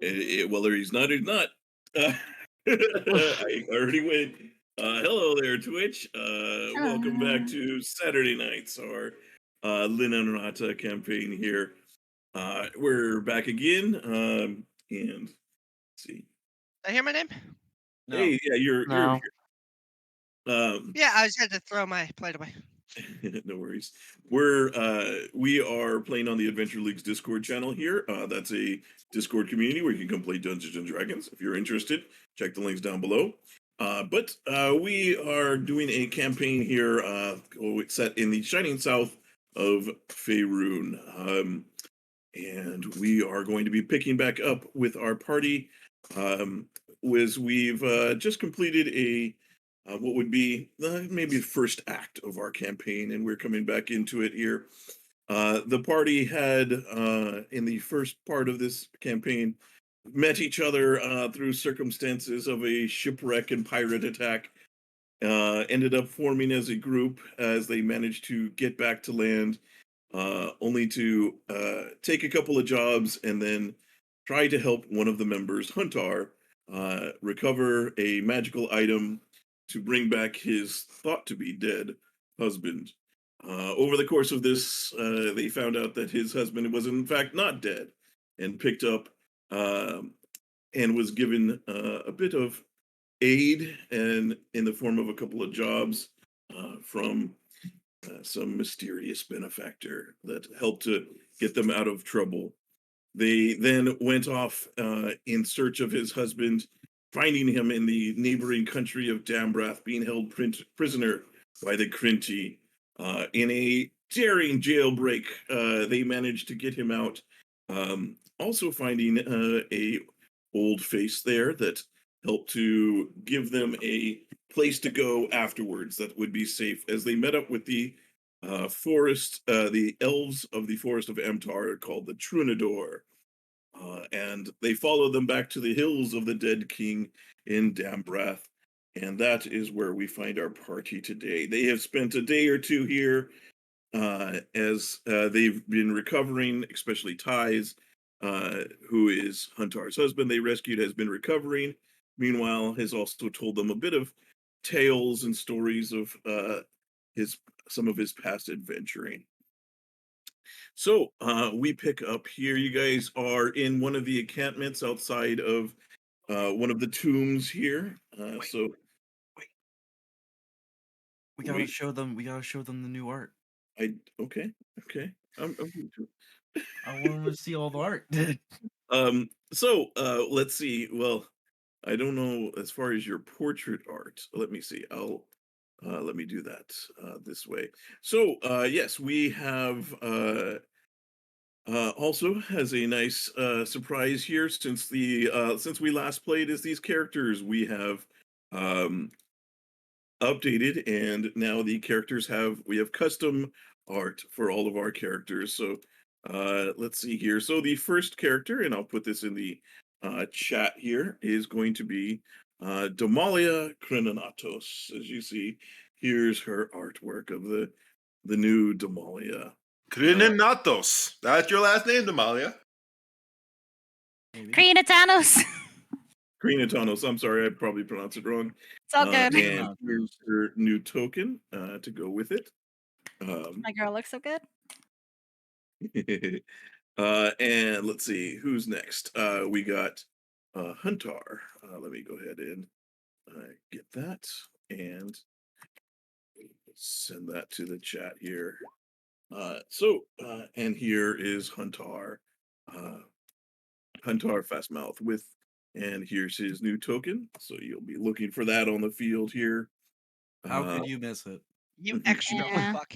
Whether he's not or not. Uh, I already went. Hello there, Twitch. Welcome back Hello. to Saturday nights, our Linnunrata campaign here. We're back again, and let's see. I hear my name? No. Hey, yeah, you're No. here. Yeah, I just had to throw my plate away. No worries. We are playing on the Adventure League's Discord channel here. That's a Discord community where you can come play Dungeons and Dragons. If you're interested, check the links down below. But we are doing a campaign here. It's set in the Shining South of Faerun. And we are going to be picking back up with our party. We've just completed a what would be maybe the first act of our campaign, and we're coming back into it here. The party had, in the first part of this campaign, met each other through circumstances of a shipwreck and pirate attack. Ended up forming as a group as they managed to get back to land, only to take a couple of jobs and then try to help one of the members, Huntar, recover a magical item to bring back his thought-to-be-dead husband. Over the course of this, they found out that his husband was in fact not dead, and picked up and was given a bit of aid and in the form of a couple of jobs from some mysterious benefactor that helped to get them out of trouble. They then went off in search of his husband, finding him in the neighboring country of Dambrath, being held prisoner by the Crinti. In a daring jailbreak, they managed to get him out. Also finding a old face there that helped to give them a place to go afterwards that would be safe, as they met up with the the elves of the forest of Amtar called the Trunador. And they follow them back to the hills of the dead king in Dambrath. And that is where we find our party today. They have spent a day or two here as they've been recovering, especially Ty's, who is Huntar's husband they rescued, has been recovering. Meanwhile, has also told them a bit of tales and stories of some of his past adventuring. So we pick up here. You guys are in one of the encampments outside of one of the tombs here. We gotta show them. We gotta show them the new art. Okay. I'm going to. I want to see all the art. So let's see. Well, I don't know as far as your portrait art. Let me see. Let me do that this way. So yes, we have also has a nice surprise here since we last played as these characters. We have updated, and now the characters we have custom art for all of our characters. So let's see here. So the first character, and I'll put this in the chat here, is going to be Demalia Creninatos. As you see, here's her artwork of the new Demalia. Krinatanos. That's your last name, Damalia. Krinatanos. Krinatanos. I'm sorry, I probably pronounced it wrong. It's all good. And here's her new token to go with it. My girl looks so good. And let's see who's next. We got Huntar. Let me go ahead and get that and send that to the chat here. And here is Huntar. Huntar Fastmouth and here's his new token. So you'll be looking for that on the field here. How could you miss it? You extra fuck.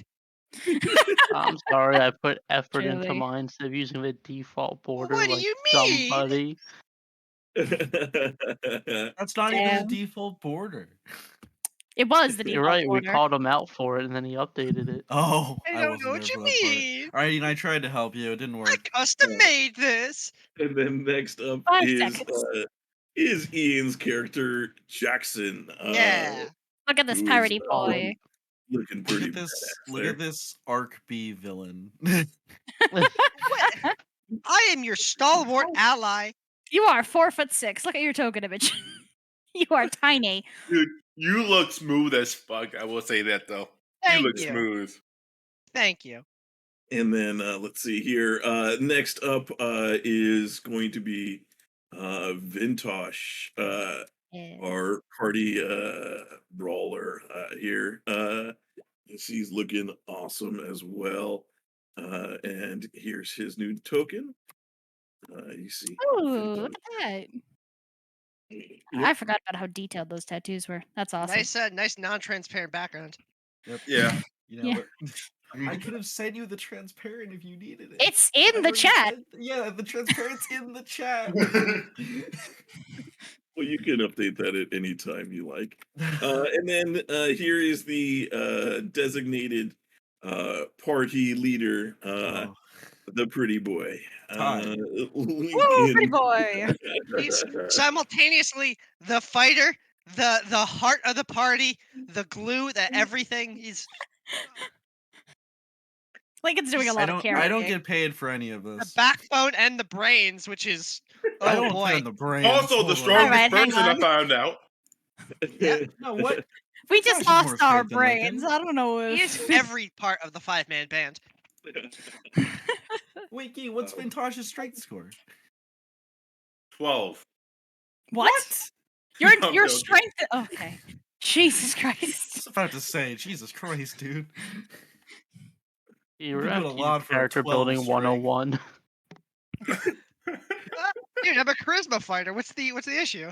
I'm sorry, I put effort into Truly. mine instead of using the default border. What do like you mean? somebody. That's not even the default border. It was the You're default right, order. we called him out for it, and then he updated it. Oh, I I don't wasn't know there what you for that part. mean. All right, and I tried to help you. It didn't I work. custom made this. And then next up 5 is seconds. Ian's character, Jackson. Yeah. Look at this who is, parody boy. Looking pretty Look at this. badass Look there. at this Arc B villain. I am your stalwart ally. You are 4'6". Look at your token image. You are tiny. Dude, you look smooth as fuck. I will say that though. Thank you look you. smooth. Thank you. And then let's see here. Next up is going to be Vintash, our party brawler here. He's looking awesome as well. And here's his new token. You see. Ooh, Vintash. look at that. Yep. I forgot about how detailed those tattoos were. That's awesome. Nice non-transparent background. Yep. Yeah. You know, Yeah. but I could have sent you the transparent if you needed it. It's in I've the already chat. yeah, the transparent's in the chat. Well, you can update that at any time you like. And then here is the designated party leader, Oh, the pretty boy. Hi. Woo, pretty boy. He's simultaneously the fighter, the heart of the party, the glue, the everything. He's Lincoln's doing a lot of carrying. I don't get paid for any of the this. backbone and the brains, which is I oh don't boy. turn the brain. Also, the strongest Alright, hang person I on. found out. Yeah. No, what? We Vintash just is lost more our straight than Lincoln. brains. I don't know He is if every part of the 5-man band. Wait, Gee, what's Vintash's strength score? 12. what? No, I'm Your joking. strength. Okay. Jesus I Christ. was about to say, Jesus Christ, dude. You're You're doing a actually lot for a character 12 building strength. 101. Dude, I'm a charisma fighter. What's the issue?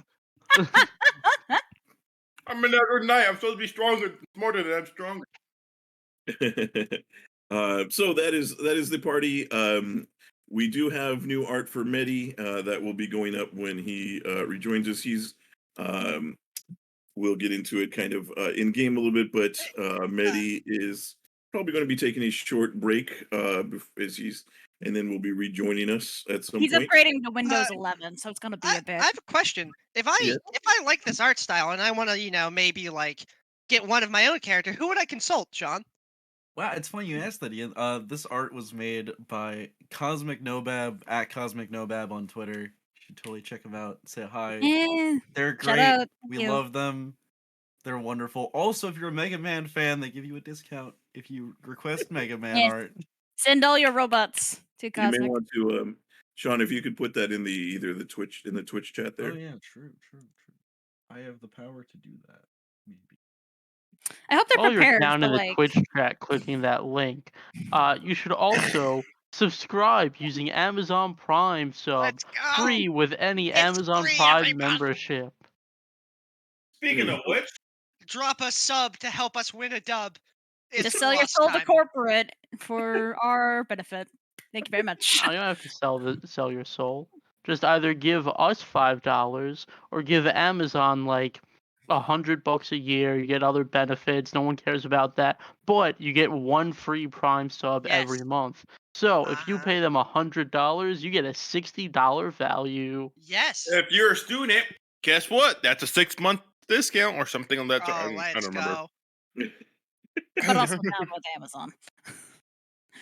I'm another knight. I'm supposed to be stronger, smarter than I'm stronger. So that is the party. We do have new art for Medi that will be going up when he rejoins us. We'll get into it kind of in game a little bit, but Medi is probably going to be taking a short break and then will be rejoining us at some He's point. upgrading to Windows 11, so it's gonna be I a bit. have a question. If I like this art style and I want to, maybe like get one of my own character, who would I consult, Sean? Wow, it's funny you asked that, Ian. This art was made by Cosmic Nobab at Cosmic Nobab on Twitter. You should totally check them out. Say hi. Eh, They're shout great. out. Thank We you. love them. They're wonderful. Also, if you're a Mega Man fan, they give you a discount if you request Mega Man Yes. art. Send all your robots to You may Cosmic. want to, Sean, if you could put that in the Twitch chat there. Oh yeah, true. I have the power to do that. Maybe. I hope they're While you're prepared down for in the like. Twitch chat clicking that link, you should also subscribe using Amazon Prime sub Let's go. free with any It's Amazon free, Prime everybody. membership. Speaking of which, Drop a sub to help us win a dub. It's Just sell your lost soul to time. corporate for our benefit. Thank you very much. You don't have to sell your soul. Just either give us $5 or give Amazon like $100 a year. You get other benefits. No one cares about that, but you get one free Prime sub every Yes. month. So if you Uh-huh. pay them $100, you get a $60 value. Yes. if you're a student, guess what? That's a 6-month discount or something on that. Oh, I let's don't remember. go. But also down with Amazon.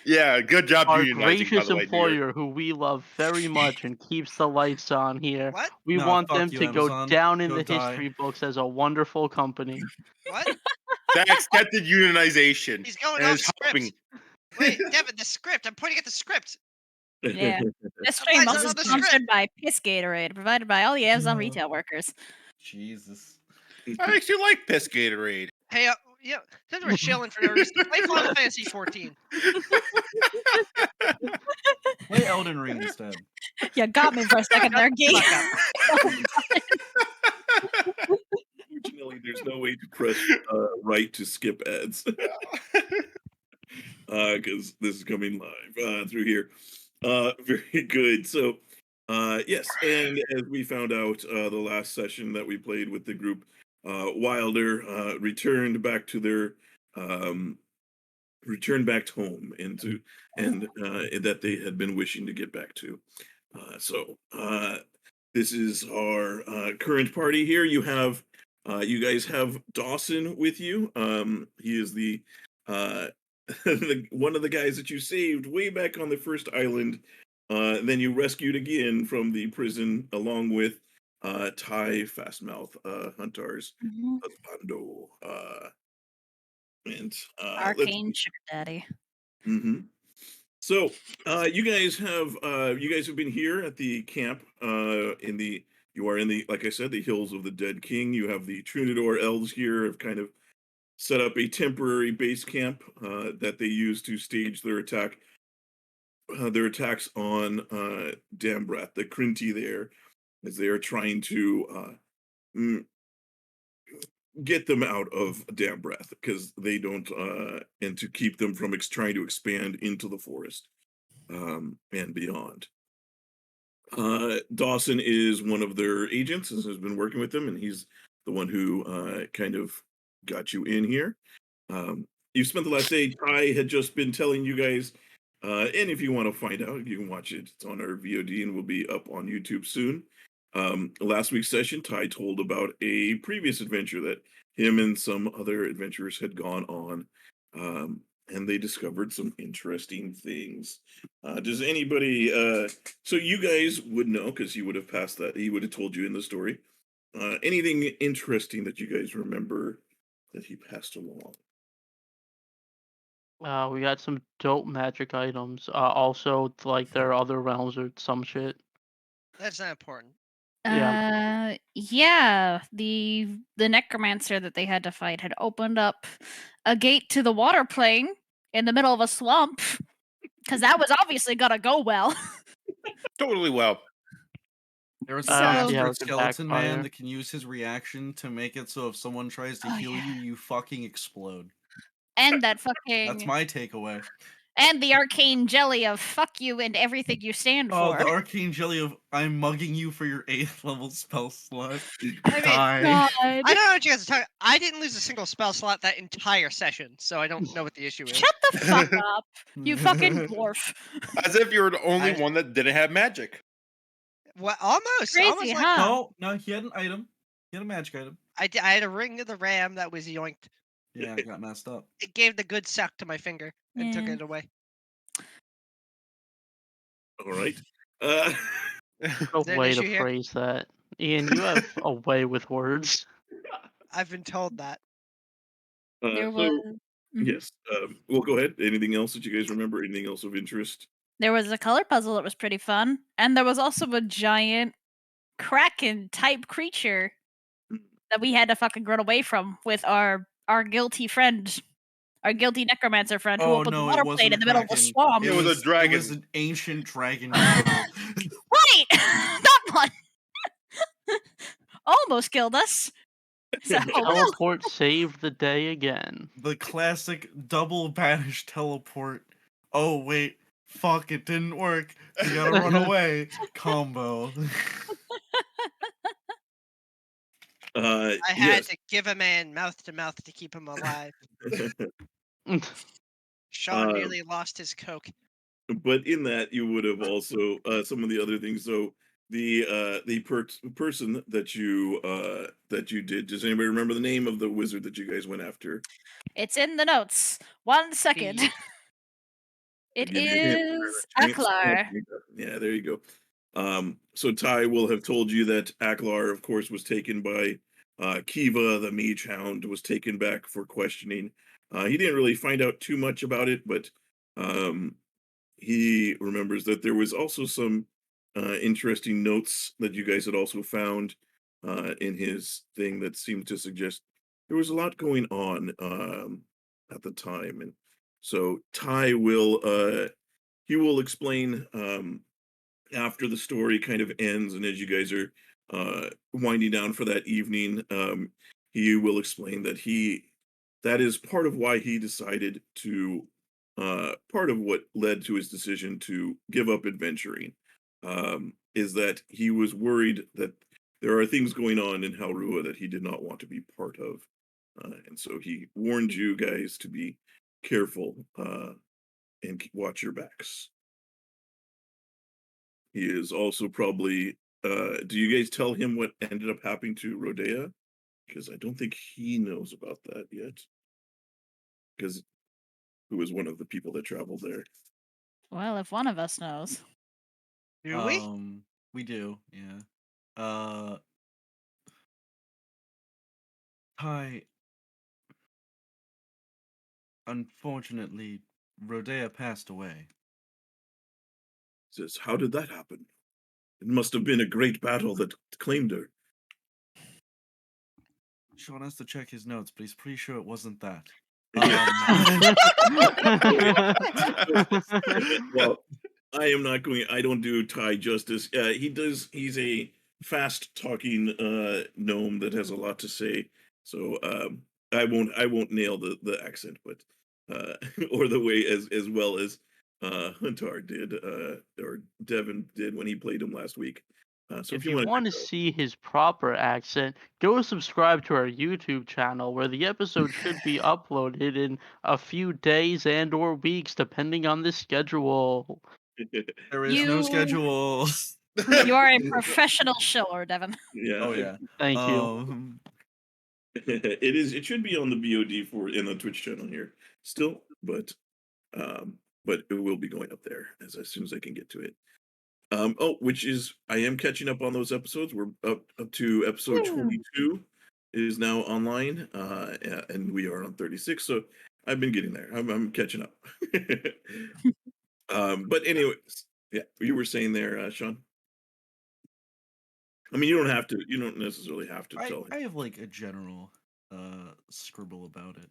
Yeah, good job Our unionizing, by gracious the way, dear. employer, who we love very much and keeps the lights on here. What? We No, want fuck them you, to go Amazon. down in Go the die. history books as a wonderful company. What? That accepted unionization. He's going and off is script. helping. Wait, Devin, the script. I'm pointing at the script. Yeah. This Why stream is it also on the sponsored script? by Piss Gatorade, provided by all the Amazon retail workers. Jesus. I actually like Piss Gatorade. Hey, yeah, since we're chilling for no reason, play Final Fantasy 14. Play Elden Ring instead. You got me for a second there, Gee. Unfortunately, there's no way to press right to skip ads because this is coming live through here. Very good. So, yes, and as we found out, the last session that we played with the group, Wilder returned back to their returned back home and that they had been wishing to get back to. So this is our current party here. You have you guys have Dawson with you. He is the one of the guys that you saved way back on the first island Then you rescued again from the prison along with Ty Fastmouth, Huntar's Mhm. husbando. And let's Arcane sugar daddy. Mhm. So, you guys have been here at the camp in the you are in the like I said the hills of the Dead King. You have the Trinidor elves here have kind of set up a temporary base camp that they use to stage their attacks on Dambrat, the Crinty there, as they are trying to mm, get them out of Dambrat because they don't and to keep them from trying to expand into the forest and beyond. Dawson is one of their agents and has been working with them, and he's the one who kind of got you in here. You spent the last day. Ty had just been telling you guys, and if you want to find out, you can watch it. It's on our VOD and will be up on YouTube soon. Last week's session, Ty told about a previous adventure that him and some other adventurers had gone on, and they discovered some interesting things. Does anybody? So you guys would know because he would have passed that. He would have told you in the story. Anything interesting that you guys remember that he passed along? We got some dope magic items. Also, like there are other realms or some shit. That's not important. Yeah. Yeah, the necromancer that they had to fight had opened up a gate to the water plane in the middle of a swamp because that was obviously gonna go well. Totally well. There was a So- Yeah, bastard it could skeleton man backfire. that can use his reaction to make it so if someone tries to Oh, heal yeah. you fucking explode. And that That's fucking my takeaway. and the arcane jelly of fuck you and everything you stand Oh, for. the arcane jelly of I'm mugging you for your 8th level spell slot. I mean, Die. God. I don't know what you guys are talking. I didn't lose a single spell slot that entire session, so I don't know what the issue is. Shut the fuck up, you fucking dwarf. As if you're the only I- one that didn't have magic. Well, almost, Crazy, almost like huh? No, he had an item. He had a magic item. I had a ring of the ram that was yoinked. Yeah, it got messed up. It gave the good suck to my finger and took Yeah. it away. All right. Uh, A there an way to issue here? phrase that. Ian, you have a way with words. I've been told that. There so was Mhm. yes. Well, go ahead. Anything else that you guys remember? Anything else of interest? There was a color puzzle that was pretty fun, and there was also a giant kraken type creature that we had to fucking run away from with our guilty friend, our guilty necromancer friend who Oh opened the no, water it plane wasn't in a the middle of the kraken. swamp. It was a It was dragon. an ancient dragon. Right. Right, that one almost killed us. So Teleport saved the day again. The classic double banish teleport. Oh wait, fuck, it didn't work. We gotta run away. Combo. I had Yes. to give a man mouth to mouth to keep him alive. Sean Um, nearly lost his coke. but in that you would have also some of the other things. So person that you did. Does anybody remember the name of the wizard that you guys went after? it's in the notes. 1 second. The- It Give you a hint. is Giant swamp Aklar. leader. Yeah, there you go. So Ty will have told you that Aklar, of course, was taken by Kiva, the mage hound, was taken back for questioning. He didn't really find out too much about it, but um, he remembers that there was also some interesting notes that you guys had also found in his thing that seemed to suggest there was a lot going on at the time. And so Ty will he will explain after the story kind of ends and as you guys are winding down for that evening, he will explain that that is part of why he decided to part of what led to his decision to give up adventuring is that he was worried that there are things going on in Halrua that he did not want to be part of. And so he warned you guys to be careful and watch your backs. He is also probably. Do you guys tell him what ended up happening to Rodea? Because I don't think he knows about that yet. Because who was one of the people that traveled there? Well, if one of us knows. Do we? We do, yeah. Hi. Unfortunately, Rodea passed away. Says, how did that happen? It must have been a great battle that claimed her. Sean has to check his notes, but he's pretty sure it wasn't that. Well, I am not going. I don't do Thai justice. He does. He's a fast-talking gnome that has a lot to say. So I won't. I won't nail the accent, but or the way as well as Huntar did or Devin did when he played him last week. So If you you want want to see his proper accent, go subscribe to our YouTube channel where the episode should be uploaded in a few days and or weeks depending on the schedule. There is no You- schedule. You are a professional shiller, Devin. yeah. Oh yeah. Thank you. It is. It should be on the VOD for in the Twitch channel here still, but it will be going up there as soon as I can get to it. Which is I am catching up on those episodes. We're up to episode 22 is now online, and we are on 36. So I've been getting there. I'm catching up. But anyways, yeah, you were saying there, Sean. I mean, you don't have to. You don't necessarily have to tell him. I have like a general scribble about it.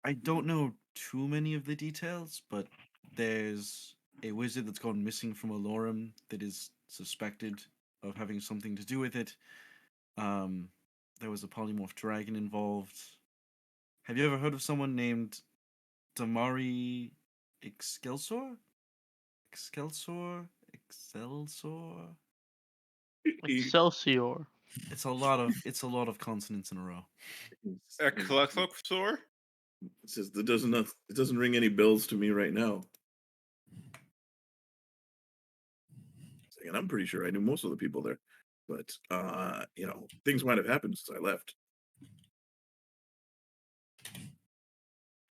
I don't know too many of the details, but there's a wizard that's gone missing from Alorum that is suspected of having something to do with it. There was a polymorph dragon involved. Have you ever heard of someone named Damari Excelsor? Excelsior? Excelsior. It's a lot of consonants in a row. A Clexoxor? It says it doesn't ring any bells to me right now. And I'm pretty sure I knew most of the people there, but things might have happened since I left.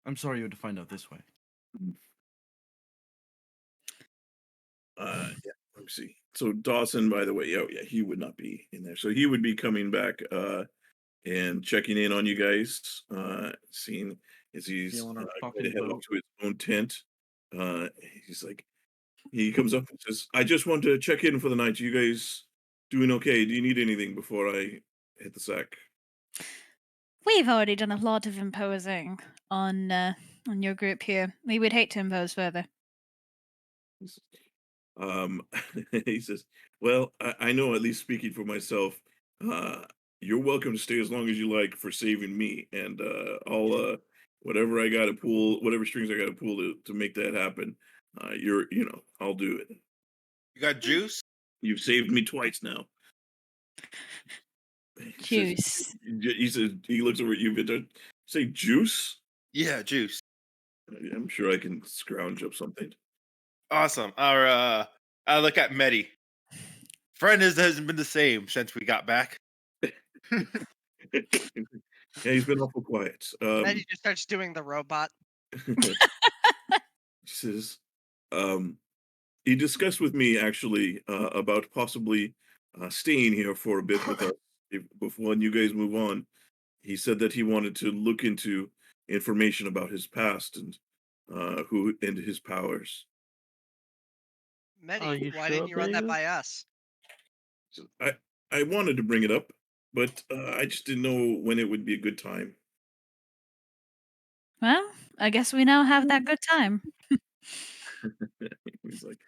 I'm sorry you had to find out this way. Yeah, let me see. So Dawson, by the way, he would not be in there. So he would be coming back and checking in on you guys, seeing as he's Feeling our going fucking to head off boat. to his own tent. He's like, he comes up and says, I just want to check in for the night. You guys doing okay? Do you need anything before I hit the sack? We've already done a lot of imposing on your group here. We would hate to impose further. He says, well, I know, at least speaking for myself, you're welcome to stay as long as you like for saving me, and I'll whatever I gotta pull, whatever strings I gotta pull to make that happen, I'll do it. You got juice? You've saved me twice now. Juice. He says, he looks over at you, Vintash. Say juice? Yeah, juice. I'm sure I can scrounge up something. Awesome. I look at Medi. Friend hasn't been the same since we got back. Yeah, he's been awful quiet. Medi just starts doing the robot. He says, he discussed with me actually about possibly staying here for a bit with us when you guys move on. He said that he wanted to look into information about his past and who and his powers. Medi, Are you why sure, didn't you run that baby? by us? So I wanted to bring it up, but I just didn't know when it would be a good time. Well, I guess we now have that good time. He's like,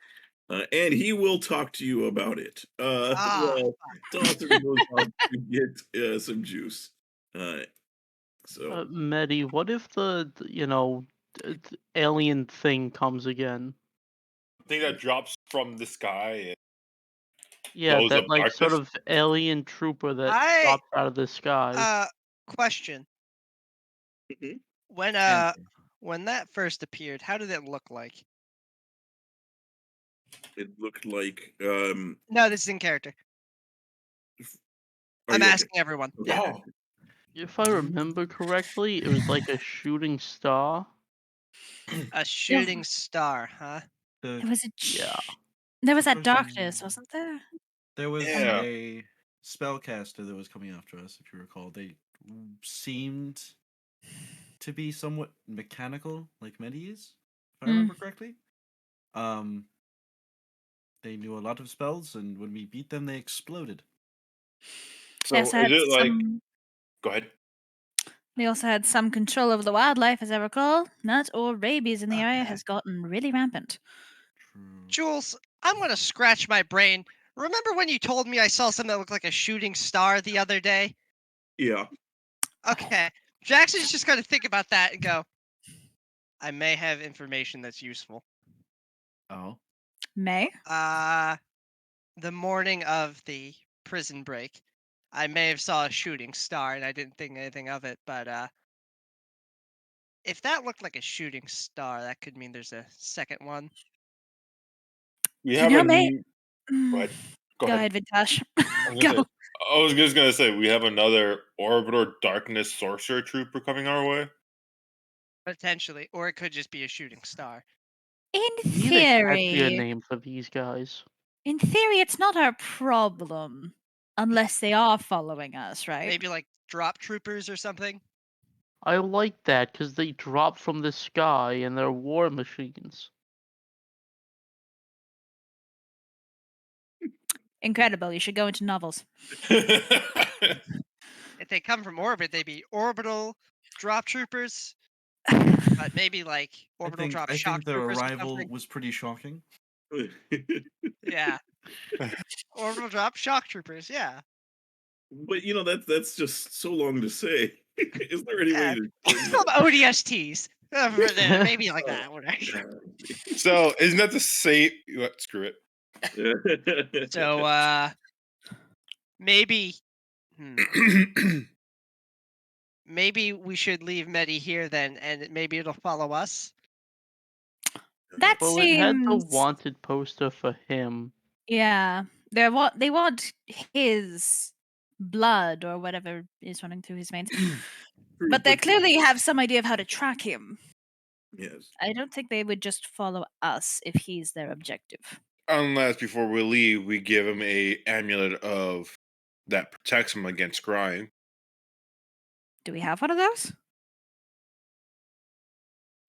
and he will talk to you about it. Ah, Well, Dawson goes off to get some juice. So Medi, what if the alien thing comes again? Thing that drops from the sky and Yeah, blows that up like sort darkness? of alien trooper that I drops out of the sky. question. Mhm. When Answer. when that first appeared, how did it look like? it looked like No, this is in character. are I'm you okay? asking everyone. Okay. Yeah. Oh, If I remember correctly, it was like a shooting star. A shooting star, huh? The, There was Yeah. there was the that darkness, person- wasn't there? There was Yeah. a spellcaster that was coming after us, if you recall. They seemed to be somewhat mechanical, like Medi is, if I remember correctly. They knew a lot of spells, and when we beat them, they exploded. So They is also had it like? some. Go ahead. They also had some control over the wildlife, as I recall. Nut or rabies in the area Okay. has gotten really rampant. True. Jules, I'm gonna scratch my brain. Remember when you told me I saw something that looked like a shooting star the other day? Yeah. Okay. Jackson's just gonna think about that and go, I may have information that's useful. Oh. May? The morning of the prison break, I may have saw a shooting star and I didn't think anything of it, but if that looked like a shooting star, that could mean there's a second one. We You have know, a May. new. Go ahead. Go Go ahead. ahead, Vintash. I was, gonna Go. say, I was just gonna say we have another Orbitor Darkness Sorcerer Trooper coming our way. Potentially. Or it could just be a shooting star. In Need a catchier theory, name for these guys. it's not our problem unless they are following us, right? Maybe like drop troopers or something. I like that because they drop from the sky and they're war machines. Incredible. You should go into novels. If they come from orbit, they'd be orbital drop troopers, but maybe like orbital drop I shock think their troopers or arrival something. was pretty shocking. Yeah. Orbital drop shock troopers, yeah. But that's just so long to say. Is there any way Yeah. to? Some ODSTs. For there, maybe like that. So isn't that the same? What, screw it. So maybe maybe we should leave Medi here then, and maybe it'll follow us. That Well, it had the seems. wanted poster for him. Yeah. They want his blood or whatever is running through his veins. True, But they but- clearly have some idea of how to track him. Yes. I don't think they would just follow us if he's their objective. Unless before we leave, we give him a amulet of that protects him against scrying. Do we have one of those?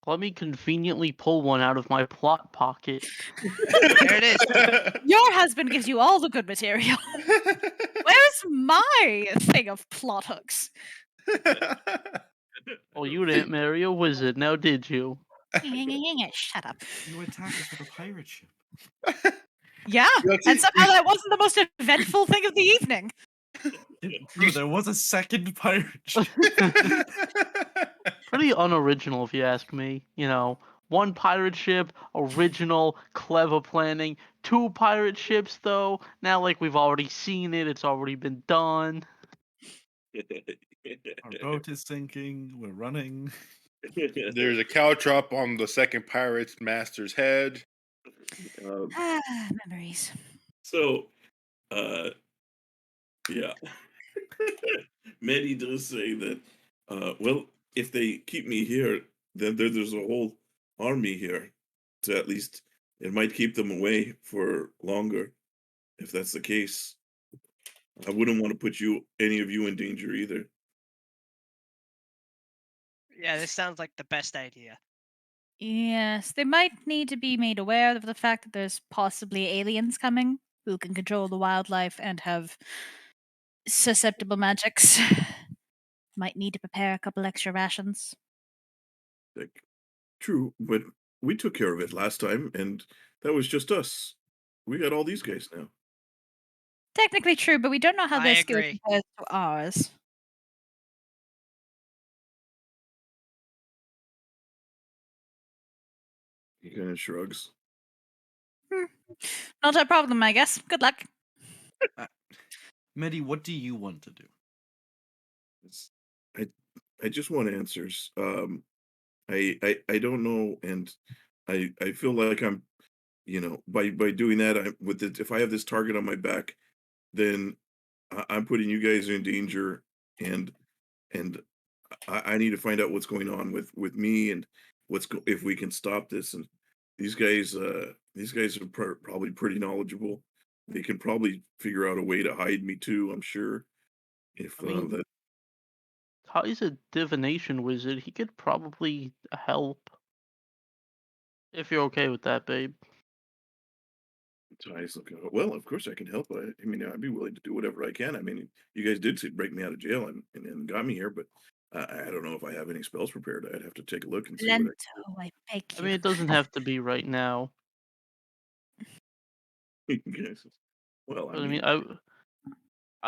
Let me conveniently pull one out of my plot pocket. There it is. Your husband gives you all the good material. Where's my thing of plot hooks? Well, you didn't marry a wizard, now did you? Shut up. You attacked us with a pirate ship. Yeah, You actually- and somehow that wasn't the most eventful thing of the evening. True, there was a second pirate ship. Pretty unoriginal, if you ask me. You know, one pirate ship, original, clever planning. Two pirate ships, though. Now, like, we've already seen it, it's already been done. Our boat is sinking. We're running. There's a caltrop on the second pirate's master's head. Memories. So, yeah. Medi does say that, well, if they keep me here, then there's a whole army here. To at least, it might keep them away for longer. If that's the case, I wouldn't want to put any of you in danger either. Yeah, this sounds like the best idea. Yes, they might need to be made aware of the fact that there's possibly aliens coming who can control the wildlife and have susceptible magics. Might need to prepare a couple extra rations. Like, true, but we took care of it last time, and that was just us. We got all these guys now. Technically true, but we don't know how I their skill agree. compares to ours. He kind of shrugs. Not our problem, I guess. Good luck. Medi, what do you want to do? I just want answers. I don't know, and I feel like I'm, by doing that, if I have this target on my back, then I'm putting you guys in danger, and I need to find out what's going on with me and if we can stop this. And these guys, these guys are probably pretty knowledgeable. They can probably figure out a way to hide me too. I'm sure. If I mean, that Ty's a divination wizard. He could probably help if you're okay with that, babe. Ty's looking, well, of course I can help. I mean, I'd be willing to do whatever I can. I mean, you guys did break me out of jail and got me here, but I don't know if I have any spells prepared. I'd have to take a look and see what I Lento, I beg I you. mean, it doesn't have to be right now. Yes. Well, I But I mean,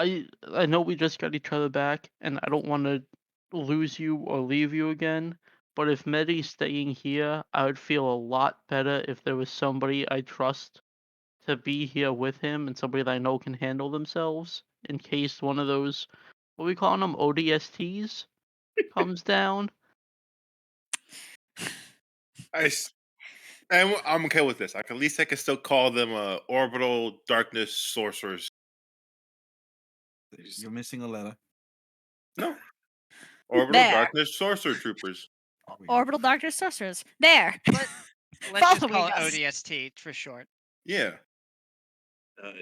mean, I know we just got each other back, and I don't want to lose you or leave you again. But if Medi's staying here, I would feel a lot better if there was somebody I trust to be here with him and somebody that I know can handle themselves in case one of those, what are we calling them, ODSTs, comes down. I'm okay with this. At least I can still call them orbital darkness sorcerers. You're missing a letter. No, orbital There. darkness sorcerer troopers. There we go. Orbital Darkness Sorcerers. There. Let's just Following call it us. ODST for short. Yeah.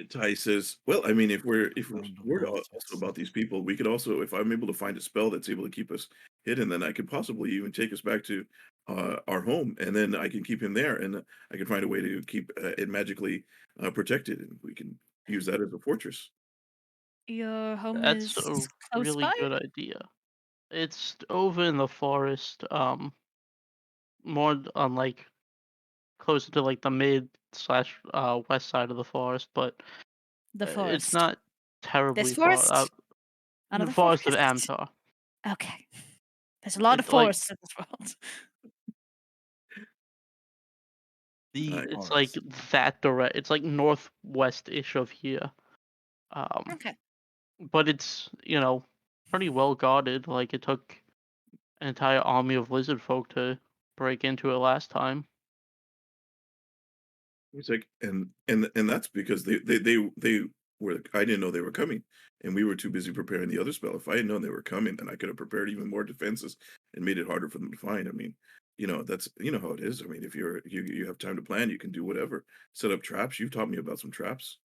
Ty says, "Well, I mean, if we're Found worried all also tests. about these people, we could also, if I'm able to find a spell that's able to keep us hidden, then I could possibly even take us back to our home, and then I can keep him there, and I can find a way to keep it magically protected, and we can use that as a fortress." Your home That's is a close really by? good idea. It's over in the forest, more on like closer to like the mid slash west side of the forest, but The it's forest. not terribly This far. forest? The Another forest of forest? Amtar. Okay. There's a lot of It's like forests in this world. The it's like forest. that direct. It's like northwest-ish of here. Okay. But it's pretty well guarded. Like it took an entire army of lizard folk to break into it last time. It's like, and that's because they were. I didn't know they were coming, and we were too busy preparing the other spell. If I had known they were coming, then I could have prepared even more defenses and made it harder for them to find. I mean, that's how it is. I mean, if you have time to plan, you can do whatever. Set up traps. You've taught me about some traps.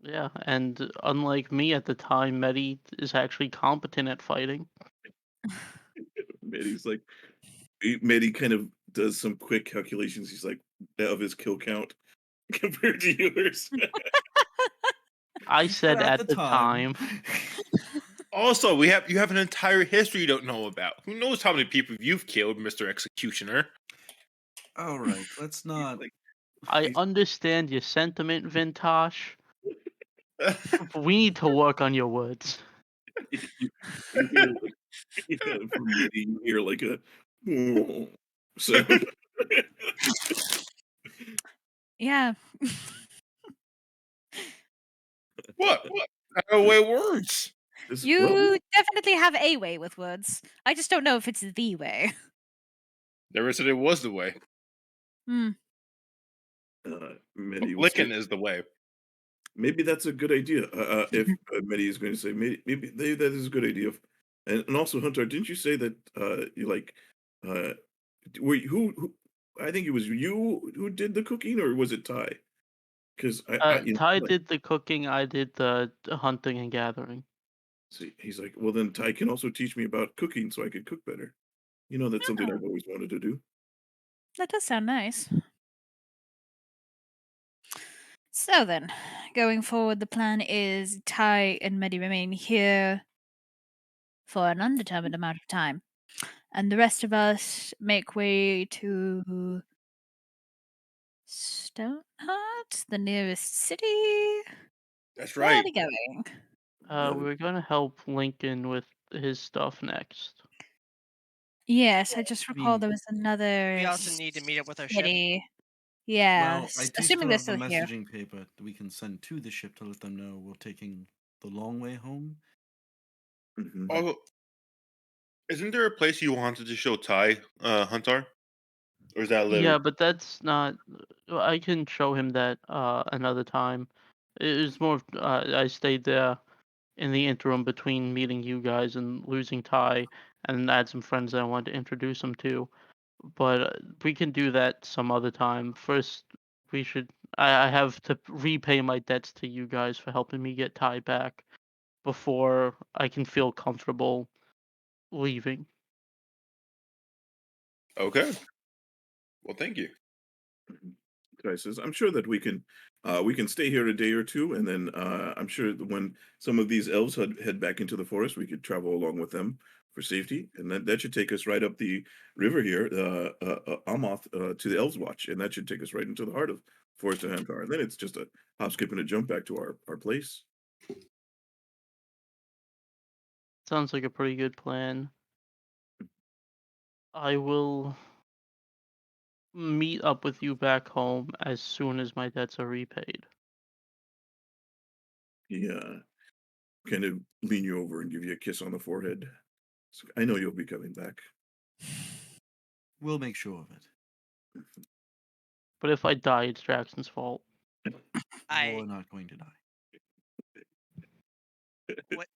Yeah, and unlike me at the time, Medi is actually competent at fighting. Medi's like, Medi kind of does some quick calculations. He's like, of his kill count compared to yours. I But said at the time. Also, you have an entire history you don't know about. Who knows how many people you've killed, Mr. Executioner? All right, let's not. Like, I he's- understand your sentiment, Vintash, but we need to work on your words. you hear like from Medi, you hear like a sound. Yeah. What? I don't know way words. You definitely have a way with words. I just don't know if it's the way. Never said it was the way. Hmm. Medi was Licking is the way. maybe that's a good idea. If Medi is going to say maybe that is a good idea. And also, Hunter, didn't you say that you like were who? I think it was you who did the cooking, or was it Ty? Because Ty like, did the cooking, I did the hunting and gathering. see, he's like, well, then Ty can also teach me about cooking, so I could cook better. That's something Oh, I've always wanted to do. that does sound nice. So then, going forward, the plan is Ty and Medi remain here for an undetermined amount of time, and the rest of us make way to Stoneheart, the nearest city. That's Where are right. we going? We were gonna help Lincoln with his stuff next. Yes, I just recall mean, there was another We also need to meet up with our ship. city. Yeah, well, I do assuming still they're have the still here. messaging paper that we can send to the ship to let them know we're taking the long way home. Mhm. Oh, isn't there a place you wanted to show Ty, Huntar? Or is that later? Yeah, but that's not. I can show him that another time. It was more. I stayed there in the interim between meeting you guys and losing Ty, and I had some friends that I wanted to introduce him to. But we can do that some other time. First, we should. I have to repay my debts to you guys for helping me get Ty back before I can feel comfortable leaving. Okay. Well, thank you. Kai says, "I'm sure that we can stay here a day or two, and then I'm sure that when some of these elves head back into the forest, we could travel along with them for safety, and that should take us right up the river here, Amoth, to the Elves Watch, and that should take us right into the heart of Forest of Huntar, and then it's just a hop, skip, and a jump back to our place." Sounds like a pretty good plan. I will meet up with you back home as soon as my debts are repaid. He kind of lean you over and give you a kiss on the forehead. So, I know you'll be coming back. We'll make sure of it. But if I die, it's Jackson's fault. You're not going to die. What?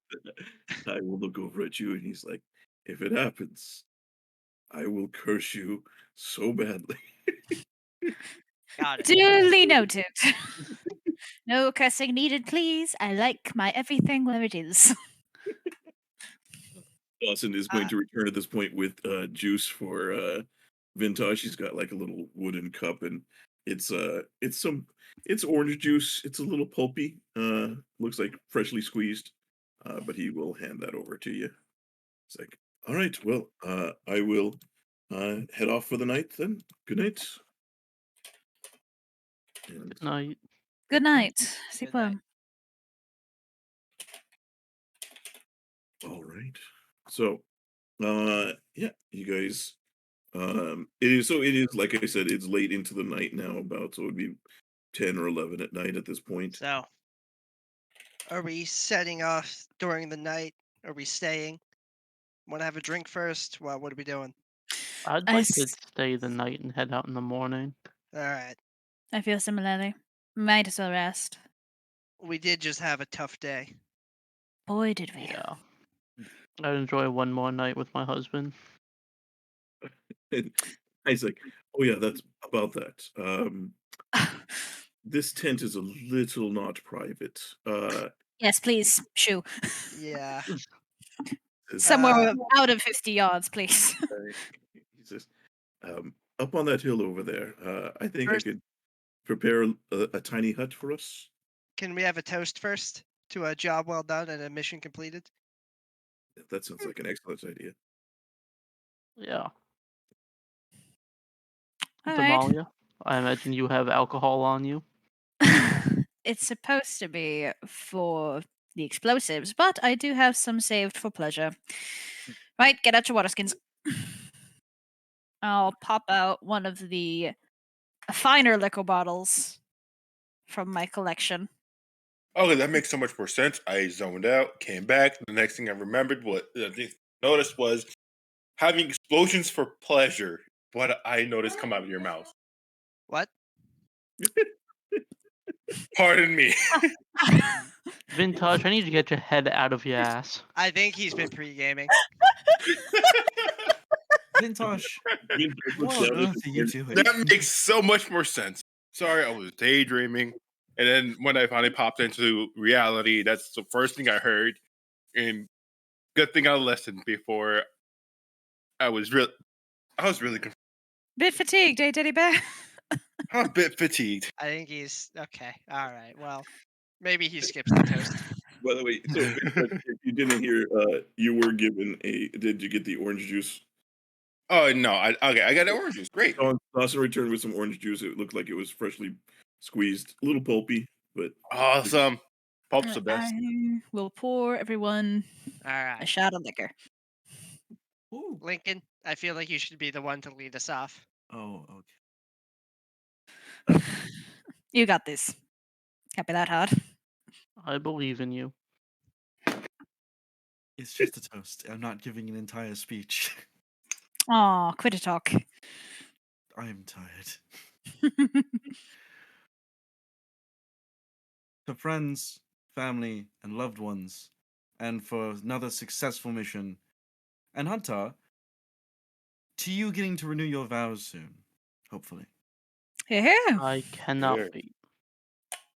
I will look over at you, and he's like, "If it happens, I will curse you so badly." Got it. Duly noted. No cursing needed, please. I like my everything where it is. Dawson is going to return at this point with juice for Vintash. He's got like a little wooden cup, and it's orange juice. It's a little pulpy. Looks like freshly squeezed. But he will hand that over to you. It's like, "All right, well, I will head off for the night then. Good night." And Good night. Good night. Sleep Good night. well. all right. So yeah, you guys it is like I said, it's late into the night now, about, so it'd be 10 or 11 at night at this point. So, are we setting off during the night? Are we staying? Want to have a drink first? Well, what are we doing? I'd I like to s- stay the night and head out in the morning. All right. I feel similarly. Might as well rest. We did just have a tough day. Boy, did we. Yeah. I'd enjoy one more night with my husband. And he's like, "Oh yeah, that's about that. This tent is a little not private. Yes, please. Shoo. Yeah. Somewhere out of 50 yards, please. He says, up on that hill over there, I think I First- could prepare a tiny hut for us." Can we have a toast first to a job well done and a mission completed? That sounds like an excellent idea. Yeah. All right. Damalia, I imagine you have alcohol on you. It's supposed to be for the explosives, but I do have some saved for pleasure. Right, get out your water skins. I'll pop out one of the finer liquor bottles from my collection. Okay, that makes so much more sense. I zoned out, came back. The next thing I remembered, what I noticed was having explosions for pleasure. What I noticed come out of your mouth. What? Pardon me. Vintage, I need to get your head out of your ass. I think he's been pre-gaming. Vintash, Vintash looks what on down at earth the are you orange- doing? That makes so much more sense. Sorry, I was daydreaming. And then when I finally popped into reality, that's the first thing I heard. And good thing I listened before I was really confused. Bit fatigued, eh, Teddy Bear? I'm a bit fatigued. I think he's okay. All right. Well, maybe he skips the toast. By the way, so Vintash, if you didn't hear, you were given did you get the orange juice? Oh no, I got the orange juice. Great. Dawson returned with some orange juice. It looked like it was freshly squeezed, a little pulpy, but Awesome. Pulp's the best. I will pour everyone All a right. shot of liquor. Ooh. Lincoln, I feel like you should be the one to lead us off. Oh, okay. You got this. Can't be that hard. I believe in you. It's just a toast. I'm not giving an entire speech. Aw, quit a talk. I am tired. To friends, family, and loved ones, and for another successful mission. And Huntar, to you getting to renew your vows soon, hopefully. Yeah. I cannot There. wait.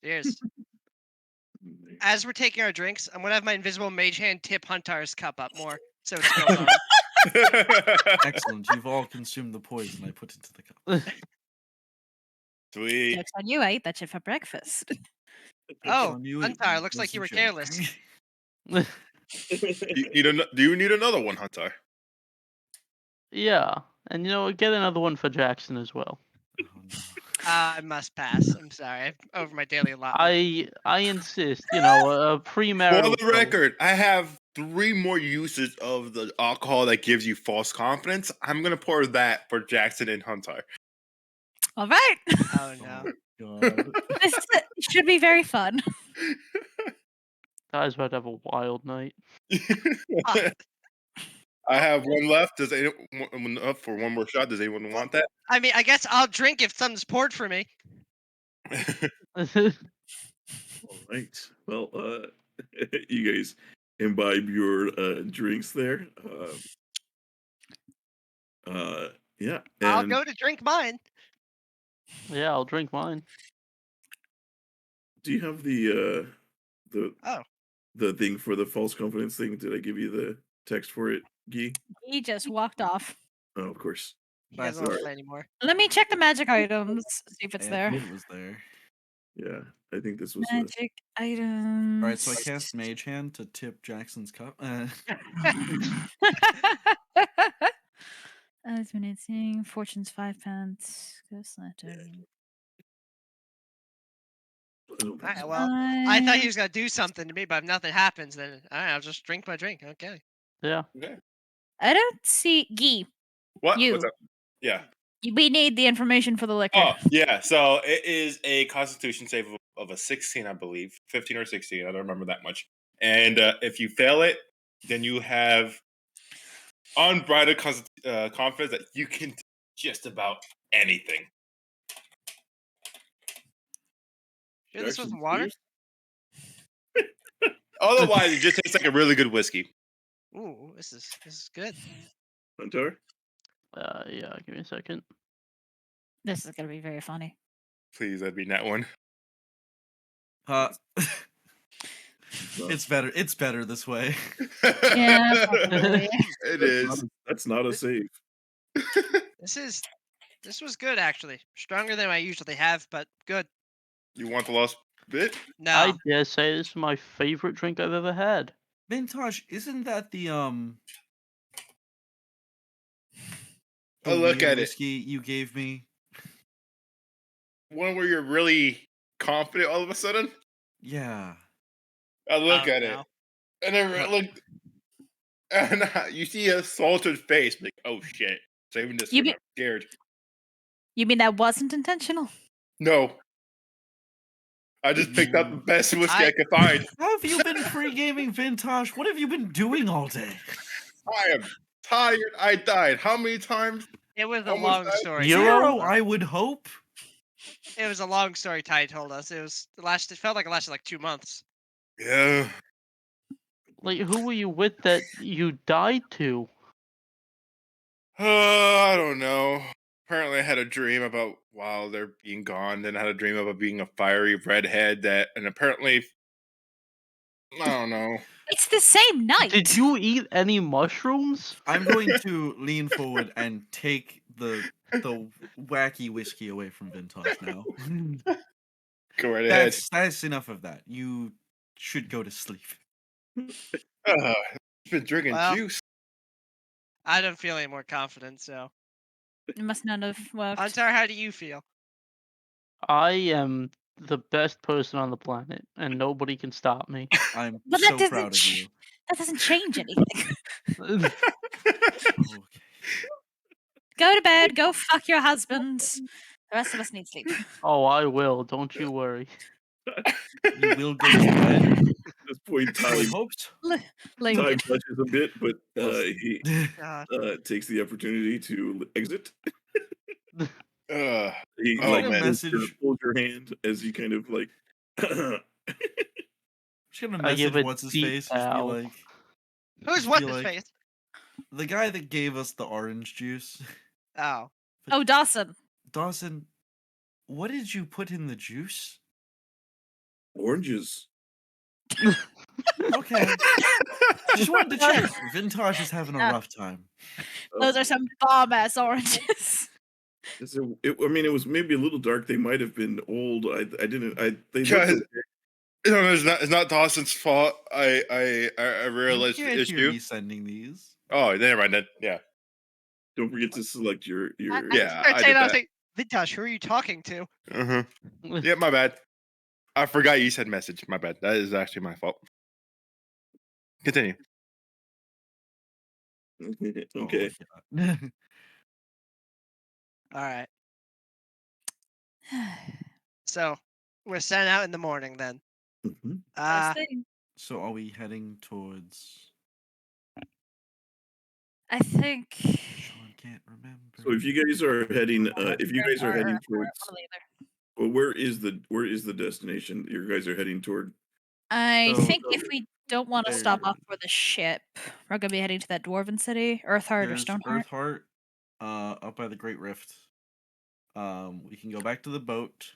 Cheers. As we're taking our drinks, I'm gonna have my invisible mage hand tip Huntar's cup up more, so it spills on him. Excellent. You've all consumed the poison I put into the cup. Sweet. Joke's on you, I ate that shit for breakfast. Oh, On you, Huntar, it looks was like you a were joke. careless. Do you need another one, Huntar? Yeah, and get another one for Jackson as well. Oh, no. I must pass. I'm sorry. I'm over my daily allotment. I insist. A For premarital. the record, I have 3 more uses of the alcohol that gives you false confidence. I'm gonna pour that for Jackson and Huntar. All right. Oh no. Oh, God. This should be very fun. Guy's about to have a wild night. I have one left. Does anyone up for one more shot? Does anyone want that? I mean, I guess I'll drink if something's poured for me. All right. Well, you guys imbibe your drinks there. Yeah. I'll And go to drink mine. Yeah, I'll drink mine. do you have the Oh. the thing for the false confidence thing? Did I give you the text for it, Guy? He just walked off. Oh, of course. He doesn't That's want to all play anymore. Let me check the magic items, see if it's I there. think it was there. Yeah, I think this was Magic items. All right, so I cast Mage Hand to tip Jackson's cup. Eliminating Fortune's 5 pence. Ghost Lantern. Alright, well, I thought he was gonna do something to me, but if nothing happens, then alright, I'll just drink my drink. Okay. Yeah. Okay. I don't see Guy. What? You. What's up? Yeah. We need the information for the liquor. Oh, yeah. So it is a Constitution save of a 16, I believe, 15 or 16. I don't remember that much. And if you fail it, then you have unbridled confidence that you can do just about anything. Sure, this was Jackson, water? please? Otherwise, it just tastes like a really good whiskey. Ooh, this is good. Hunter? Yeah. Give me a second. This is gonna be very funny. Please, that'd be that one. It's better. It's better this way. Yeah, probably. It is. That's not a save. This was good actually. Stronger than I usually have, but good. You want the last bit? No. I dare say this is my favorite drink I've ever had. Vintash, isn't that the Oh, look weird at it. whiskey you gave me? One where you're really confident all of a sudden? Yeah. I look Oh, at no. it. And then I look, and you see a salted face. Like, oh shit. Saving this You for be- I'm scared. You mean that wasn't intentional? No. I just picked up the best whiskey I I- could find. How have you been pre-gaming, Vintash? What have you been doing all day? I am tired. I died. How many times? It was a Almost long died. story. Zero? Ty Zero, told us. I would hope. It was a long story Ty told us. It felt like it lasted like 2 months. Yeah. Like, who were you with that you died to? I don't know. Apparently, I had a dream about while they're being gone. Then I had a dream about being a fiery redhead and apparently, I don't know. It's the same night. Did you eat any mushrooms? I'm going to lean forward and take the wacky whiskey away from Vintash now. Go right ahead. That's enough of that. You should go to sleep. I've been drinking Well, juice. I don't feel any more confident, so. It must not have worked. Huntar, how do you feel? I am the best person on the planet, and nobody can stop me. I'm But so that doesn't proud of you. That doesn't change anything. Okay. Go to bed. Go fuck your husband. The rest of us need sleep. Oh, I will. Don't you worry. You will go to bed. At this point, I would time hope so. Lincoln. touches a bit, but he God. takes the opportunity to exit. He Oh, like man. pulls your hand as you kind of like. Just gonna I give message a what's his deep face. Just be bow. like, Who's just what's be his like, face? the guy that gave us the orange juice. Oh. Oh, Dawson. Dawson, What did you put in the juice? Oranges. Okay. Just wanted to check. Vintage is having a Yeah. rough time. Those are some bomb ass oranges. I mean, it was maybe a little dark. They might have been old. They looked Guys, okay. it's not Dawson's fault. I realized You the can't hear issue. me sending these. Oh, never mind then. Yeah. Don't forget to select your. Yeah, Start I saying, did I was that. like, Vintash, who are you talking to? Uh-huh. Yeah, my bad. I forgot you said message. My bad. That is actually my fault. Continue. Okay. Oh, yeah. All right. So we're sent out in the morning then. Mhm. First thing. So are we heading towards? I think. Sean can't remember. So if you guys are heading, towards, one or the other. well, where is the destination that you guys are heading toward? I So- think if we don't want to stop off There- for the ship, we're gonna be heading to that dwarven city, Earthheart or There's Stoneheart. Earthheart, up by the Great Rift. We can go back to the boat.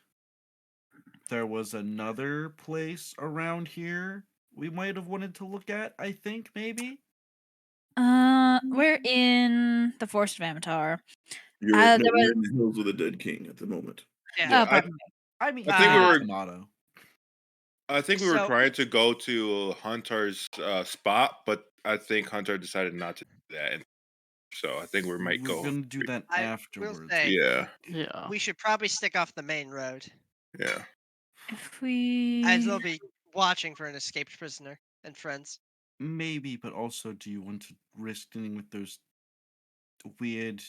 There was another place around here we might have wanted to look at. I think maybe. We're in the Forest of Amatar. You're, there you're in the Hills of the Dead King at the moment. Yeah, pardon me. I mean, I think we were- motto. I think we were So- trying to go to Huntar's spot, but I think Huntar decided not to do that. And so I think we might We're go. gonna do that I will afterwards. say- Yeah. Yeah. We should probably stick off the main road, Yeah. If we as they'll be watching for an escaped prisoner and friends. Maybe, but also, do you want to risk dealing with those weird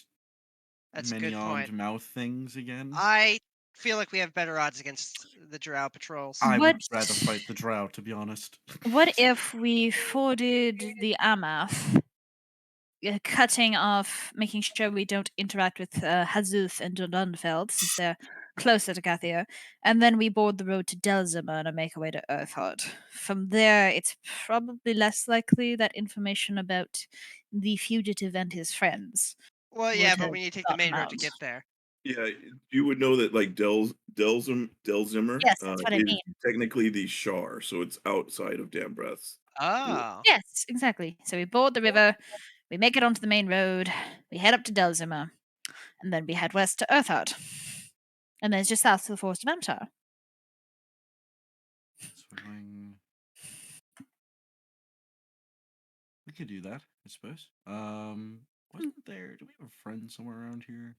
That's a good many-armed point. mouth things again? I feel like we have better odds against the drow patrols. I would What- rather fight the drow, to be honest. What if we forded the Amath, cutting off, making sure we don't interact with Hazuth and Dunfeld, since they're closer to Cathia, and then we board the road to Delzima and make our way to Earthheart. From there, it's probably less likely that information about the fugitive and his friends. Well, would yeah, but have we need to take the gotten main road to out. get there. Yeah, you would know that like Delzimmer Yes, that's what I is mean. technically the Shar, so it's outside of Dambreth. Oh. Yes, exactly. So we board the river, we make it onto the main road, we head up to Delzima, and then we head west to Earthheart. And then it's just south to the Forest of Amatar. So we're going. We could do that, I suppose. Wasn't there? Do we have a friend somewhere around here?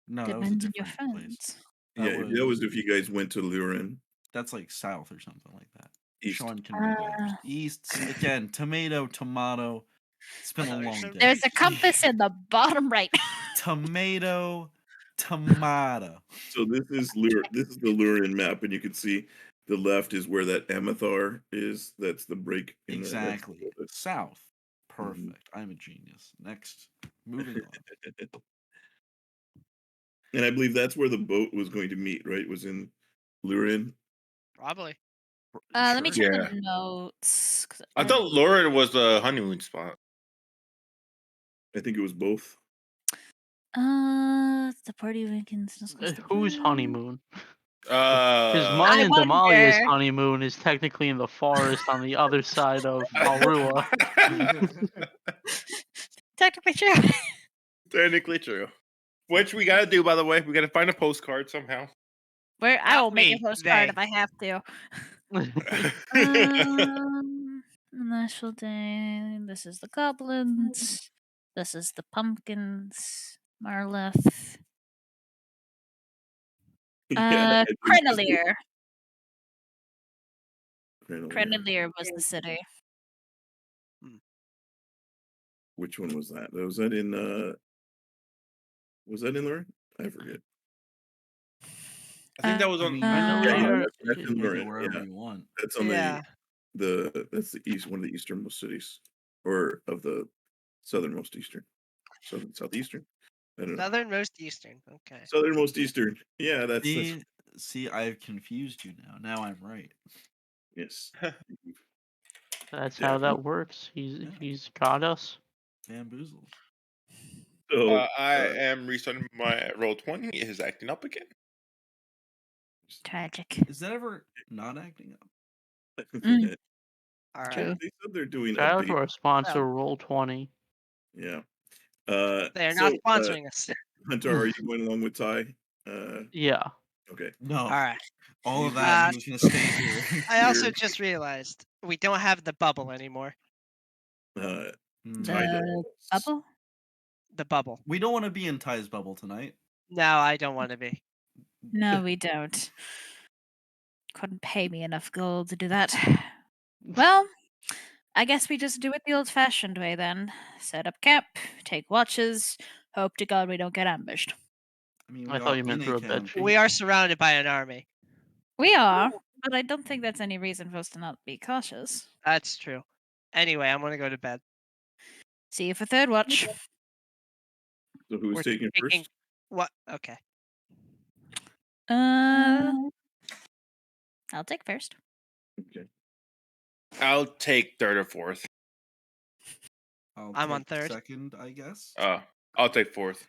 No, that was a Depends on your different place. friends. Yeah, that was if you guys went to Lurin. That's like south or something like that. East. Sean can read Ah. letters. East again. Tomato. It's been a thought you long said day. There's a compass in the bottom right. Tomato. So this is the Lurin map, and you can see the left is where that Amathar is. That's the break. In Exactly. The, South. Perfect. I'm a genius. Next. Moving on. and I believe that's where the boat was going to meet. Right? Was in Lurin. Probably. Let me Sure. check Yeah. the notes. 'cause I thought Lauren was the honeymoon spot. I think it was both. The party weekends. Whose honeymoon? Because mine I and Damalia's wonder. honeymoon is technically in the forest on the other side of Alrua. Technically true. Technically true. Which we gotta do, by the way. We gotta find a postcard somehow. Where I Not will make me, a postcard they. if I have to. National Day. This is the goblins. This is the pumpkins. Marleth. Yeah, I think Creninalir. Creninalir. Creninalir was the city. Which one was that? Was that in Lurin? I forget. I think that was I on. mean, Creninalir- That's in Make it Lurin. wherever Yeah, you want. that's on Yeah. that's the east, one of the easternmost cities, or of the southernmost eastern, southeastern. I don't know. Southernmost eastern. Okay. Southernmost eastern. Yeah, that's See, I've confused you now. Now I'm right. yes. That's how Definitely. that works. Yeah. He's got us. Bamboozled. So I am restarting my roll 20. It is acting up again. Tragic. Is that ever not acting up? Mm. All right. True. They said they're doing Shout out update. to our sponsor, Well. Roll20. Yeah. They are so, not sponsoring us. Hunter, are you going along with Ty? Yeah. Okay. No. All right. All of that. Uh, He was going to stay here. I also Weird. just realized we don't have the bubble anymore. Ty The does. bubble? The bubble. We don't want to be in Ty's bubble tonight. No, I don't want to be. No, we don't. Couldn't pay me enough gold to do that. Well, I guess we just do it the old-fashioned way then. Set up camp, take watches, hope to God we don't get ambushed. I mean, we I thought are you meant in through a a bed camp. sheet. We are surrounded by an army. We are, but I don't think that's any reason for us to not be cautious. That's true. Anyway, I'm going to go to bed. See you for third watch. So who's We're taking taking- first? What? Okay. I'll take first. Okay. I'll take third or fourth. I'll I'm take on third. second, I guess. I'll take fourth.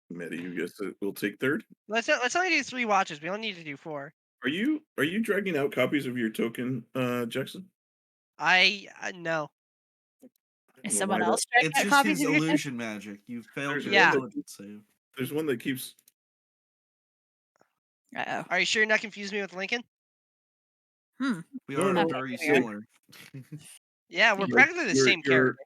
Medi, you guess that we'll take third. Let's only do 3 watches. We don't need to do 4. Are you dragging out copies of your token, Jackson? No. Is Well, someone why else It's trying just copies his of your illusion magic. You failed There's your Yeah. intelligence save. There's one that keeps. Uh-oh. Are you sure you're not confusing me with Lincoln? We No, are no. very Okay, weird. similar. Yeah, we're Like, practically the your- same your- character.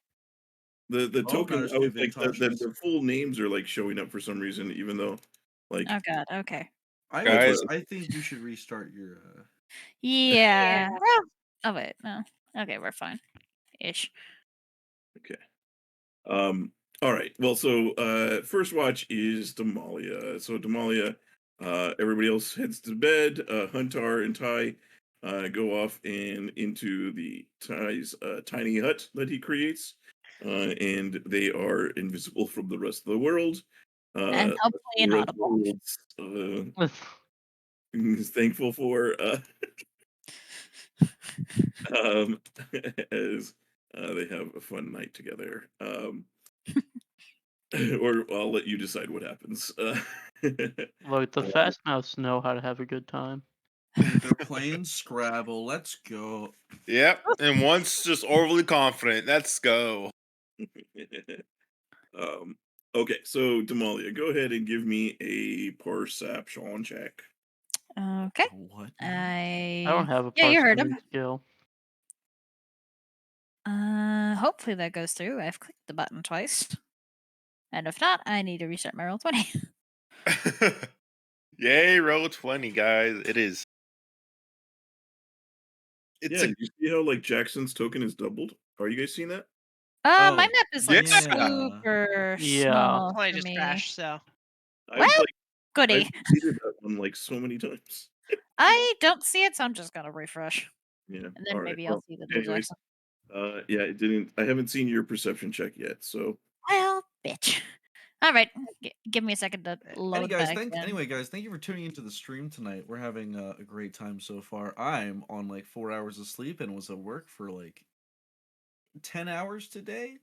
The Oh, token. there's I was two like the Vintashes. full names are like showing up for some reason, even though like Oh god, okay. Guys. I think you should restart your. Yeah. Well, oh wait, no. Okay, we're fine. Ish. okay. All right. Well, so first watch is Demalia. So Demalia, everybody else heads to bed. Huntar and Ty go off and into the Ty's tiny hut that he creates, and they are invisible from the rest of the world. And hopefully The rest of the inaudible. world's, is thankful for as they have a fun night together. Or I'll let you decide what happens. Look, the Fastmouths know how to have a good time. They're playing Scrabble. Let's go. Yep. And one's just overly confident. Let's go. Okay, so Demalia, go ahead and give me a perception check. Okay. What? I don't have a Yeah, you heard him. parsimony skill. Hopefully that goes through. I've clicked the button twice. And if not, I need to restart my roll 20. Yay, roll 20, guys. It is. It's Yeah, you see how like Jackson's token is doubled? Are you guys seeing that? My Oh, map is like yeah. super Yeah. small Mine for just me. crashed, so. I've Well, like Goody. I've completed that one like so many times. I don't see it, so I'm just gonna refresh. Yeah. And then all right. maybe I'll Well, see the new anyways, Jackson. yeah, it didn't. I haven't seen your perception check yet, so Well, bitch. All right, give me a second to load back in. Anyway, guys, thank you for tuning into the stream tonight. We're having a great time so far. I'm on like 4 hours of sleep and was at work for like 10 hours today.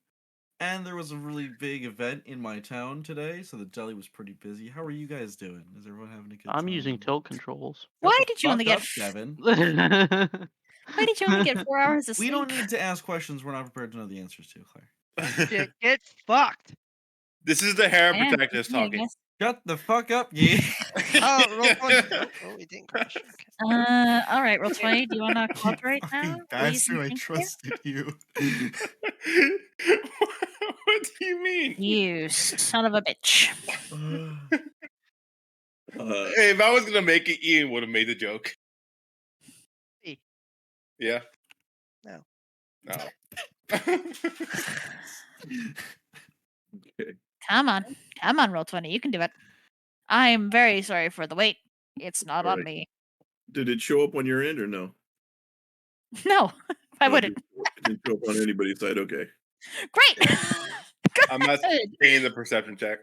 And there was a really big event in my town today, so the deli was pretty busy. How are you guys doing? Is everyone having a good time? I'm using tilt controls. Shut Why the did you only fuck get up, Devin? Why did you only get 4 hours of We sleep? don't need to ask questions we're not prepared to know the answers to, Claire. Get fucked. This is the hair Yeah, protectors yeah, I talking. guess. Shut the fuck up, yeah. Oh, roll 20. Oh, it didn't crash. Okay. All right, roll 20. Do you want to cooperate now? Fucking Please bastard, and I thank trusted you. What do you mean? you son of a bitch. Hey, if I was gonna make it, Ian would have made the joke. E. Yeah. No. No. okay. Come on, roll 20. You can do it. I'm very sorry for the wait. It's not on Alright. me. Did it show up on your end or no? No, I No, wouldn't. It didn't show up on anybody's side. Okay. Great. I'm not paying the perception check.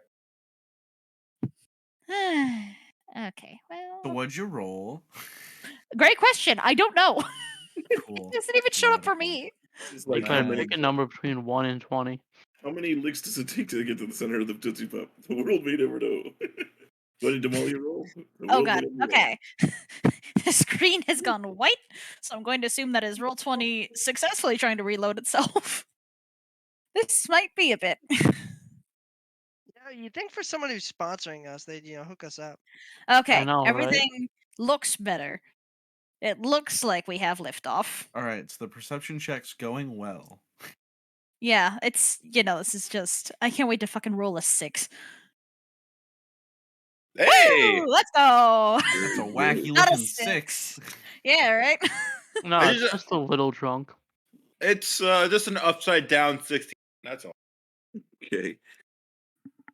Okay, So well, what'd you roll? great question. I don't know. Cool. It doesn't even show up for Radical. me. It's Like, like how Nice. many pick a number between 1 and 20. How many licks does it take to get to the center of the Tootsie Pop? The world may never know. What did Demalia roll? The Oh world may god. never know. Okay. The screen has gone white, so I'm going to assume that is roll 20 successfully trying to reload itself. This might be a bit. You'd think for someone who's sponsoring us, they'd hook us up. Okay, know, right? everything looks better. It looks like we have liftoff. All right, so the perception check's going well. Yeah, it's this is just. I can't wait to fucking roll a 6. Hey, Woo! Let's go. That's a wacky Not a looking 6. 6. Yeah, right. No, I it's just- just a little drunk. it's just an upside down 16. That's all. Okay.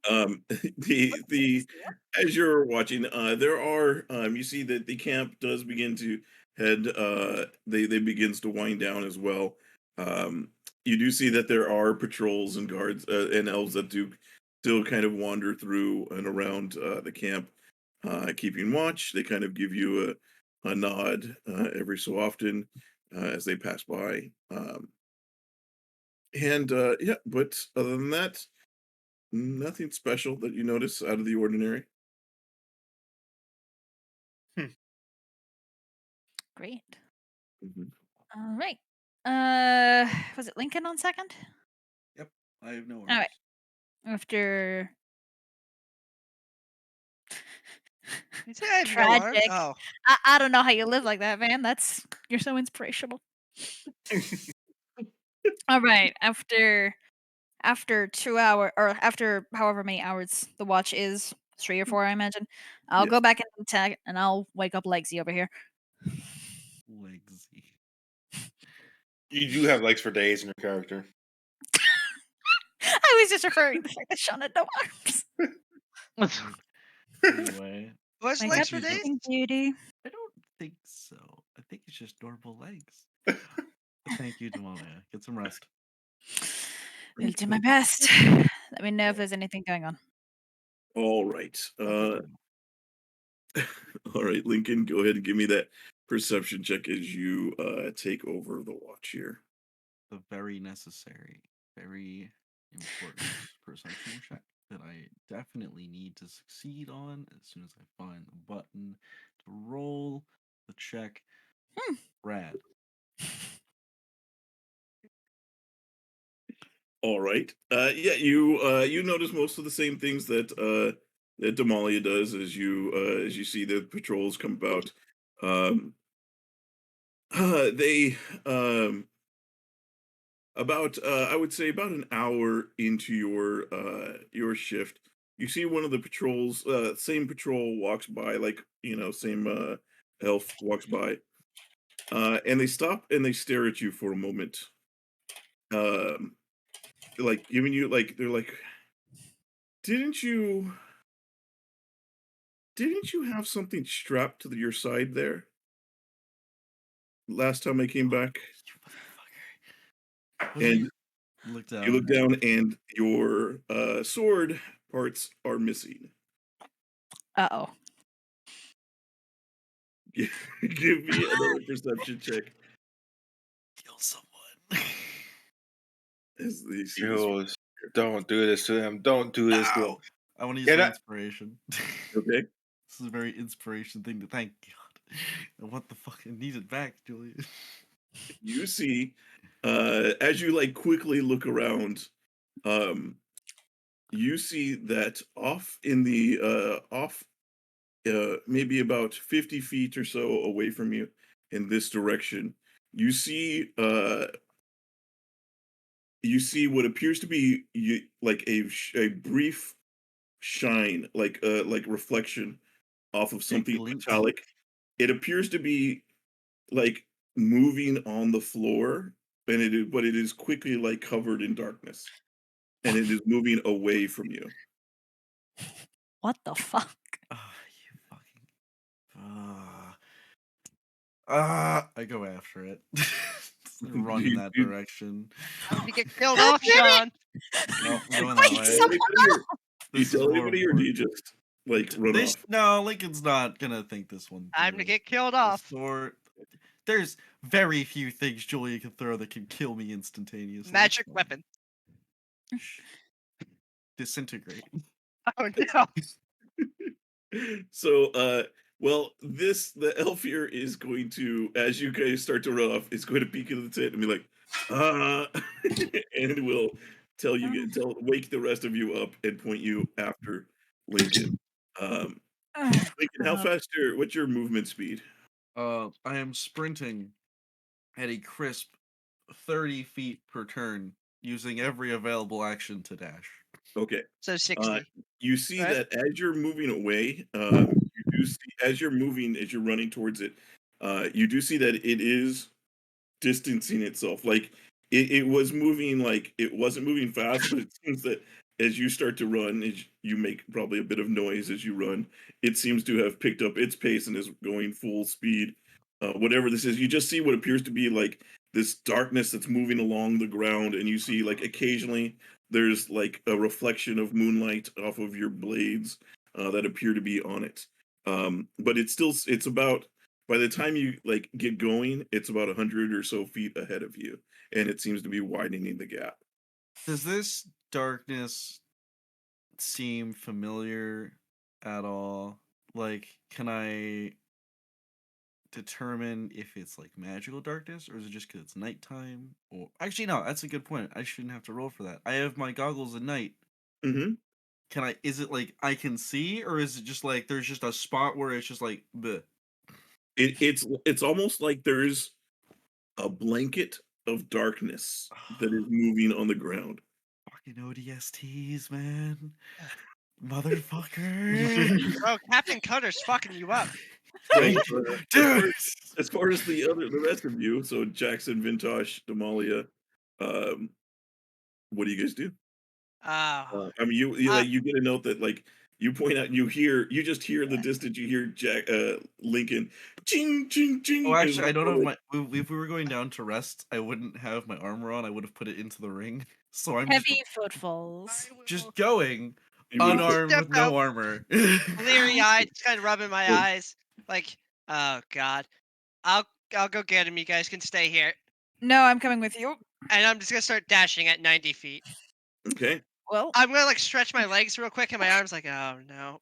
The as you're watching, there are you see that the camp does begin to head. They begins to wind down as well. You do see that there are patrols and guards and elves that do still kind of wander through and around the camp, keeping watch. They kind of give you a nod every so often as they pass by. And yeah, but other than that, nothing special that you notice out of the ordinary. Great. Mhm. All right. Was it Lincoln on second? Yep, I have no worries. All right. After You say I have no arms? tragic. Oh, I don't know how you live like that, man. You're so inspirational. All right. After 2 hour or after however many hours the watch is, 3 or 4, I imagine. I'll Yes. go back into the tag and I'll wake up Legsy over here. Legsy. You do have legs for days in your character. I was just referring to the fact that Sean had no arms. Anyway, what's Wake legs up, for you days? sleeping beauty. I don't think so. I think it's just normal legs. But thank you, Demalia. Get some rest. I'll do my best. Let me know if there's anything going on. All right. Okay. All right, Lincoln, go ahead and give me that perception check as you take over the watch here. The very necessary, very important perception check that I definitely need to succeed on as soon as I find the button to roll the check. Rad. All right. Yeah, you notice most of the same things that that Demalia does as you see the patrols come about. They about I would say about an hour into your shift, you see one of the patrols, same patrol walks by, like same elf walks by, and they stop and they stare at you for a moment, um, like giving you like they're like, didn't you have something strapped to your side there last time I came back? You motherfucker. And Look down. you look down and your sword parts are missing. Uh-oh. Give me another perception check Kill someone. as they see this. Jules, don't do this to him. Don't do this to him. Ow. I want to use Get my it? inspiration. Okay. This is a very inspiration thing to thank God. And what the fuck? I need it back, Julian. You see, as you like quickly look around, you see that off in the maybe about 50 feet or so away from you in this direction, you see what appears to be like a brief shine, like reflection off of something glint. metallic. It appears to be like moving on the floor, and but it is quickly like covered in darkness, and it is moving away from you. What the fuck? Ah, you fucking. I go after it. Run in that direction. You get killed God off, damn it! Sean. No, I'm going Wait, that way. someone else! Do you This is tell more anybody, or do you important. just like run This off? no, Lincoln's not gonna think this one. Time to through. get killed The off. sword. There's very few things Julian can throw that can kill me instantaneously. Magic so- weapon. Disintegrate. Oh no! So, well, the elf here is going to, as you guys start to run off, is going to peek into the tent and be like, and will wake the rest of you up and point you after Lincoln. Um, Oh, Lincoln, how God. fast what's your movement speed? I am sprinting at a crisp 30 feet per turn, using every available action to dash. Okay. So 60. You see Right. that as you're moving away, you do see as you're running towards it, you do see that it is distancing itself. Like it was moving, like it wasn't moving fast, but it seems that as you start to run, as you make probably a bit of noise as you run, it seems to have picked up its pace and is going full speed. Whatever this is, you just see what appears to be like this darkness that's moving along the ground, and you see like occasionally there's like a reflection of moonlight off of your blades that appear to be on it. But it's about, by the time you like get going, it's about 100 or so feet ahead of you, and it seems to be widening the gap. Does this darkness seem familiar at all? Like, can I determine if it's like magical darkness, or is it just because it's nighttime? Or actually, no, that's a good point. I shouldn't have to roll for that. I have my goggles at night. Mm-hmm. Can I? Is it like I can see, or is it just like there's just a spot where it's just like, bleh? It's almost like there's a blanket of darkness that is moving on the ground. Fucking ODSTs, man, motherfucker. Bro, Captain Cutter's fucking you up. So, Right? Dude. as far as the rest of you, so Jackson, Vintash, Damalia, what do you guys do? Oh. I mean, you get a note that like you point out, you just hear the distance. You hear Lincoln, ching ching ching. Oh, and actually, I don't have Damalia- my. If we were going down to rest, I wouldn't have my armor on. I would have put it into the ring. So I'm Heavy footfalls. just going you would've put- unarmed with no armor. Bleary eyed, just kind of rubbing my Good. eyes. Like, oh god. I'll go get him. You guys can stay here. No, I'm coming with you. And I'm just gonna start dashing at 90 feet. Okay. Well, I'm gonna like stretch my legs real quick, and my arms like, oh no.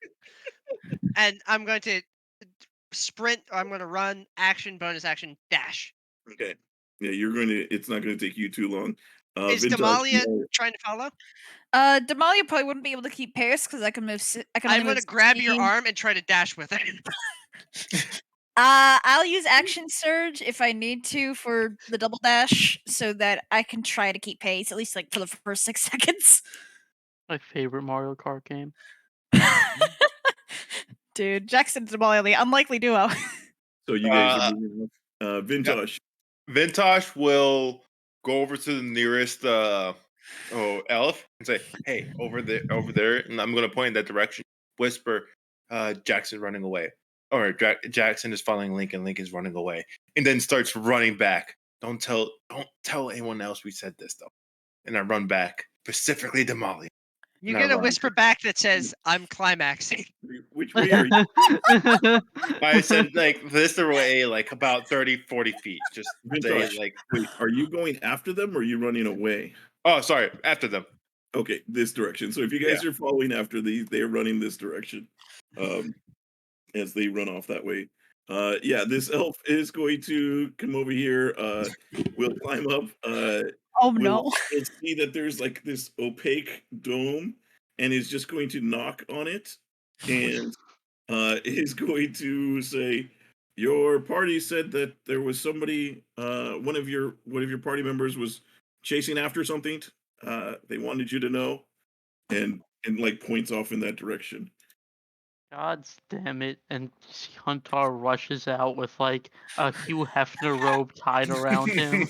And I'm going to sprint, or I'm gonna run, action, bonus action, dash. Okay. Yeah, it's not going to take you too long. Is Vintage, Demalia trying to follow? Demalia probably wouldn't be able to keep pace because I can move. I can only I'm move gonna grab your 16. arm and try to dash with it. I'll use action surge if I need to for the double dash, so that I can try to keep pace at least like for the first 6 seconds. My favorite Mario Kart game. Dude, Jackson and Demalia, the unlikely duo. So you guys are moving off. Vintage. Vintash will go over to the nearest elf and say, "Hey, over there," and I'm gonna point in that direction. Whisper, "Jackson running away," or Jackson is following Lincoln. Lincoln's running away, and then starts running back. Don't tell anyone else we said this though. And I run back, specifically Demalia. You No, get a wrong. whisper back that says, "I'm climaxing." Which way are you? I said like this way, like about 30, 40 feet. Just say Vintage. like, Wait, are you going after them or are you running away? oh, sorry, after them. Okay, this direction. So if you guys are following after these, they're running this direction. As they run off that way. Yeah, this elf is going to come over here. We'll climb up. Oh no. We'll see that there's like this opaque dome, and is just going to knock on it, and is going to say, "Your party said that there was somebody. One of your party members was chasing after something. They wanted you to know," and like points off in that direction. God damn it. And Huntar rushes out with like a Hugh Hefner robe tied around him.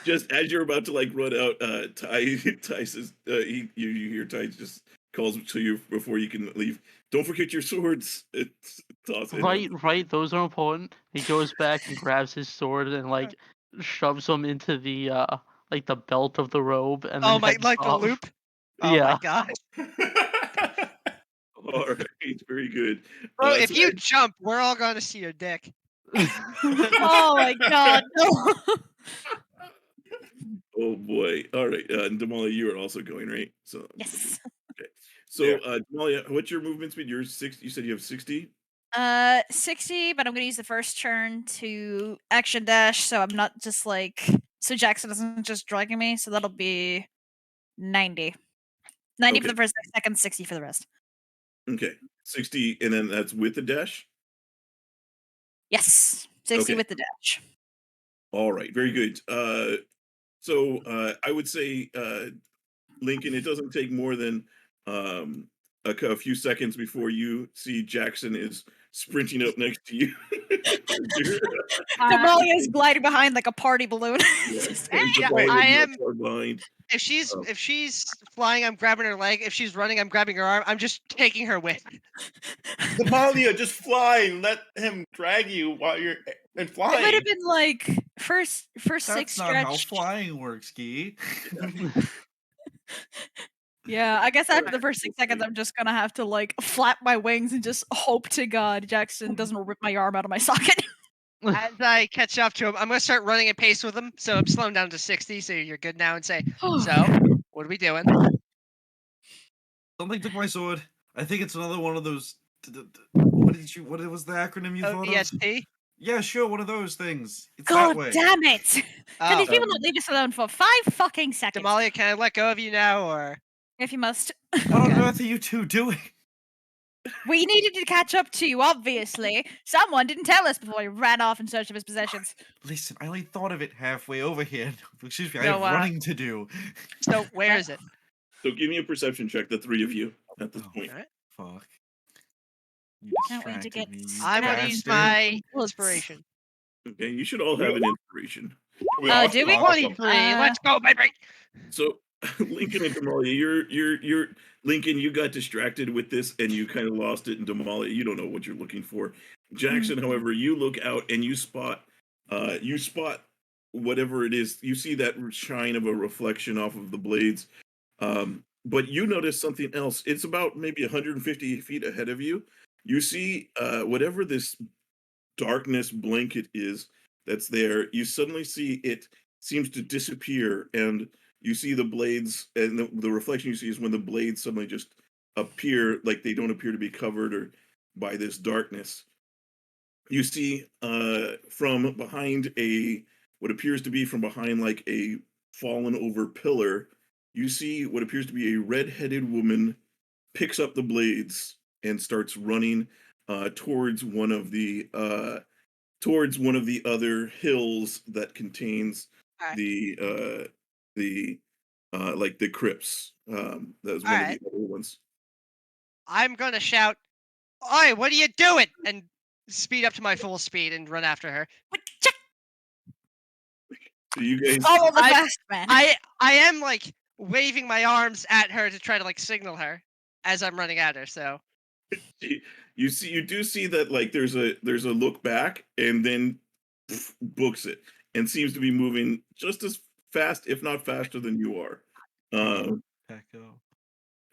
Just as you're about to like run out, Ty says, you hear Ty just calls to you before you can leave. Don't forget your swords. Toss it. Right, those are important. He goes back and grabs his sword and like shoves them into the like the belt of the robe and Oh then my, heads like the off. loop. Oh Yeah. my god, All right, very good. bro! If So you jump, we're all gonna see your dick. Oh my god. No. Oh boy. All right. Damalia, you are also going, right? So Yes. okay. So Yeah. Damalia, what's your movement speed? You're 6. You said you have 60? 60, but I'm gonna use the first turn to action dash, so I'm not just like so Jackson isn't just dragging me, so that'll be 90. 90 for Okay. the first 6 seconds, 60 for the rest. Okay. 60, and then that's with the dash? Yes. 60 Okay. with the dash. All right. Very good. So I would say Lincoln, it doesn't take more than a few seconds before you see Jackson is sprinting up next to you. Demalia is gliding behind like a party balloon. And Yeah, Damalia I is not am. far behind. If she's Oh. if she's flying, I'm grabbing her leg. If she's running, I'm grabbing her arm. I'm just taking her with. Damalia, just fly and let him drag you while you're and It might flying. have been like first That's six not how stretch. flying works, Gee. Yeah, I guess after the Alright, first 6 we'll seconds, see. I'm just gonna have to like flap my wings and just hope to God Jackson doesn't rip my arm out of my socket. As I catch up to him, I'm gonna start running at pace with him. So I'm slowing down to 60. So you're good now, and say, "So, what are we doing?" Something took my sword. I think it's another one of those. What was the acronym you thought of? ODST. Yeah, sure, one of those things. It's that God way. damn it! Can Oh, these people not leave us alone for 5 fucking seconds? Demalia, can I let go of you now, or If you must. What on Okay. earth are you two doing? We needed to catch up to you, obviously. Someone didn't tell us before he ran off in search of his possessions. Listen, I only thought of it halfway over here. Excuse me, I No, have running to do. so where is it? So give me a perception check, the three of you at this Oh, point. Alright. fuck. You Can't wait to distracted get me, you I'm gonna use bastard. my Bullets. inspiration. Okay, you should all have an inspiration. Oh, do we? Awesome. 23. Let's go, baby. So Lincoln and Damalia, you're Lincoln, you got distracted with this and you kind of lost it in Damalia. You don't know what you're looking for. Jackson, however, you look out and you spot whatever it is. You see that shine of a reflection off of the blades. But you notice something else. It's about maybe 150 feet ahead of you. You see whatever this darkness blanket is that's there. You suddenly see it seems to disappear, and you see the blades, and the reflection you see is when the blades suddenly just appear, like they don't appear to be covered or by this darkness. You see from behind a what appears to be from behind like a fallen over pillar, you see what appears to be a red-headed woman picks up the blades and starts running towards one of the other hills that contains Alright. the like the crypts. That was one of the Alright. other ones. I'm gonna shout, "Oi, what are you doing?" and speed up to my full speed and run after her. So you guys Follow the I- fast man. I am like waving my arms at her to try to like signal her as I'm running at her. So you do see that like there's a look back and then books it and seems to be moving just as fast, if not faster than you are. Echo.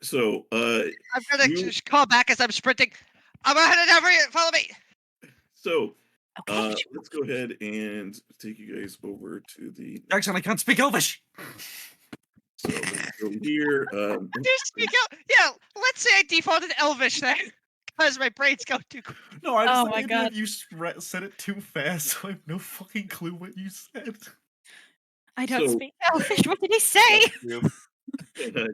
So I'm gonna you just call back as I'm sprinting. I'm headed over here. Follow me. so Okay. let's go ahead and take you guys over to the Jackson, I can't speak Elvish! so let's go here. Just speak out. Yeah, let's say I defaulted Elvish there because my brains go too quick. No, I just Oh thought my maybe God. you said it too fast, so I have no fucking clue what you said. I don't So- speak Elfish. What did he say?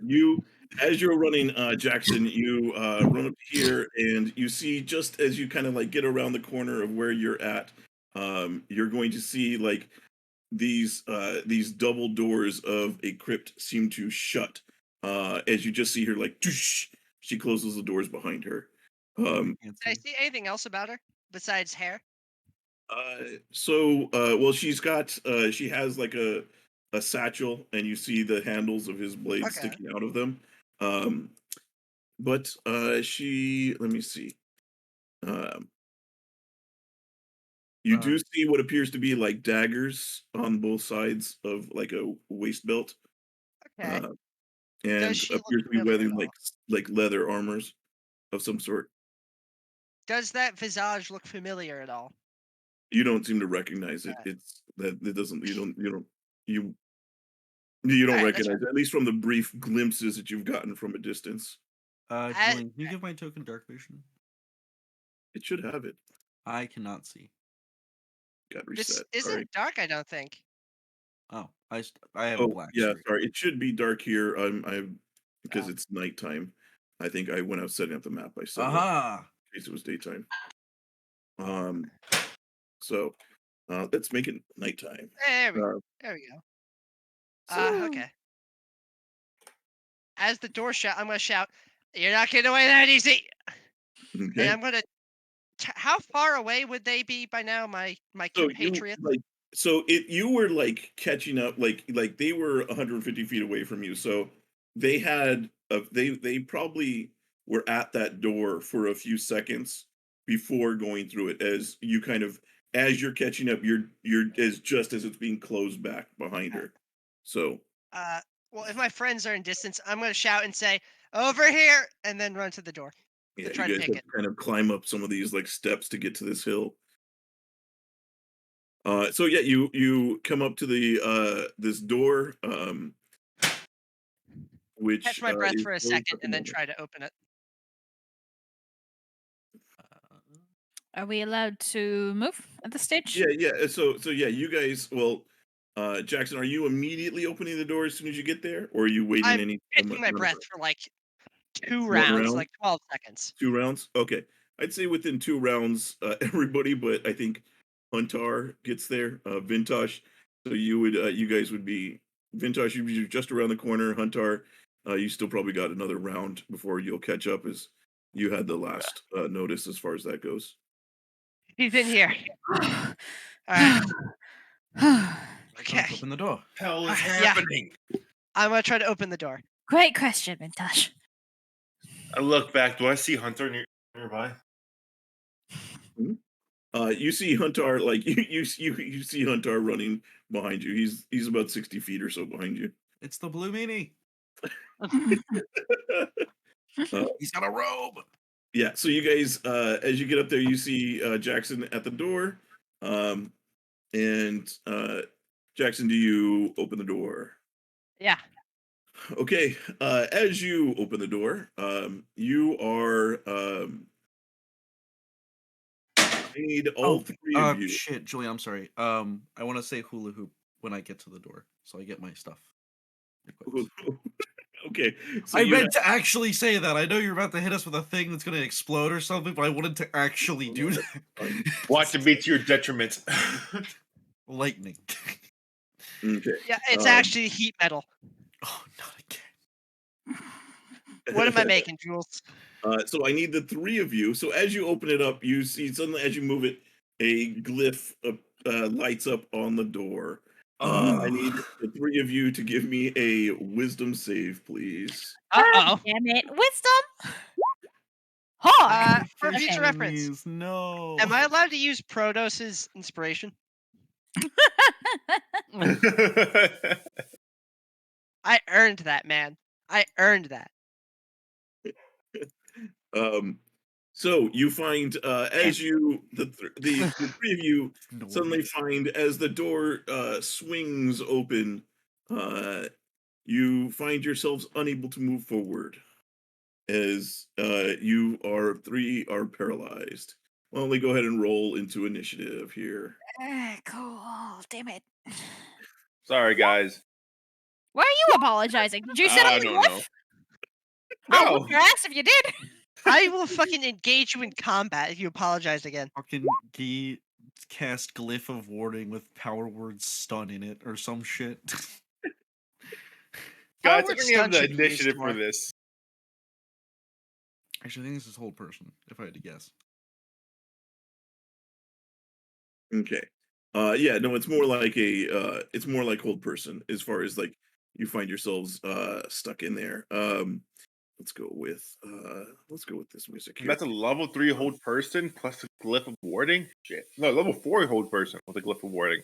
you as you're running Jackson, you run up here and you see just as you kind of like get around the corner of where you're at, you're going to see like these double doors of a crypt seem to shut as you just see her like doosh, she closes the doors behind her. Can't Did I see. see anything else about her besides hair? Well, she has like a satchel, and you see the handles of his blades Okay. sticking out of them. But she, let me see. Um, you do see what appears to be like daggers on both sides of like a waist belt, Okay. and she look appears to be familiar wearing at all? like leather armors of some sort. Does that visage look familiar at all? You don't seem to recognize it. Okay. It's that it doesn't. You don't. You You don't Alright, that's recognize it, at least from the brief glimpses that you've gotten from a distance. Julian, can you give my token dark vision? It should have it. I cannot see. Got This reset. isn't Sorry. dark, I don't think. Oh, I have a Oh, black yeah, screen. sorry. It should be dark here. Because it's nighttime. I think when I was setting up the map, I set it up Aha! in case it was daytime. So let's make it nighttime. There we Uh, go. Okay. As the door shut, I'm gonna shout, "You're not getting away that easy!" And Okay. I'm gonna. How far away would they be by now, my So compatriots? you were like catching up, like they were 150 feet away from you. So they had they probably were at that door for a few seconds before going through it. As you're catching up, you're as just as it's being closed back behind her. So Well, if my friends are in distance, I'm gonna shout and say, "Over here!" and then run to the door yeah, to try you to guys pick have it. to kind of climb up some of these like steps to get to this hill. So yeah, you come up to the this door, which Catch my breath is for a closed second at the and then moment. try to open it. Are we allowed to move at this stage? Yeah. So yeah, you guys. Well, Jackson, are you immediately opening the door as soon as you get there, or are you waiting I'm any catching my breath for like 2 one rounds, round, like 12 seconds. 2 rounds? Okay, I'd say within 2 rounds, everybody, but I think Huntar gets there. Vintash, so you guys would be Vintash. You'd be just around the corner. Huntar, you still probably got another round before you'll catch up, as you had the last notice as far as that goes. He's in here. Alright. Okay. Open the door. Hell is Yeah. happening? I'm gonna try to open the door. Great question, Vintash. I look back. Do I see Hunter nearby? You see Huntar, like you see Huntar running behind you. He's about 60 feet or so behind you. It's the blue meanie. Uh, He's got a robe. yeah, so you guys, as you get up there, you see Jackson at the door. And Jackson, do you open the door? Yeah. Okay, as you open the door, you are I need all three of you. Shit, Julian, I'm sorry. I want to say hula hoop when I get to the door, so I get my stuff. Okay, so I meant to actually say that. I know you're about to hit us with a thing that's going to explode or something, but I wanted to actually do that. Watch it be to your detriment. Lightning. Okay. Yeah, it's actually heat metal. Oh, not again. What am I making, Jules? So I need the three of you. So as you open it up, you see suddenly as you move it, a glyph lights up on the door. I need the three of you to give me a wisdom save, please. Uh-oh. Damn it. Wisdom? Hawk! For future reference, Enemies, no. am I allowed to use Protos's inspiration? I earned that, man. I earned that. So you find as you the three of you No suddenly way. find as the door swings open, you find yourselves unable to move forward, as you are paralyzed. Why don't we go ahead and roll into initiative here? Cool. Damn it. Sorry, guys. Why are you apologizing? Did you sit I on the don't know. glyph? I'll No. whoop your ass if you did. I will fucking engage you in combat if you apologize again. Fucking cast glyph of warding with power word stun in it or some shit. Guys, I Howard think we have the Stun should be used initiative for more. this. Actually, I think this is whole person, if I had to guess. Okay. Yeah, no, it's more like it's more like hold person as far as like you find yourselves stuck in there. Let's go with this music And here. that's a level 3 hold person plus a glyph of warding. Shit. No, level 4 hold person with a glyph of warding.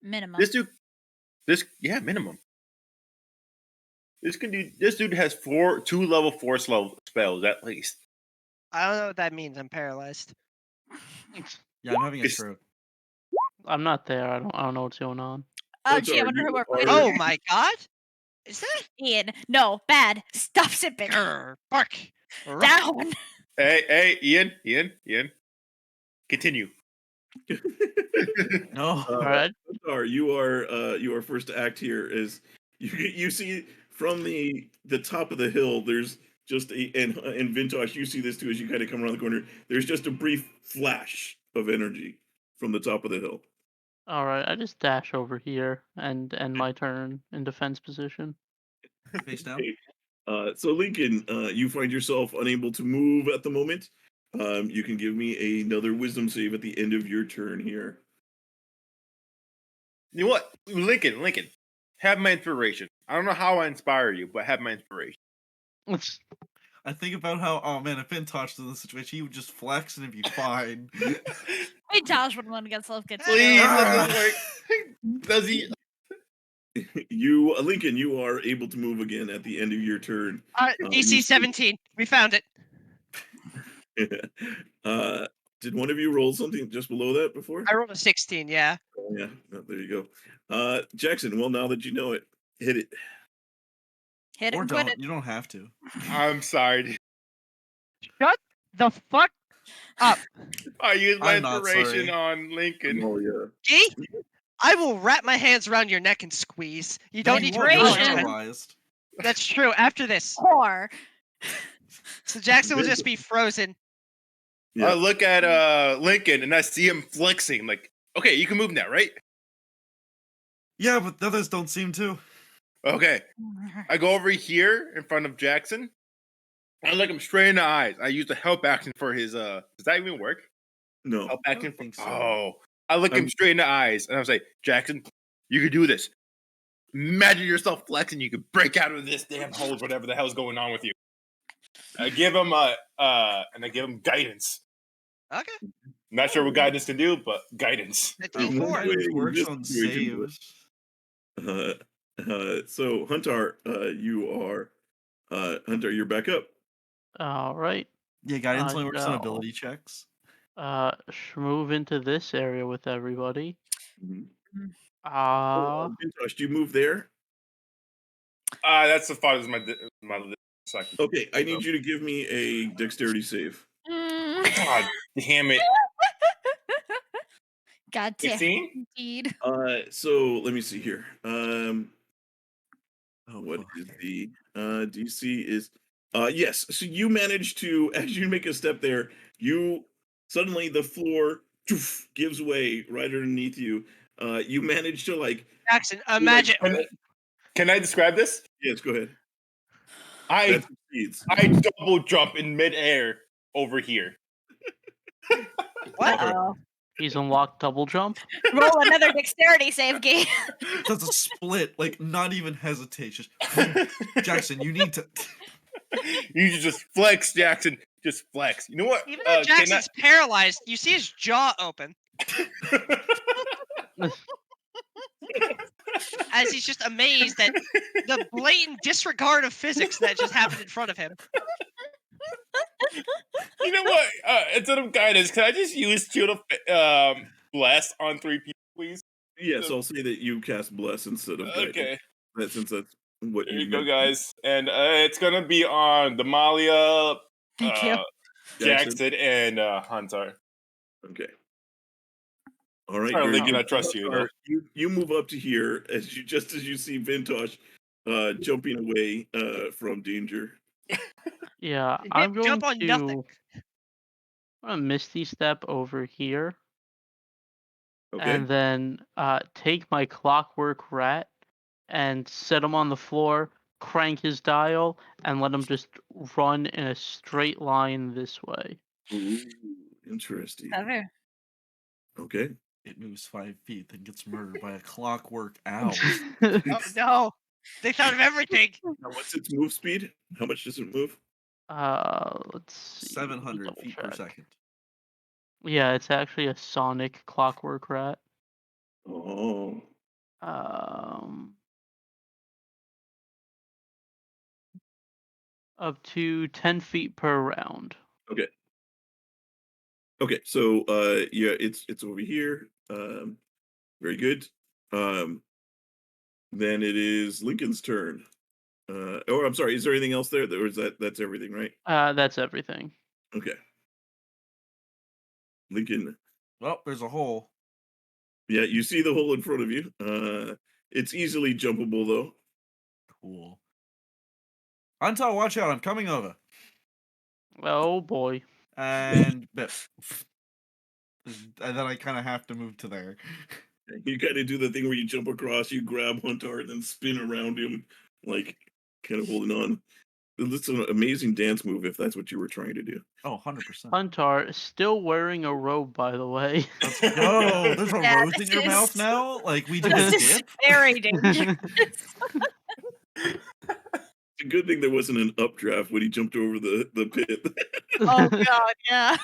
Minimum. Minimum. This dude has 2 level 4 spells at least. I don't know what that means. I'm paralyzed. Yeah, I'm having a It's- stroke. I'm not there. I don't know what's going on. Gee, I wonder who we're fighting. Oh my god! Is that Ian, no, bad. Stop sipping. Grr, bark? Ruff. Down. Hey, Ian. Continue. No. Uh, All right. Huntar, your first act here is you see from the top of the hill. There's just and Vintash, you see this too as you kind of come around the corner. There's just a brief flash of energy from the top of the hill. All right. I just dash over here and end my turn in defense position. Face down. So Lincoln, you find yourself unable to move at the moment. You can give me another wisdom save at the end of your turn here. You know what? Lincoln, have my inspiration. I don't know how I inspire you, but have my inspiration. I think about how, oh man, if Vintash was in this situation, he would just flex and it'd be fine. Hey, Josh would win against Love Kids. Please, Ah. that doesn't work. Does he? Lincoln, you are able to move again at the end of your turn. DC 17. We found it. Did one of you roll something just below that before? I rolled a 16. Yeah. Oh, yeah, there you go. Jackson, well, now that you know it, hit it. Hit it Or and quit don't. it. You don't have to. I'm sorry. Shut the fuck up. I used my I'm not inspiration sorry. on Lincoln. Oh, yeah. G? I will wrap my hands around your neck and squeeze. You don't need to won't, be you're attention. paralyzed. That's true. After this. Whore. So Jackson will just be frozen. Yeah. I look at Lincoln and I see him flexing. Like, okay, you can move now, right? Yeah, but the others don't seem to. Okay. I go over here in front of Jackson. I look him straight in the eyes. I use the help action for his does that even work? No. Help I action don't think so. Oh. I look him straight in the eyes and I was like, Jackson, you could do this. Imagine yourself flexing, you could break out of this damn hole, whatever the hell's going on with you. I give him guidance. Okay. Not sure what guidance can do, but guidance. That's In this E4. way, It in works this on situation, saves. So Huntar, Huntar, you're back up. All right. Yeah, guidance I only works on shall, ability checks. move into this area with everybody. Mhm. Uh, Vintash, do you move there? That's the far as my second. Okay, I need you to give me a dexterity save. God damn it. God damn. 16? Indeed. So let me see here. Oh, What fuck. is the DC is yes. So you manage to, as you make a step there, you suddenly the floor gives way right underneath you. You manage to like Jackson, imagine. Can I describe this? yes, go ahead. I That succeeds. double jump in midair over here. What? Uh-oh. he's unlocked double jump. Roll another dexterity save game. That's a split, like not even hesitation. Jackson, you need to. You just flex, Jackson. Just flex. You know what? Even though Jackson's paralyzed, you see his jaw open as he's just amazed at the blatant disregard of physics that just happened in front of him. You know what? Instead of guidance, can I just use Shield of Bless on 3 people, please? Yes, I'll say that you cast bless instead of guidance. Okay. Since that's what There you you go, meant. guys. And it's gonna be on Demalia, Thank you. Jackson, and Huntar. Okay. All right, Sorry, very Lincoln, good. I trust you, Huntar, though. you move up to here as you see Vintash jumping away from danger. Yeah, He I'm didn't jump going on nothing. to. I'm gonna Misty Step over here, Okay. and then take my Clockwork Rat and set him on the floor, crank his dial, and let him just run in a straight line this way. Ooh, interesting. Clever. Okay. It moves 5 feet, then gets murdered by a clockwork owl. Oh no! They thought of everything. Now, what's its move speed? How much does it move? Let's see. 700 double feet per check. second. Yeah, it's actually a sonic Clockwork Rat. Oh. Up to 10 feet per round. Okay. Okay. So yeah, it's over here. Very good. Then it is Lincoln's turn. Oh, I'm sorry. Is there anything else there? Or is that's everything, right? That's everything. Okay. Lincoln. Well, there's a hole. Yeah, you see the hole in front of you. It's easily jumpable though. Cool. Huntar, watch out! I'm coming over. Oh boy. And bip. And then I kind of have to move to there. You kind of do the thing where you jump across, you grab Huntar, and then spin around him, like kind of holding on. It's an amazing dance move if that's what you were trying to do. Oh, 100%. Huntar still wearing a robe, by the way. Let's go. There's a Yeah, rose in this your mouth is- now? Like we do a This is dip? very dangerous. It's a good thing there wasn't an updraft when he jumped over the pit. Oh god, yeah.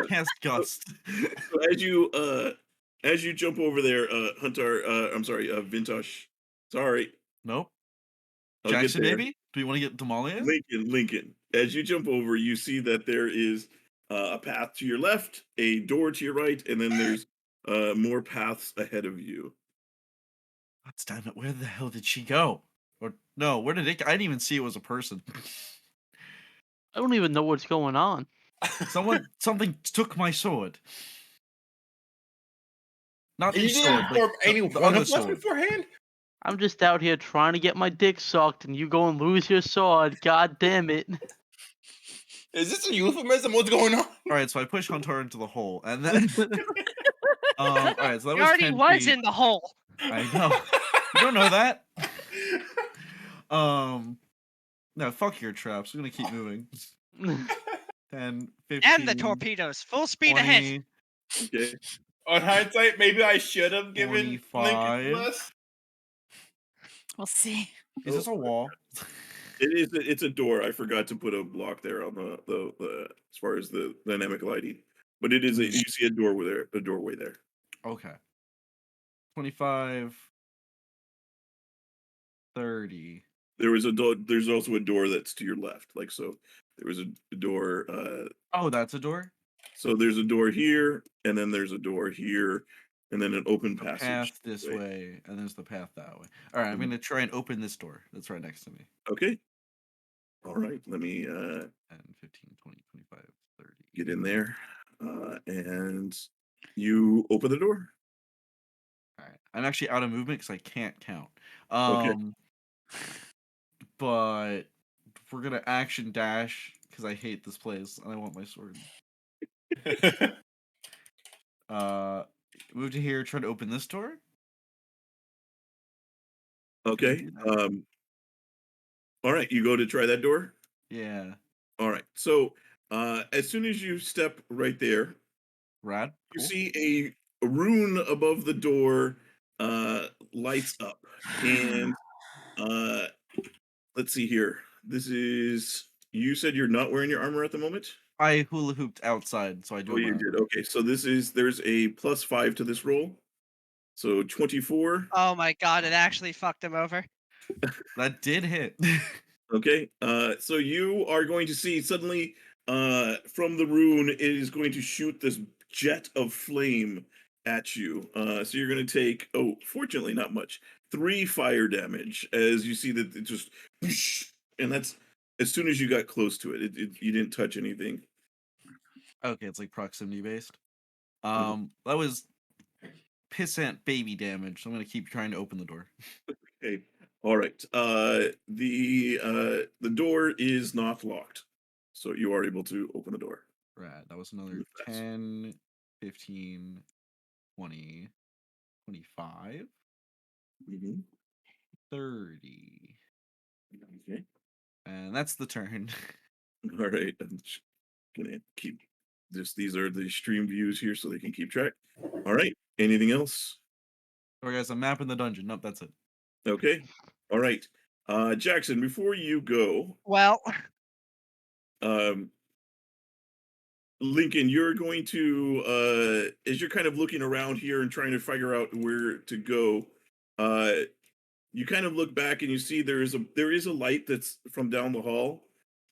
Cast gust. So as you jump over there, Huntar, I'm sorry, Vintash. Sorry. Nope. I'll get Jackson, there. maybe? Do you want to get Damalia? Lincoln. As you jump over, you see that there is a path to your left, a door to your right, and then there's more paths ahead of you. God damn it, where the hell did she go? Or no, where did it go? I didn't even see it was a person. I don't even know what's going on. Something took my sword. Not You the didn't sword, but form any the one other of us sword. beforehand? I'm just out here trying to get my dick sucked, and you go and lose your sword. God damn it! Is this a euphemism? What's going on? Alright, so I push Huntar into the hole, and then alright, so that He was already 10 was feet. in the hole. I know. You don't know that? No, fuck your traps. We're gonna keep moving. 10, 15, And the torpedoes. Full speed ahead. 20, Okay. On hindsight, maybe I should have given Lincoln 25. to us. We'll see. Is this a wall? It's a door. I forgot to put a block there on the as far as the dynamic lighting. But it is you see a doorway there. Okay. 25, 30. There's also a door that's to your left. Like so there was a door Oh, that's a door? so there's a door here, and then there's a door here, and then an open passage. Path this way, and there's the path that way. Alright, I'm gonna try and open this door that's right next to me. Okay. All right, let me 10, 15, 20, 25, 30. get in there. And you open the door. Alright. I'm actually out of movement because I can't count. Okay. But we're gonna action dash because I hate this place and I want my sword. Move to here, try to open this door. Okay. do that? All right, you go to try that door. Yeah. All right. So as soon as you step right there, Rad. you Cool. see a rune above the door lights up. And let's see here. This is you said you're not wearing your armor at the moment? I hula hooped outside, so I do. Oh, you did. Okay, so there's a +5 to this roll. So 24. Oh my god, it actually fucked him over. That did hit. Okay. So you are going to see suddenly from the rune, it is going to shoot this jet of flame at you. So you're going to take, fortunately, not much, 3 fire damage as you see that it just, and that's as soon as you got close to it. You didn't touch anything. Okay, it's like proximity based. Mhm. That was pissant baby damage. So I'm gonna keep trying to open the door. Okay. All right. The door is not locked, so you are able to open the door. Rad. That was another Move fast. 10, 15, 20, 25, Mm-hmm. 30. Okay. And that's the turn. All right. I'm just gonna keep this. These are the stream views here, so they can keep track. All right. Anything else? Alright, guys, I'm mapping the dungeon. Nope, that's it. Okay. All right. Jackson, before you go, Well, Lincoln, you're going to as you're kind of looking around here and trying to figure out where to go, you kind of look back and you see there is a light that's from down the hall.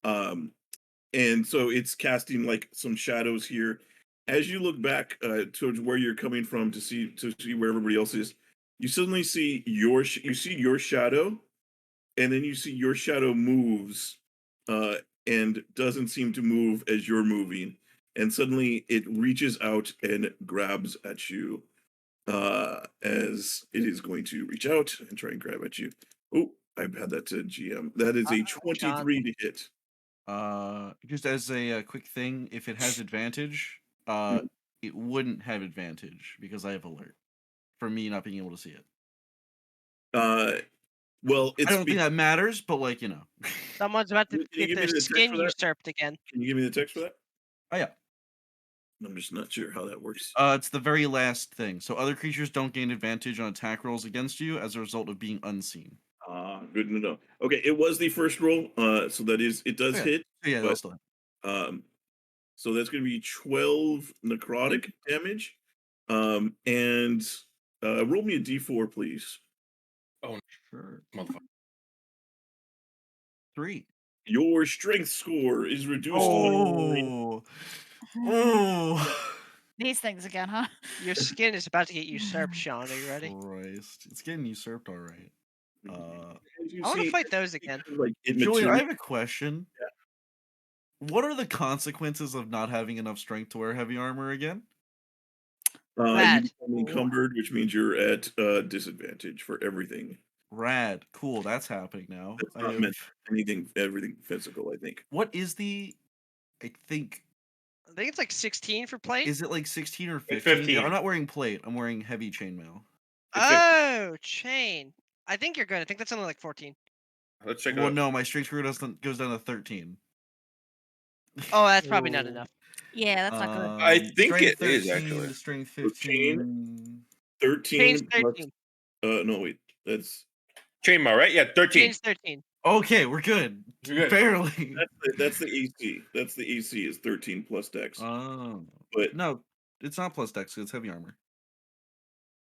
And so it's casting like some shadows here. As you look back towards where you're coming from to see where everybody else is, you suddenly see your shadow, and then you see your shadow moves, and doesn't seem to move as you're moving, and suddenly it reaches out and grabs at you, as it is going to reach out and try and grab at you. Oh, I've had that to GM. That is a 23 to hit. Just as a quick thing, if it has advantage, it wouldn't have advantage because I have alert for me not being able to see it. Well, it's I don't think that matters, but like Someone's about to Can you get give me their the text skin for that? usurped again. Can you give me the text for that? Oh yeah. I'm just not sure how that works. It's the very last thing. So other creatures don't gain advantage on attack rolls against you as a result of being unseen. Good to know. Okay, it was the first roll, so that is it does hit. Yeah, but, that's still so that's going to be 12 necrotic damage. And roll me a d4, please. Oh, sure. motherfucker. 3. Your strength score is reduced. Oh. These things again, huh? Your skin is about to get usurped, Sean. Are you ready? Christ. It's getting usurped all right. As you I want to see, fight those again. like it Julian, I material- have a question. What are the consequences of not having enough strength to wear heavy armor again? you Rad. become encumbered, which means you're at disadvantage for everything. Rad. Cool, that's happening now. That's not meant everything physical, I think. What is the I think I think it's like 16 for plate. is it like 16 or 15? 15. I'm not wearing plate. I'm wearing heavy chainmail. Oh, chain. I think you're good. I think that's only like 14. Let's check it Well, out. no, my strength score goes down to 13. Oh, that's probably not enough. Yeah, that's not good. I think strength it is, 13 actually. to strength So chain- 15. 13 Chain's plus 13. no wait, that's Chainmail, right? Yeah, 13. Chain's 13. Okay, we're good. You're good. Barely. that's the AC. That's the AC is 13 plus dex. Oh. But No, it's not plus dex, it's heavy armor.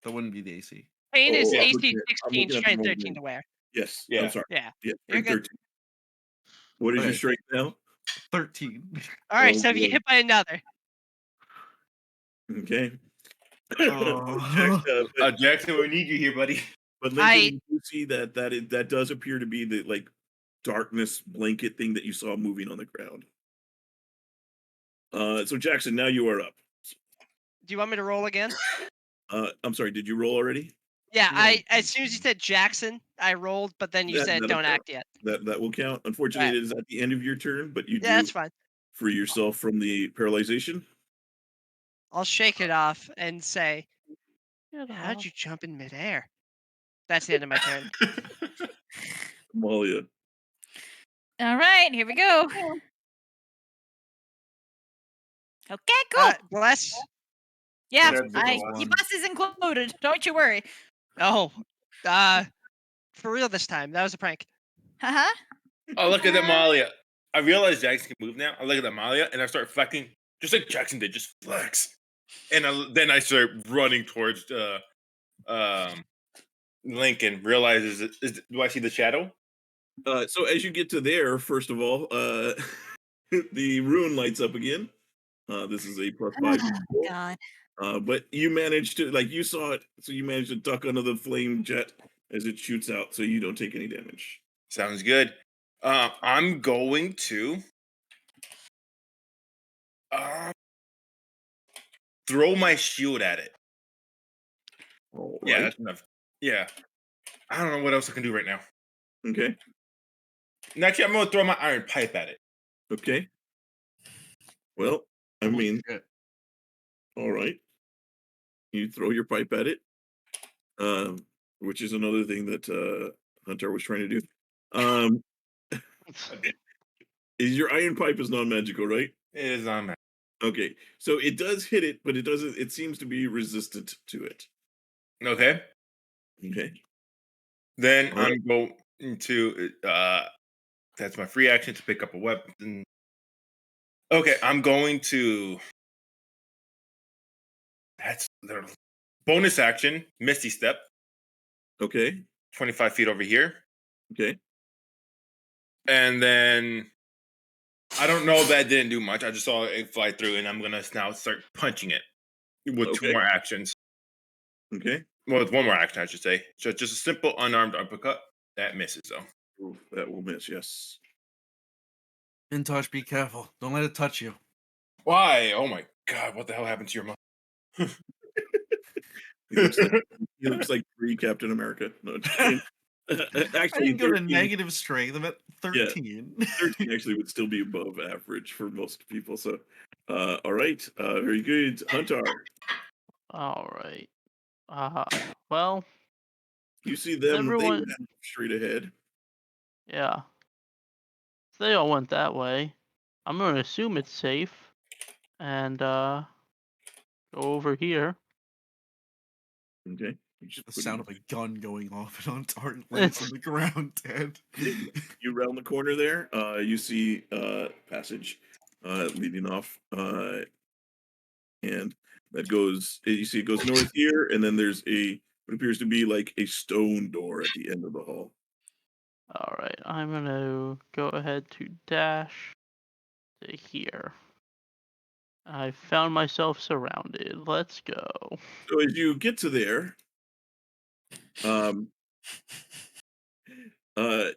That wouldn't be the AC. Chain is I'm AC looking at 16, the strength roll 13 again. to wear. Yes. Yeah. I'm sorry. Yeah. Yeah, You're strength good. 13. What is your Okay. strength now? 13. All right, Oh, so if you boy. get hit by another, Okay. Oh. Jackson, we need you here, buddy. But Lincoln, you see that does appear to be the like darkness blanket thing that you saw moving on the ground. So Jackson, now you are up. do you want me to roll again? I'm sorry, did you roll already? Yeah, Roll. as soon as you said Jackson, I rolled, but then you said That'll don't count. act yet. That will count. Unfortunately, Right. it is at the end of your turn, but you Yeah, that's do fine. free yourself from the paralyzation. I'll shake it off and say, how'd you jump in midair? That's the end of my turn. Damalia. All right, here we go. Okay, cool. Bless. Yeah, That's the your one. bus is included. Don't you worry. Oh, for real this time. That was a prank. Haha. Oh, look at Damalia. I realize Jackson can move now. I look at Damalia and I start flexing, just like Jackson did, just flex. And then I start running towards Lincoln. Realizes, do I see the shadow? So as you get to there, first of all, the rune lights up again. This is a +5. Oh, God. But you managed to, like, you saw it, so you managed to duck under the flame jet as it shoots out, so you don't take any damage. Sounds good. I'm going to throw my shield at it. All Yeah, right. that's enough. Yeah. I don't know what else I can do right now. Okay. Actually, I'm going to throw my iron pipe at it. Okay. Well, I mean, Shit. all right. You throw your pipe at it, which is another thing that Huntar was trying to do. Is your iron pipe is non-magical, right? It is on that. Okay, so it does hit it, but it doesn't. It seems to be resistant to it. Okay. Okay. Then All right. I'm going to that's my free action to pick up a weapon. Okay, I'm going to that's the bonus action, Misty Step, Okay. 25 feet over here. Okay. And then I don't know, that didn't do much. I just saw it fly through, and I'm gonna now start punching it with 2 Okay. more actions. Okay. Well, it's one more action, I should say. So just a simple unarmed uppercut. That misses, though. Ooh, that will miss, yes. Vintash, be careful. Don't let it touch you. Why? Oh my god, what the hell happened to your mom? He looks like free Captain America. No, just kidding. I Actually, didn't go to 13 negative strength. I'm at 13. 13 actually would still be above average for most people. So, all right, very good, Huntar. All right. Well, You see them? everyone. They have straight ahead. Yeah. They all went that way. I'm gonna assume it's safe, and go over here. Okay. The sound of a gun going off and Huntar lays on the ground dead. You round the corner there. You see passage leading off, and that goes. You see it goes north here, and then there's what appears to be like a stone door at the end of the hall. All right. I'm gonna go ahead to dash to here. I found myself surrounded. Let's go. So as you get to there, um, are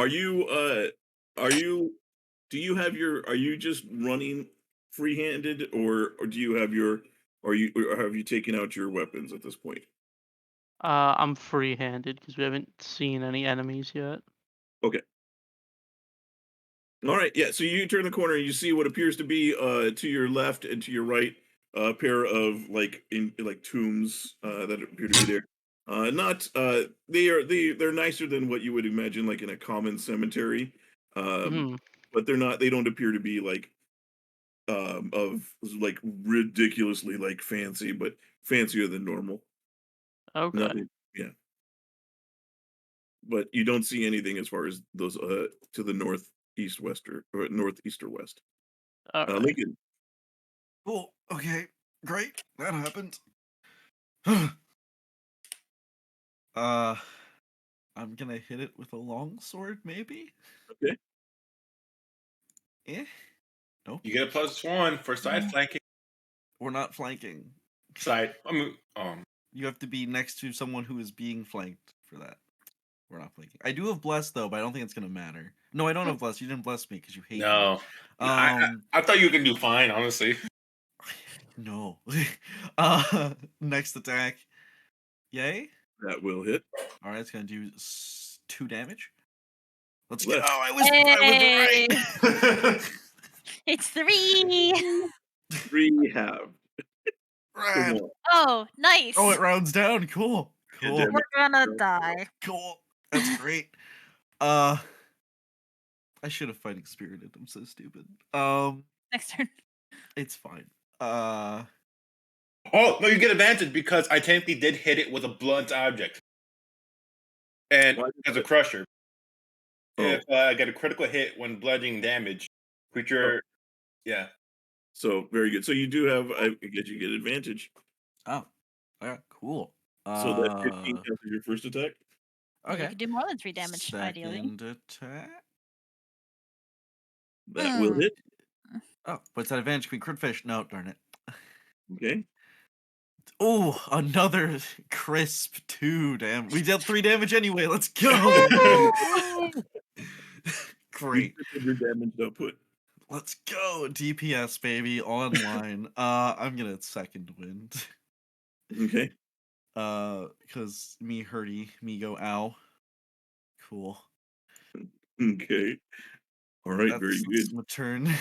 you do you have are you just running free-handed, or do you have or have you taken out your weapons at this point? I'm free-handed because we haven't seen any enemies yet. Okay. All right, yeah. So you turn the corner and you see what appears to be to your left and to your right a pair of like tombs that appear to be there. Not they're nicer than what you would imagine like in a common cemetery. Hmm. But they don't appear to be like of like ridiculously like fancy, but fancier than normal. Okay. Nothing, yeah. But you don't see anything as far as those to the northeast or northeast or west. All right. Lincoln. Cool. Okay. Great. That happened. I'm gonna hit it with a long sword, maybe? Okay. Nope. You get a +1 for side flanking. We're not flanking. Side. You have to be next to someone who is being flanked for that. We're not flanking. I do have bless though, but I don't think it's gonna matter. No, I don't have bless. You didn't bless me because you hate me. No. I thought you could do fine, honestly. No. Next attack. Yay. That will hit. All right, it's gonna do 2 damage. Let's Left. go. I was right. It's 3. 3 have. Rad. Come on. Oh, nice. Oh, it rounds down. Cool. Yeah, Cool. damn it. We're gonna die. Cool. That's great. I should have fighting spirited. I'm so stupid. Next turn. It's fine. Oh, no, you get advantage because I technically did hit it with a blunt object. And Why? as a crusher. Oh. If I get a critical hit when bludgeoning damage, creature, yeah. So very good. So you do have, I guess you get advantage. Oh, yeah, cool. So that 15 counts as your first attack. You Okay. could do more than 3 damage, ideally. Second attack. That will hit. Oh, what's that advantage? Queen crit fish. No, darn it. Okay. Oh, another crisp 2. Damn, we dealt 3 damage anyway. Let's go. Great. Your damage output. Let's go. DPS baby online. I'm gonna second wind. Okay. Because me hurty, me go ow. Cool. Okay. All right. Very That's good. my turn.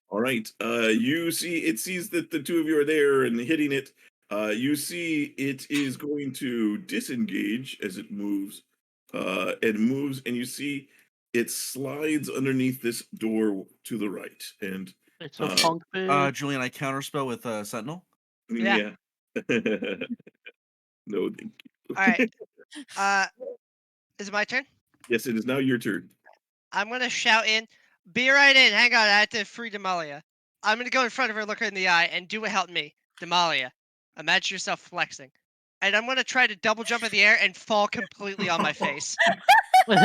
All right. It sees that the two of you are there and hitting it. You see it is going to disengage as it moves. And you see it slides underneath this door to the right. And It's a punk bitch. Julian, I counterspell with Sentinel. Yeah. No, thank you. All right. Is it my turn? Yes, it is now your turn. I'm gonna shout in. Be right in. Hang on. I have to free Demalia. I'm gonna go in front of her, look her in the eye, and do what helped me. Demalia, imagine yourself flexing. And I'm gonna try to double jump in the air and fall completely on my face. Give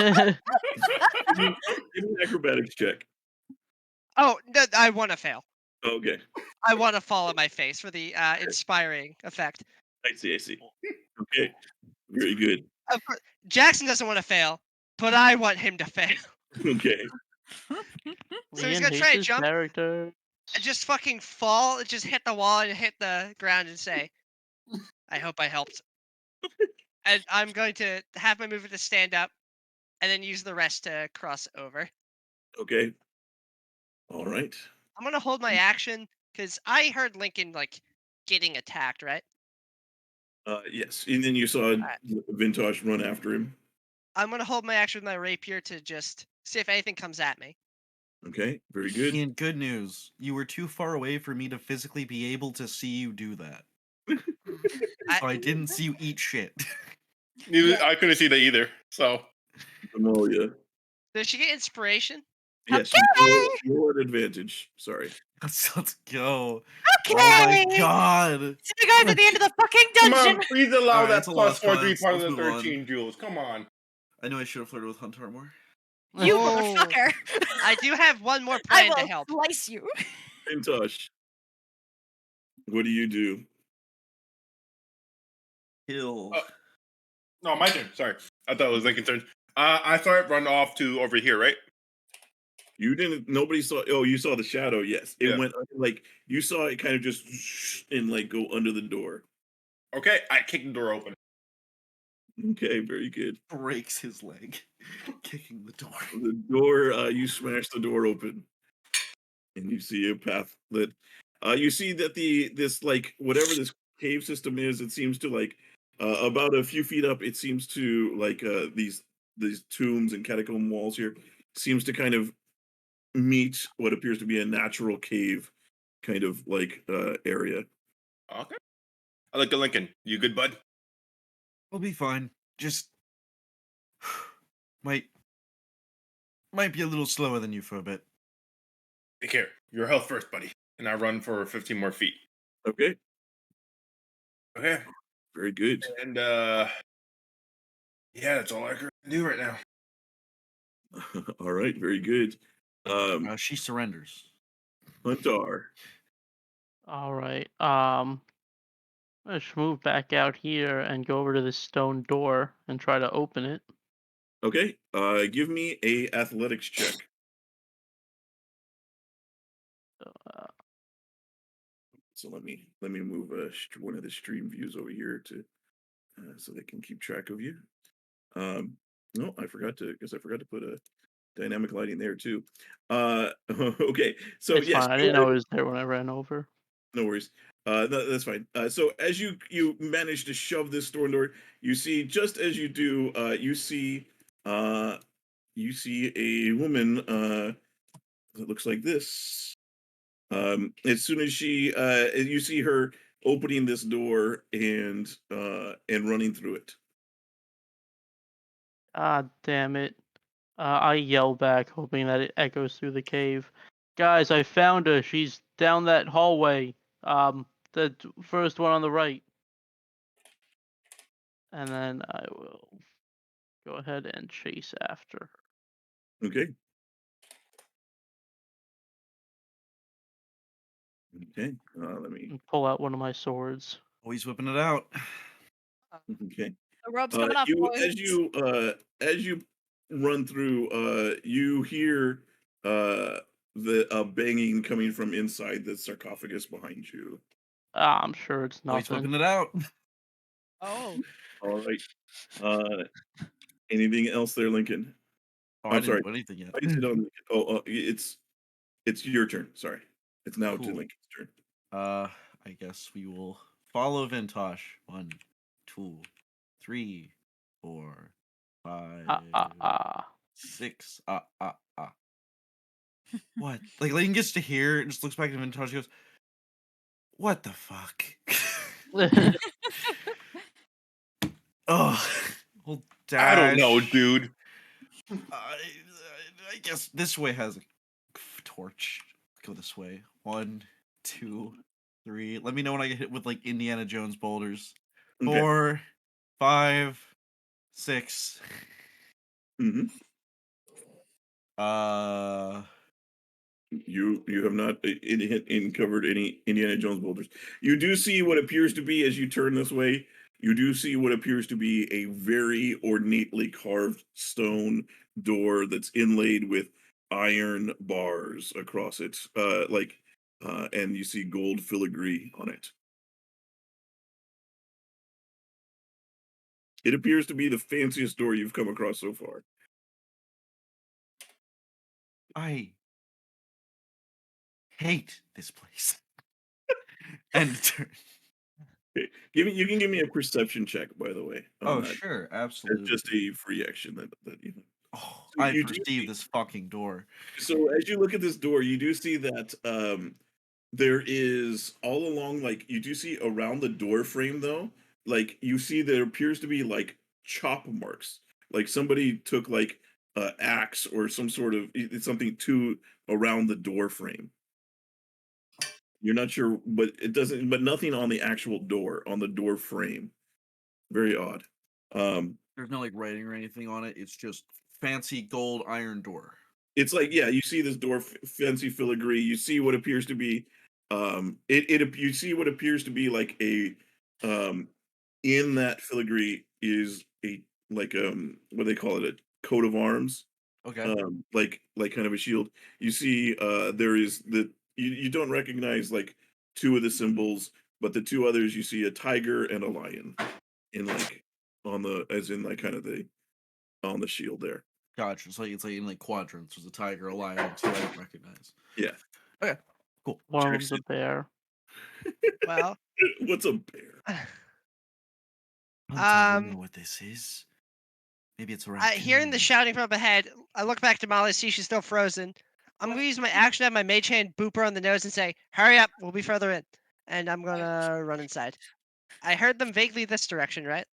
me an acrobatics check. Oh, no, I want to fail. Okay, I want to fall on my face for the inspiring effect. I see. Okay, very good. Of course, Jackson doesn't want to fail, but I want him to fail. Okay, So he's Ian gonna hates try to his jump character. and just fucking fall, just hit the wall and hit the ground and say, "I hope I helped." And I'm going to have my movement to stand up, and then use the rest to cross over. okay, all right. I'm gonna hold my action because I heard Lincoln like getting attacked, right? Yes, and then you saw Alright. Vintash run after him. I'm gonna hold my action with my rapier to just see if anything comes at me. Okay, very good. Ian, good news. You were too far away for me to physically be able to see you do that. I, So I didn't see you eat shit. Neither, I couldn't see that either. So Damalia. Did she get inspiration? Yes, Okay. you're at advantage. Sorry. Let's go. Okay. Oh my god. See you guys at the end of the fucking come dungeon. on, please allow Alright, that it's a plus lost 4 cause. 3 part of Let's the move on. 13 jewels. Come on. I know I should have flirted with Huntar more. You Oh. motherfucker. I do have one more I plan to will help. slice you. Vintash. What do you do? Kill. No, my turn. Sorry. I thought it was Lincoln's turn. I saw it run off to over here, right? You didn't. Nobody saw. Oh, you saw the shadow. Yes, it Yeah. went like you saw it kind of just and like go under the door. Okay, I kicked the door open. Okay, very good. Breaks his leg. Kicking the door. The door. You smash the door open, and you see a path that. You see that this like whatever this cave system is. It seems to like about a few feet up. It seems to like these tombs and catacomb walls here seems to kind of meet what appears to be a natural cave kind of like area. Okay. I look at Lincoln. You good, bud? We'll be fine. Just might be a little slower than you for a bit. Take care. Your health first, buddy. And I run for 15 more feet. Okay, Okay. very good. And yeah, that's all I can do right now. All right, very good. She surrenders. Huntar. All right. Let's move back out here and go over to the stone door and try to open it. Okay, give me a athletics check. Uh, So let me move one of the stream views over here to so they can keep track of you. No, I forgot to put a dynamic lighting there too. Okay, so it's yes, fine. I go didn't know ahead. it was there when I ran over. No worries. That's fine. So as you manage to shove this door, you see just as you do, you see a woman that looks like this. As soon as you see her opening this door and running through it. Ah, damn it. I yell back, hoping that it echoes through the cave. Guys, I found her. She's down that hallway. The first one on the right. And then I will go ahead and chase after her. Okay. Okay. Let me. And pull out one of my swords. Always whipping it out. Okay. The rope's coming off, boys. As you run through, you hear the banging coming from inside the sarcophagus behind you. Ah, I'm sure it's Always nothing. whipping it out. Oh, All right. Anything else there, Lincoln? Oh, I'm I sorry. didn't do anything yet. I said on Lincoln. Oh, it's your turn. Sorry, it's now to Cool. Lincoln's turn. I guess we will follow Vintash. 1, 2, 3, 4, 5, 6. What? Like Layton gets to hear and just looks back at Vintash and goes, "What the fuck?" Oh, well, I don't know, dash. dude. I guess this way has a torch. Go this way. 1, 2, 3. Let me know when I get hit with like Indiana Jones boulders. Okay. 4, 5, 6. Mm-hmm. You have not covered any Indiana Jones boulders. You do see what appears to be, as you turn this way, you do see what appears to be a very ornately carved stone door that's inlaid with iron bars across it, and you see gold filigree on it. It appears to be the fanciest door you've come across so far. I hate this place. And Okay. You can give me a perception check, by the way. On that. sure, It's absolutely. just a free action that you. Oh, So I you do perceive see- this fucking door. So as you look at this door, you do see that there is all along, like you do see around the door frame though, like you see there appears to be like chop marks, like somebody took like axe or some sort of something to around the door frame. You're not sure, but it doesn't. But nothing on the actual door, on the door frame. Very odd. There's no like writing or anything on it. It's just fancy gold iron door. It's like, yeah, you see this door fancy filigree. You see what appears to be, you see what appears to be like a, in that filigree is a like what do they call it, a coat of arms, Okay. like kind of a shield. You see, there is you don't recognize like two of the symbols, but the two others you see a tiger and a lion in like on the as in like kind of the on the shield there. Gotcha. It's like in like quadrants. There's a tiger, a lion, and two I don't recognize. Yeah. Okay. Cool. One of Checks them's a bear. Well, What's a bear? Hunter, I don't know um, what this is. Maybe it's a raccoon. hearing the shouting from up ahead, I look back to Molly, see she's still frozen. I'm gonna use my action to have my mage hand boop her on the nose and say, "Hurry up, we'll be further in." And I'm gonna run inside. I heard them vaguely this direction, right?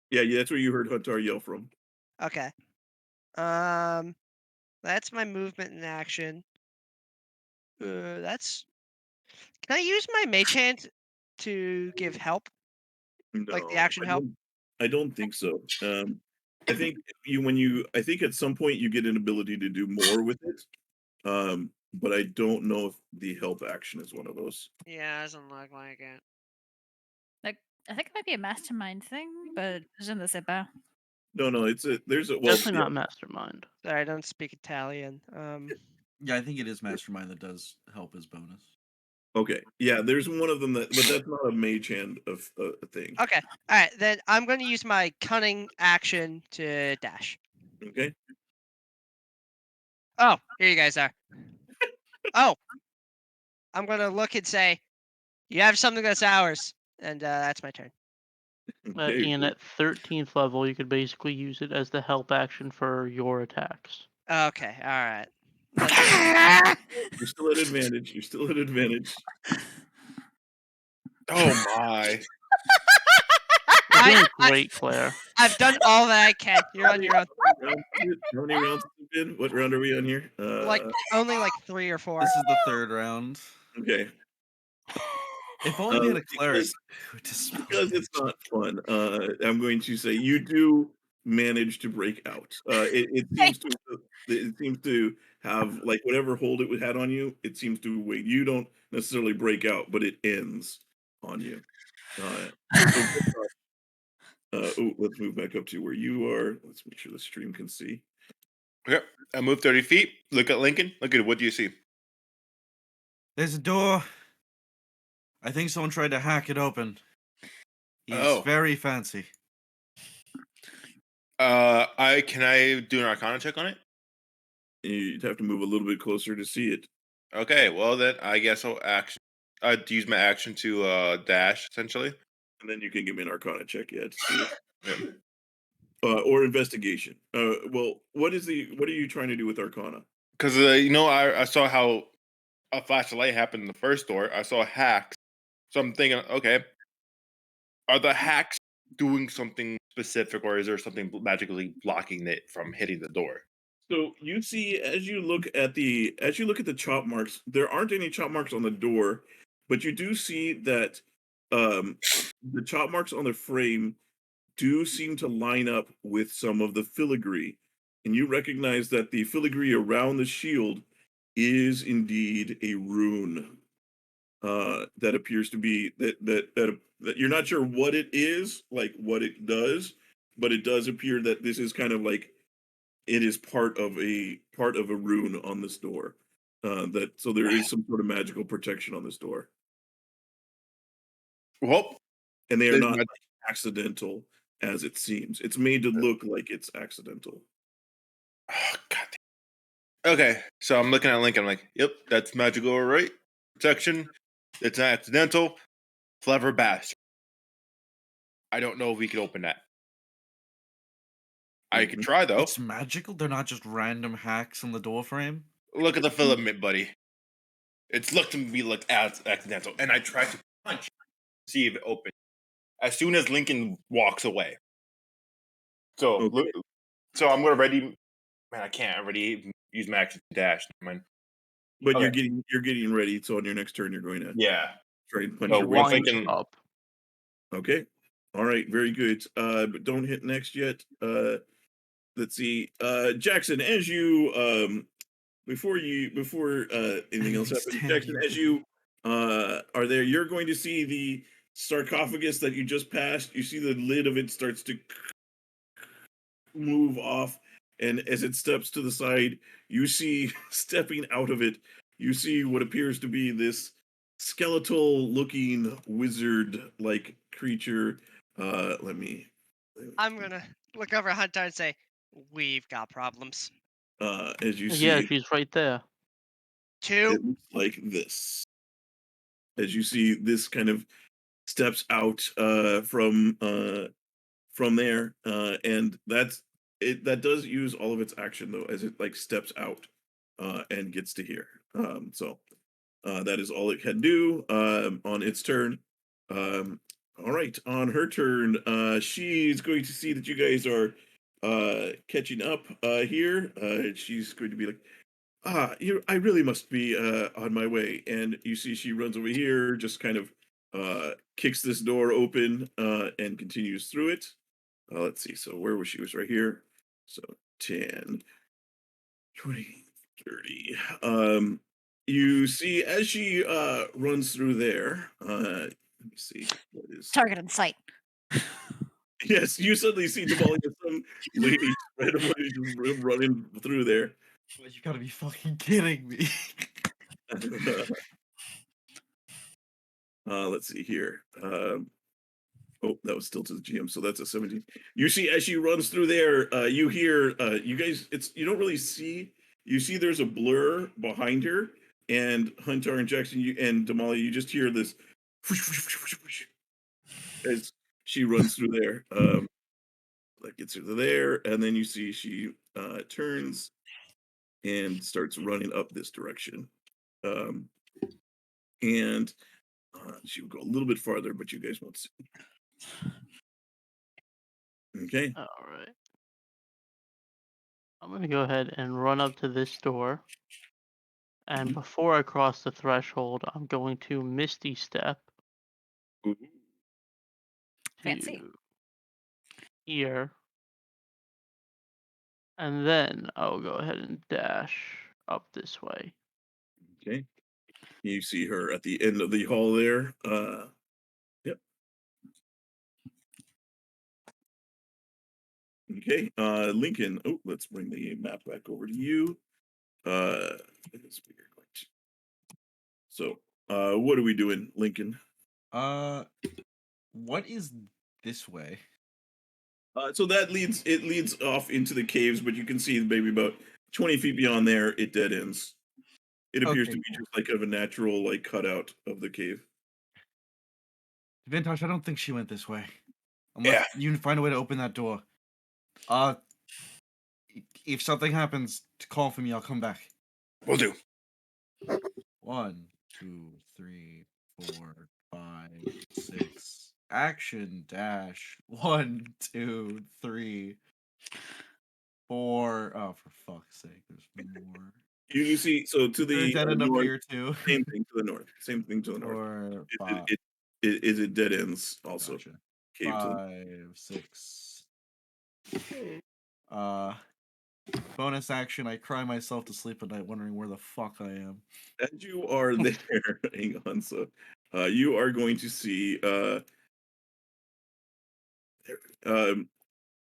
Yeah, that's where you heard Huntar yell from. Okay. That's my movement in action. That's. Can I use my mage hand to give help? Like the No, action help? I don't think so. I think I think at some point you get an ability to do more with it. But I don't know if the help action is one of those. Yeah, doesn't look like it. Like, I think it might be a mastermind thing, but je ne sais pas. No, there's a well, Definitely yeah, not mastermind. Sorry, I don't speak Italian. Yeah, I think it is mastermind that does help as bonus. okay, yeah, there's one of them but that's not a mage hand of a thing. Okay. All right, then I'm going to use my cunning action to dash. Okay, Oh, here you guys are. Oh, I'm going to look and say, "You have something that's ours," and that's my turn. okay. Ian, at 13th level, you could basically use it as the help action for your attacks. Okay, all right. You're still at advantage. You're still at advantage. Oh my. You're doing I- great, Claire. I've done all that I can. You're on your own. How many rounds have we been? What round are we on here? Like only like 3 or 4. This is the third round. Okay. If only we had a cleric Because- who dispelled Because it. it's not fun, I'm going to say you do manage to break out. It seems to have like whatever hold it had on you. It seems to wait. You don't necessarily break out, but it ends on you. Let's move back up to where you are. Let's make sure the stream can see. Okay. I move 30 feet. Look at Lincoln. Look at it. What do you see? There's a door. I think someone tried to hack it open. He's Oh. very fancy. Can I do an Arcana check on it? You'd have to move a little bit closer to see it. Okay. Well, then I guess I'll use my action to dash essentially. And then you can give me an Arcana check yet. To see it. Yeah. Or investigation. Well, what are you trying to do with Arcana? Because I saw how a flash of light happened in the first door. I saw hacks, so I'm thinking, okay, are the hacks doing something specific, or is there something magically blocking it from hitting the door? So you see, as you look at the chop marks, there aren't any chop marks on the door, but you do see that the chop marks on the frame do seem to line up with some of the filigree, and you recognize that the filigree around the shield is indeed a rune that appears to be that you're not sure what it is, like what it does, but it does appear that this is kind of like it is part of a rune on this door. That so there is some sort of magical protection on this door, Well, and they are there's not my- like, accidental as it seems. It's made to look like it's accidental. oh, God. Okay, so I'm looking at Link. I'm like, yep, that's magical, right? Protection. It's not accidental. Clever bastard. I don't know if we could open that. I could try though. It's magical. They're not just random hacks on the door frame. Look at the filament, buddy. It's looked to me like accidental, and I tried to punch, see if it opens. As soon as Lincoln walks away. So, Okay. so I'm gonna ready. Man, I can't already use my action to dash. Never mind. But Okay. you're getting ready. So on your next turn, you're going to Yeah. try and punch So your we're way. thinking- up. Okay. All right. Very good. But don't hit next yet. Let's see. Jackson, as you before anything else happens, Jackson, as you are there, you're going to see the sarcophagus that you just passed. You see the lid of it starts to move off, and as it steps to the side, you see stepping out of it, you see what appears to be this skeletal looking wizard like creature. Let me I'm gonna look over at Huntar and say, "We've got problems." as you see Yeah, she's right there. Two. it looks like this. As you see this kind of steps out from there, and that's it. That does use all of its action though, as it like steps out and gets to here. So that is all it can do on its turn. All right, on her turn, she's going to see that you guys are catching up here. She's going to be like, I really must be on my way. And you see she runs over here, just kind of kicks this door open and continues through it. Let's see. So where was she? Was right here. So 10, 20, 30. You see as she runs through there, let me see what is Target in sight. yes, you suddenly see Demalia, some lady randomly just running through there. You gotta be fucking kidding me. Let's see here. Oh, that was still to the GM, so that's a 17. You see, as she runs through there, you hear, you guys, you don't really see, you see there's a blur behind her, and Huntar and Jackson, and Damalia, you just hear this as she runs through there. That gets her to there, and then you see she turns and starts running up this direction. And she would go a little bit farther, but you guys won't see. Okay. All right. I'm gonna go ahead and run up to this door. And Mhm. before I cross the threshold, I'm going to Misty Step Ooh. Fancy. to here. And then I'll go ahead and dash up this way. Okay. You see her at the end of the hall there. Yep. Okay. Lincoln. Oh, let's bring the map back over to you. This we are going to- So, what are we doing, Lincoln? What is this way? So that leads off into the caves, but you can see maybe about 20 feet beyond there, it dead ends. It appears Okay, to be just like of a natural like cutout of the cave. Vintash, I don't think she went this way. Unless you can find a way to open that door. If something happens, call for me. I'll come back. We'll do. 1, 2, 3, 4, 5, 6. Action dash. 1, 2, 3, 4. Oh, for fuck's sake! There's more. You see, so to There's the dead end up north, here too. same thing to the north. Same thing to the north. 4, 5. It dead ends also. Gotcha. Cave to the 5, 6. Bonus action, I cry myself to sleep at night wondering where the fuck I am. As you are there, hang on. So, you are going to see.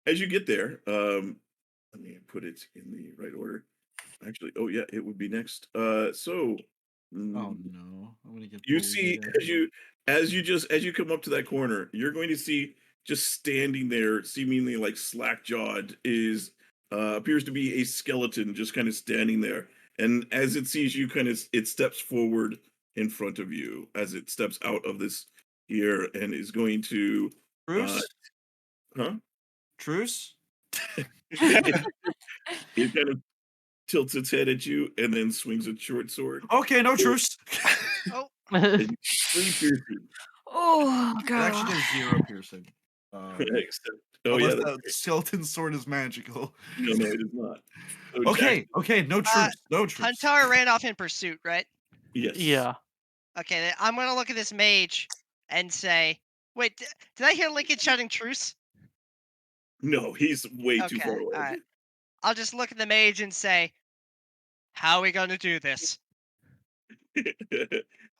As you get there, let me put it in the right order. Actually, oh yeah, it would be next. So. Oh no, I'm gonna get You bullied see, again. as you come up to that corner, you're going to see just standing there, seemingly like slack jawed, is appears to be a skeleton just kind of standing there. And as it sees you, it steps forward in front of you as it steps out of this here and is going to Truce? huh? Truce? It kind of tilts its head at you and then swings its short sword. Okay, no truce. Oh, And 3 piercing. Oh It god. actually does 0 piercing. Except, oh yeah, Unless that's that skeleton sword is magical. no, it is not. So Okay, okay, no truce, no truce. Huntar ran off in pursuit, right? Yes. Yeah. Okay, then I'm gonna look at this mage and say, "Wait, did I hear Lincoln shouting truce?" No, he's way too Okay, far all away. right. I'll just look at the mage and say, "How are we gonna do this?"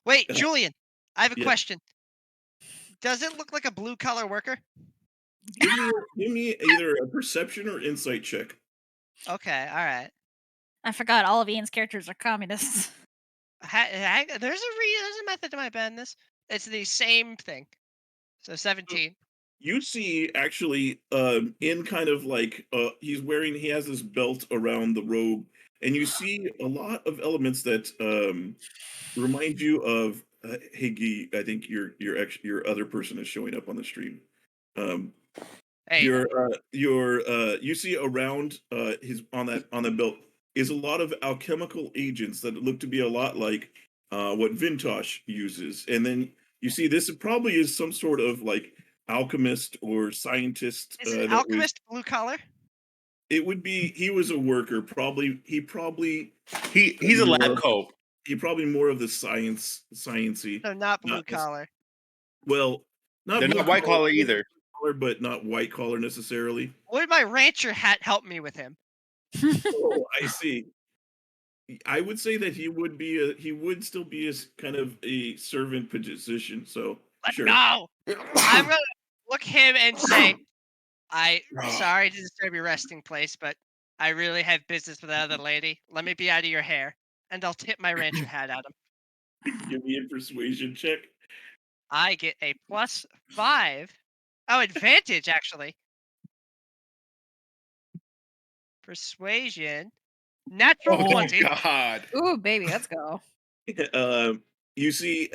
Wait, Julian, I have a Yeah. question. Does it look like a blue collar worker? give me either a perception or insight check. Okay, all right. I forgot all of Ian's characters are communists. There's a method to my madness. It's the same thing. So 17. You see, actually, in kind of like he has this belt around the robe, and you see a lot of elements that remind you of. Hey, Guy, I think your other person is showing up on the stream. Hey, You see around his on that belt is a lot of alchemical agents that look to be a lot like what Vintash uses, and then you see this probably is some sort of like alchemist or scientist is an that was. alchemist blue collar? It would be he was a worker. He's a more lab of, coat. he probably more of the sciencey, No, not blue not collar. well, not They're blue not white collar either. collar, but not white collar necessarily. Would my rancher hat help me with him? Oh, I see. I would say that he would still be as kind of a servant position. So Let's sure. go. I'm gonna look him and say, sorry to disturb your resting place, but I really have business with that other lady. Let me be out of your hair. And I'll tip my rancher hat at him. Give me a persuasion check. I get a +5. Oh, advantage actually. Persuasion. Natural Oh 20. God! Ooh, baby, let's go. You see,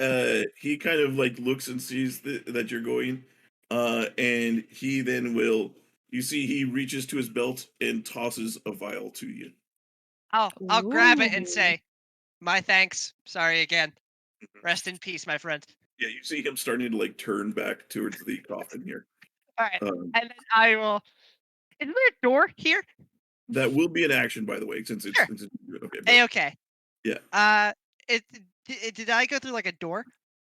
he kind of like looks and sees that you're going, and he then will. You see, he reaches to his belt and tosses a vial to you. I'll grab it and Ooh. say, my thanks. Sorry again. Rest in peace, my friend. Yeah, you see him starting to like turn back towards the coffin here. All right. Um, And then I will. Is there a door here? that will be an action, by the way, since it's Sure. okay. But, A-okay. yeah, Did I go through like a door?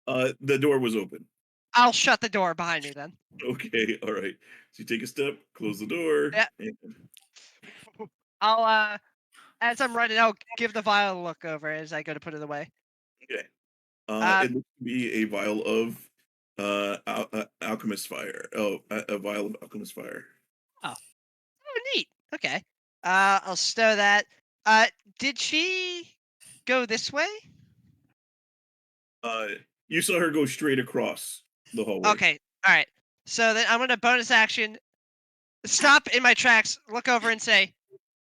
the door was open. I'll shut the door behind me then. Okay, all right. So you take a step, close the door. Yeah. And, I'll as I'm running, I'll give the vial a look over as I go to put it away. okay. Uh, It looks to be a vial of alchemist fire. Oh, a vial of alchemist fire. Oh, neat. Okay. I'll stow that. Did she go this way? Uh, you saw her go straight across the hallway. Okay. All right. So then I'm gonna bonus action, stop in my tracks, look over and say,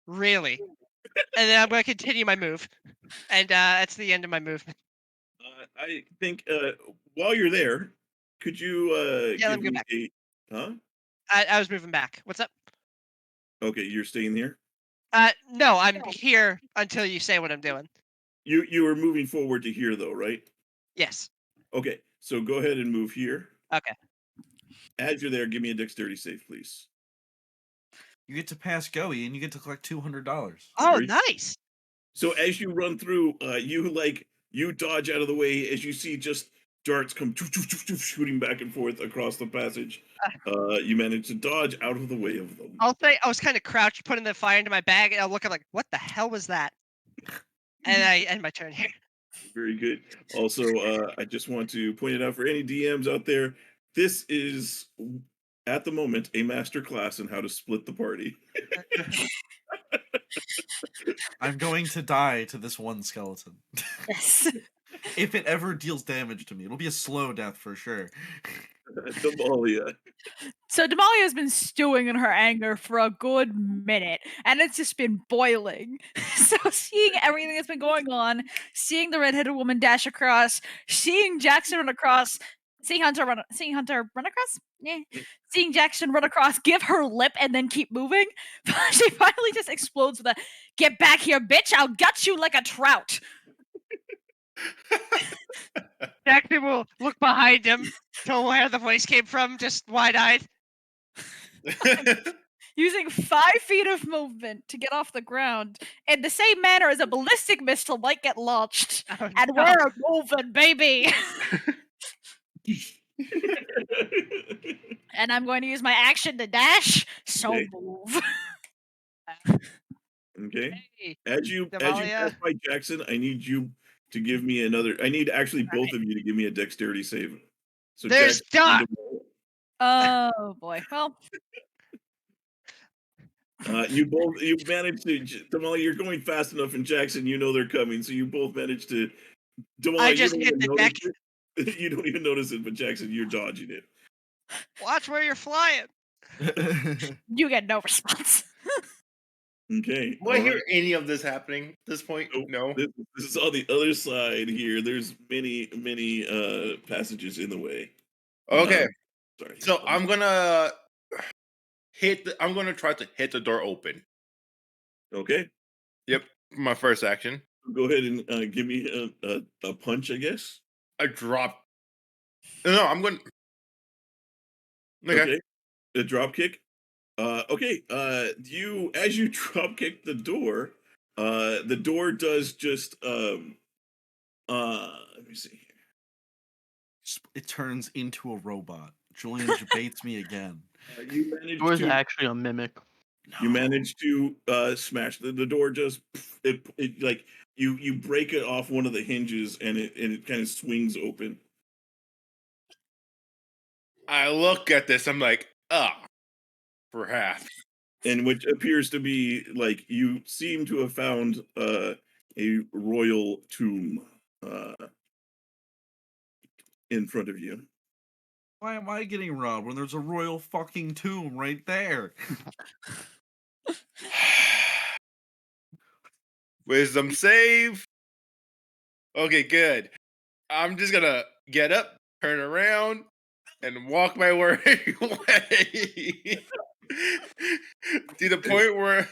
"Really?" And then I'm gonna continue my move, and that's the end of my movement. I think while you're there, could you Yeah, let give me go me back. a huh? I was moving back. What's up? Okay, you're staying here. No, I'm here until you say what I'm doing. You were moving forward to here though, right? Yes. Okay, so go ahead and move here. Okay. As you're there, give me a dexterity save, please. You get to pass Goey and you get to collect $200. Oh, Very- nice. So as you run through, you dodge out of the way as you see just darts come shooting back and forth across the passage. You manage to dodge out of the way of them. I'll say I was kind of crouched, putting the fire into my bag, and I'll look up like, what the hell was that? And I end my turn here. Very good. Also, I just want to point it out for any DMs out there. This is, at the moment, a master class in how to split the party. I'm going to die to this one skeleton. Yes. If it ever deals damage to me, it'll be a slow death for sure. Damalia. So Demalia has been stewing in her anger for a good minute, and it's just been boiling. So seeing everything that's been going on, seeing the redheaded woman dash across, seeing Jackson run across, seeing Hunter run across, seeing Jackson run across, give her lip, and then keep moving. She finally just explodes with a "Get back here, bitch! I'll gut you like a trout." Jackson will look behind him to where the voice came from, just wide-eyed. Using 5 feet of movement to get off the ground in the same manner as a ballistic missile might get launched. Oh, And no. we're moving, baby. And I'm going to use my action to dash. So Okay. move. Okay. Hey, As you Demalia. pass by Jackson, I need you to give me another. I need actually both of you to give me a dexterity save. So There's Jackson, Oh boy. Well, you managed to. Damalia, you're going fast enough, and Jackson, you know they're coming, so you both managed to. Damalia, I you just don't hit even the notice deck. it. You don't even notice it, but Jackson, you're dodging it. Watch where you're flying. you get no response. Okay. Do I all hear right. any of this happening at this point? Nope. No. This is on the other side here. There's many passages in the way. Okay. Sorry. So I'm gonna I'm gonna try to hit the door open. Okay. Yep. My first action. Go ahead and give me a punch, I guess. I drop. No, I'm going. Okay. A drop kick. Okay. You as you drop kick the door does just let me see here. It turns into a robot. Julian debates me again. You manage Or is to actually a mimic. you manage to smash the door. Just it like you break it off one of the hinges and it kind of swings open. I look at this. I'm like, perhaps. And which appears to be like you seem to have found a royal tomb in front of you. Why am I getting robbed when there's a royal fucking tomb right there? Wisdom save. Okay, good. I'm just gonna get up, turn around, and walk my way to the point where,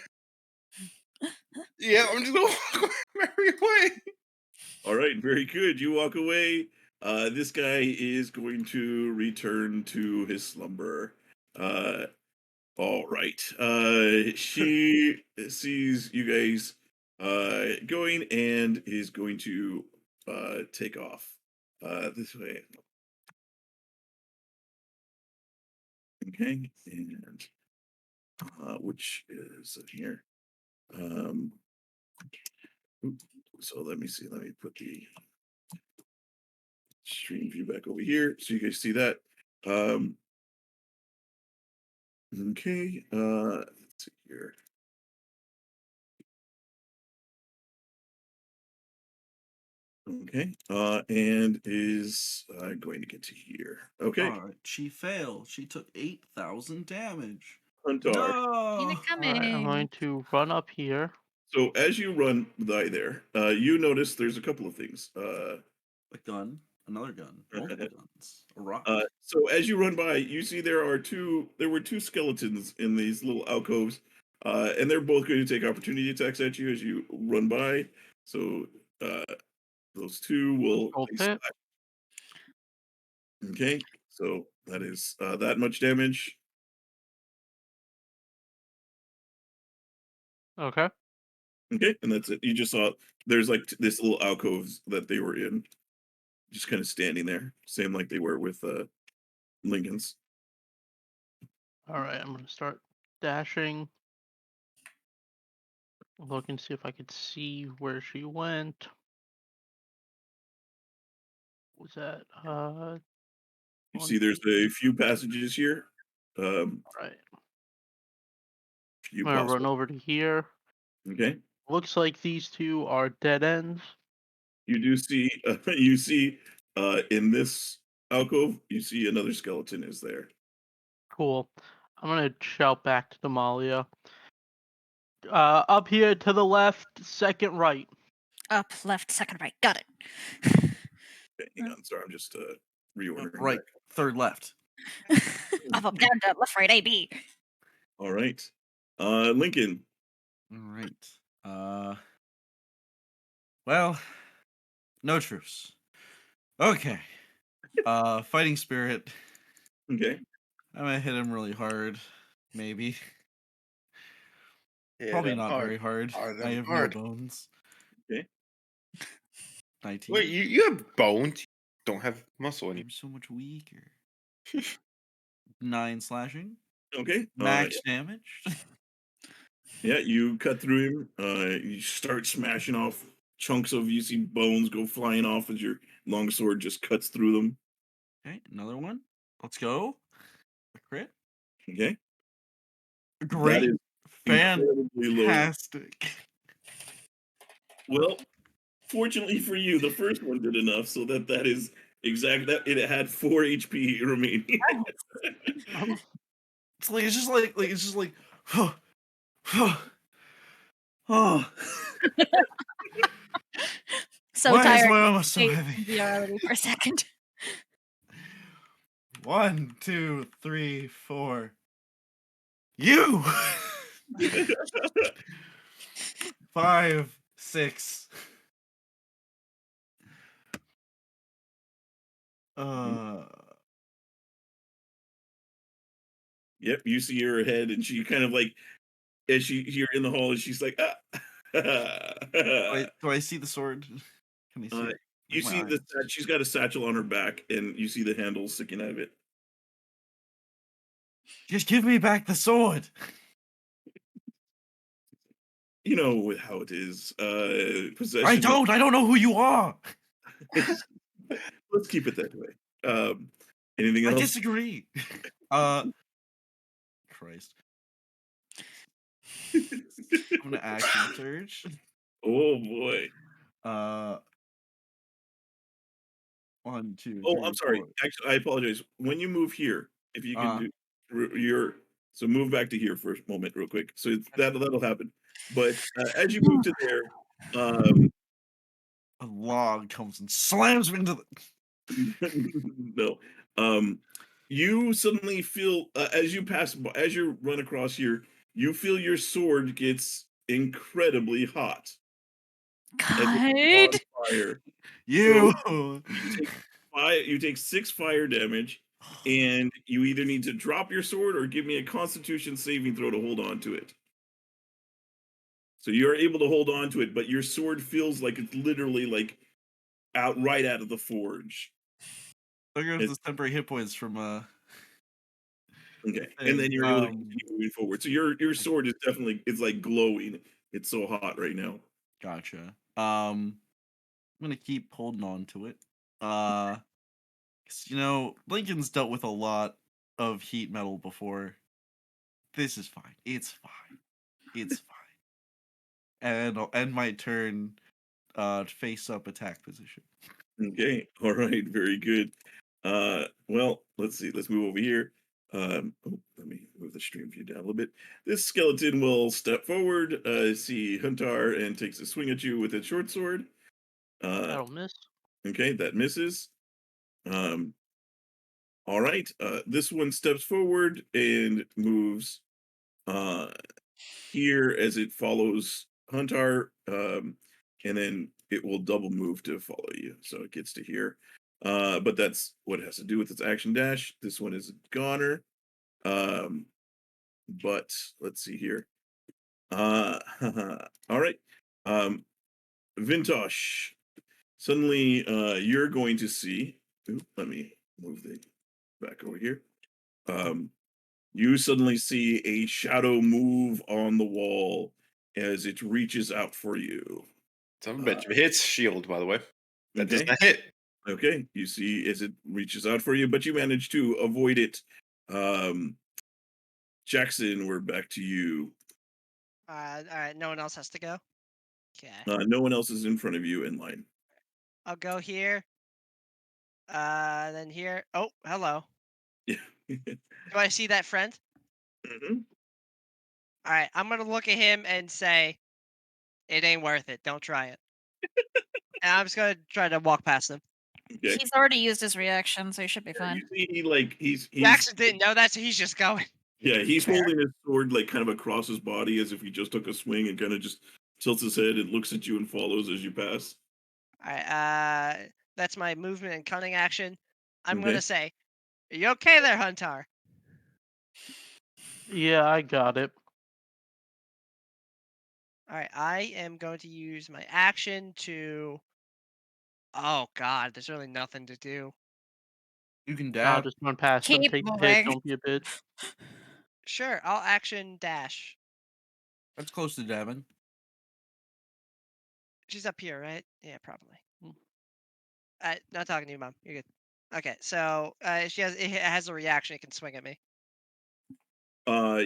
yeah, I'm just gonna walk my merry way. All right, very good. You walk away. This guy is going to return to his slumber. All right. She sees you guys going and is going to take off this way. Okay, and which is here. So let me see. Let me put the stream view back over here so you guys see that. Okay, let's see here. Okay, and is going to get to here. Okay, She failed. She took 8,000 damage. Huntar. No. Alright, I'm going to run up here. So as you run by there, you notice there's a couple of things. A gun, another gun, multiple guns, a rock. So as you run by, you see there were two skeletons in these little alcoves, and they're both going to take opportunity attacks at you as you run by. So those two will Hold take it. Okay, so that is that much damage. Okay. Okay, and that's it. You just saw there's like this little alcoves that they were in. just kind of standing there, same like they were with Lincoln's. All right, I'm gonna start dashing. Look and see if I could see where she went. What was that? You One, see, there's a few passages here. right. Few I'm gonna run possible. over to here. Okay. Looks like these two are dead ends. You do see. You see. In this alcove, you see another skeleton is there. Cool. I'm gonna shout back to Damalia. Up here to the left, second right. Up, left, second, right. Got it. Okay, hang on. Sorry, I'm just reordering. Right, back. third left. Up, down, down, left, right, A, B. All right. Lincoln. All right. Well, no truce. Okay. Fighting spirit. Okay. I'm gonna hit him really hard. Maybe. Yeah, Probably them not hard. very hard. Hard, I them have hard. no bones. Okay. 19. Wait, you have bones? Don't have muscle anymore. I'm so much weaker. 9 slashing. Okay. Max damage. Yeah, you cut through him. You start smashing off chunks of. You see bones go flying off as your longsword just cuts through them. Okay, another one. Let's go. A crit. Okay. Great. That is incredibly low. Fantastic. Well, fortunately for you, the first one did enough so that is exact. That it had 4 HP remaining. It's just like oh. So Why is tired. my armor so Ate heavy? VR for a second. 1, 2, 3, 4. You. 5, 6. Yep, you see her head, and she kind of like as you're in the hall, and she's like, ah. Do I see the sword? Can I see it? You with my see eyes? she's got a satchel on her back, and you see the handle sticking out of it. Just give me back the sword. You know how it is. Possession. I don't know who you are. Let's keep it that way. Anything I else? disagree. Christ. I'm gonna action surge. Oh boy. 1, 2, Oh, 3, I'm sorry. 4. Actually, I apologize. When you move here, if you can do so move back to here for a moment, real quick. So that'll happen. But as you move to there, A log comes and slams me into the. no, you suddenly feel as you run across here, you feel your sword gets incredibly hot. As it's God. on fire. You. You take 6 fire damage, and you either need to drop your sword or give me a Constitution saving throw to hold on to it. So you're able to hold on to it, but your sword feels like it's literally like right out of the forge. There goes the temporary hit points from Okay, and then you're able to um, continue moving forward. So your sword is definitely like glowing. It's so hot right now. Gotcha. I'm gonna keep holding on to it. 'Cause, Lincoln's dealt with a lot of heat metal before. This is fine. It's fine. It's fine. And I'll end my turn face up attack position. Okay, all right, very good. Well, let's see. Let's move over here. Let me move the stream view down a little bit. This skeleton will step forward, see Huntar, and takes a swing at you with its short sword. That'll miss. Okay, that misses. All right. This one steps forward and moves here as it follows Huntar, and then it will double move to follow you, so it gets to here. But that's what it has to do with its action dash. This one is a goner. But let's see here. All right. Vintash, suddenly you're going to see. Let me move the back over here. You suddenly see a shadow move on the wall as it reaches out for you. Some bitch. If it hits shield, by the way. That does Okay. not hit. Okay. You see as it reaches out for you, but you manage to avoid it. Jackson, we're back to you. All right. No one else has to go. Okay. No one else is in front of you in line. I'll go here. Then here. Oh, hello. Yeah. Do I see that friend? Mhm. All right. I'm gonna look at him and say, "It ain't worth it. Don't try it." And I'm just gonna try to walk past him. Okay. He's already used his reaction, so he should be Yeah, fine. you see, he's Jackson didn't know that, so he's just going. yeah, he's Fair. holding his sword like kind of across his body as if he just took a swing and kind of just tilts his head and looks at you and follows as you pass. All right. That's my movement and cunning action. I'm Okay. gonna say, "Are you okay there, Huntar?" Yeah, I got it. All right. I am going to use my action to. Oh God, there's really nothing to do. You can I'll dab. just run past him, Keep take the hit, moving. don't be a bitch. Sure, I'll action dash. That's close to Devin. She's up here, right? Yeah, probably. Mm. Not talking to you, Mom. You're good. Okay, so it has a reaction. It can swing at me.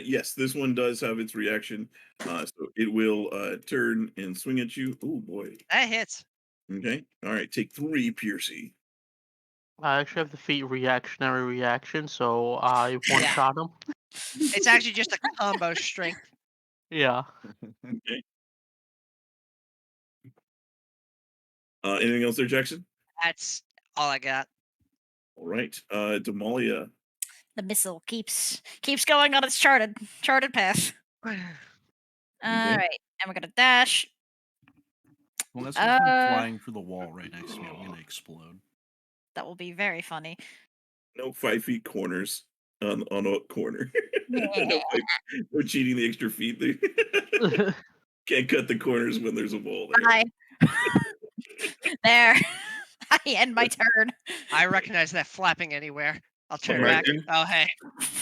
Yes, this one does have its reaction. So it will turn and swing at you. Oh boy. That hits. Okay. All right. Take 3 piercing. I actually have the feat reactionary reaction, so I one Yeah. shot him. It's actually just a combo strength. Yeah. Okay. Anything else there, Jackson? That's all I got. All right. Demalia. The missile keeps going on its charted path. All right, and we're gonna dash. Well, that's gonna come Uh, flying through the wall right next to me. I'm gonna explode. That will be very funny. No 5 feet corners on a corner. Yeah. No cheating the extra feet. Can't cut the corners when there's a wall there. Bye. There. I end my turn. I recognize that flapping anywhere. I'll turn Right, back. dude. Oh hey.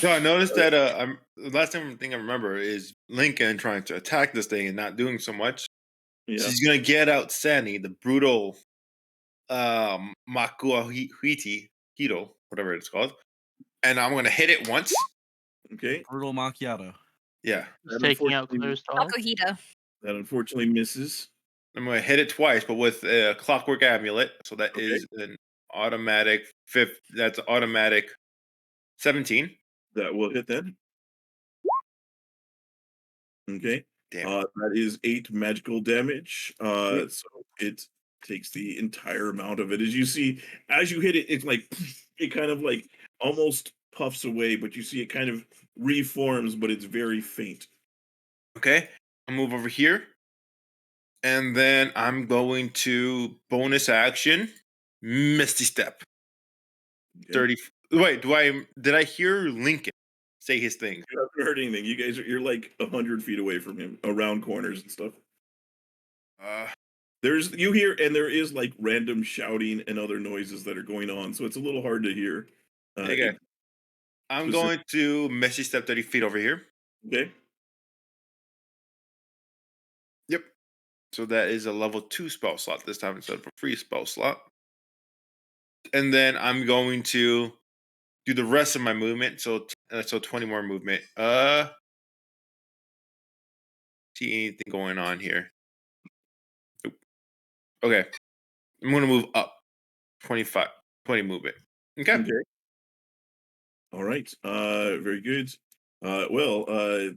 No, I noticed that the last thing I remember is Lincoln trying to attack this thing and not doing so much. Yeah. So he's gonna get out Sani, the brutal Makuahiti Hito, whatever it's called. And I'm gonna hit it once. Okay. Brutal macchiato. Yeah. Just taking out unfortunately- Claire's dog. Alcohita. That unfortunately misses. I'm gonna hit it twice, but with a clockwork amulet. So that Okay. is an automatic that's automatic 17. That will hit then. Okay. Damn. That is 8 magical damage. Sweet. So it takes the entire amount of it. As you see, as you hit it, it's like it kind of like almost puffs away, but you see it kind of reforms, but it's very faint. Okay. I'll move over here. And then I'm going to bonus action Misty Step. Okay? 30. Wait, did I hear Lincoln say his thing? You haven't heard anything. You're like 100 feet away from him, around corners and stuff. You hear, and there is like random shouting and other noises that are going on, so it's a little hard to hear. Okay. I'm going to Misty Step 30 feet over here. Okay. Yep. So that is a level 2 spell slot this time instead of a free spell slot. And then I'm going to do the rest of my movement. So 20 more movement. See anything going on here? Nope. Okay. I'm going to move up 20 movement. Okay. All right. Very good.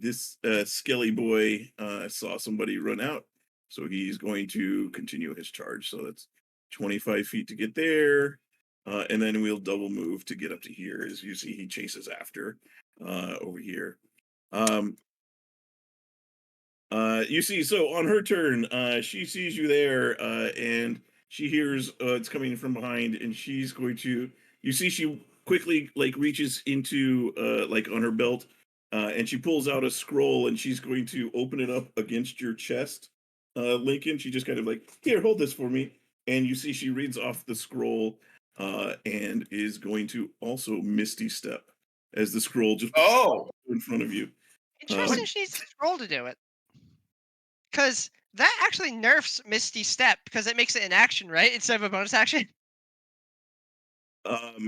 This skelly boy saw somebody run out, so he's going to continue his charge. So that's 25 feet to get there, and then we'll double move to get up to here. As you see, he chases after over here. You see, so on her turn, she sees you there, and she hears it's coming from behind, and she's going to. You see, she quickly like reaches into like on her belt, and she pulls out a scroll, and she's going to open it up against your chest, Lincoln. She just kind of like, here, hold this for me, and you see she reads off the scroll and is going to also Misty Step as the scroll just Oh, in front of you. Interesting she needs to scroll to do it. Because that actually nerfs Misty Step because it makes it an action, right? Instead of a bonus action.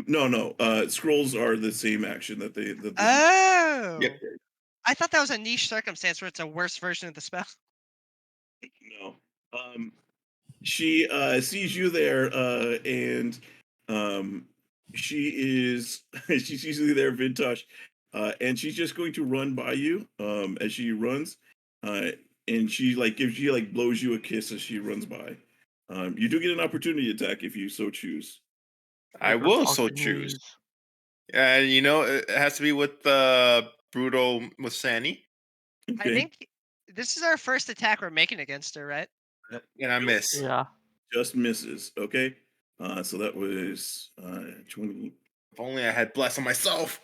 No. Scrolls are the same action that they. Oh. Yep. I thought that was a niche circumstance where it's a worse version of the spell. No. She sees you there, and she is she sees you there, Vintash, and she's just going to run by you as she runs, uh, and she like gives you like blows you a kiss as she runs by. You do get an opportunity attack if you so choose. I Like our will so fucking choose. knees. And it has to be with brutal with Sandy, I think this is our first attack we're making against her, right? and I miss. Yeah. Just misses. Okay. So that was 20. If only I had bless on myself.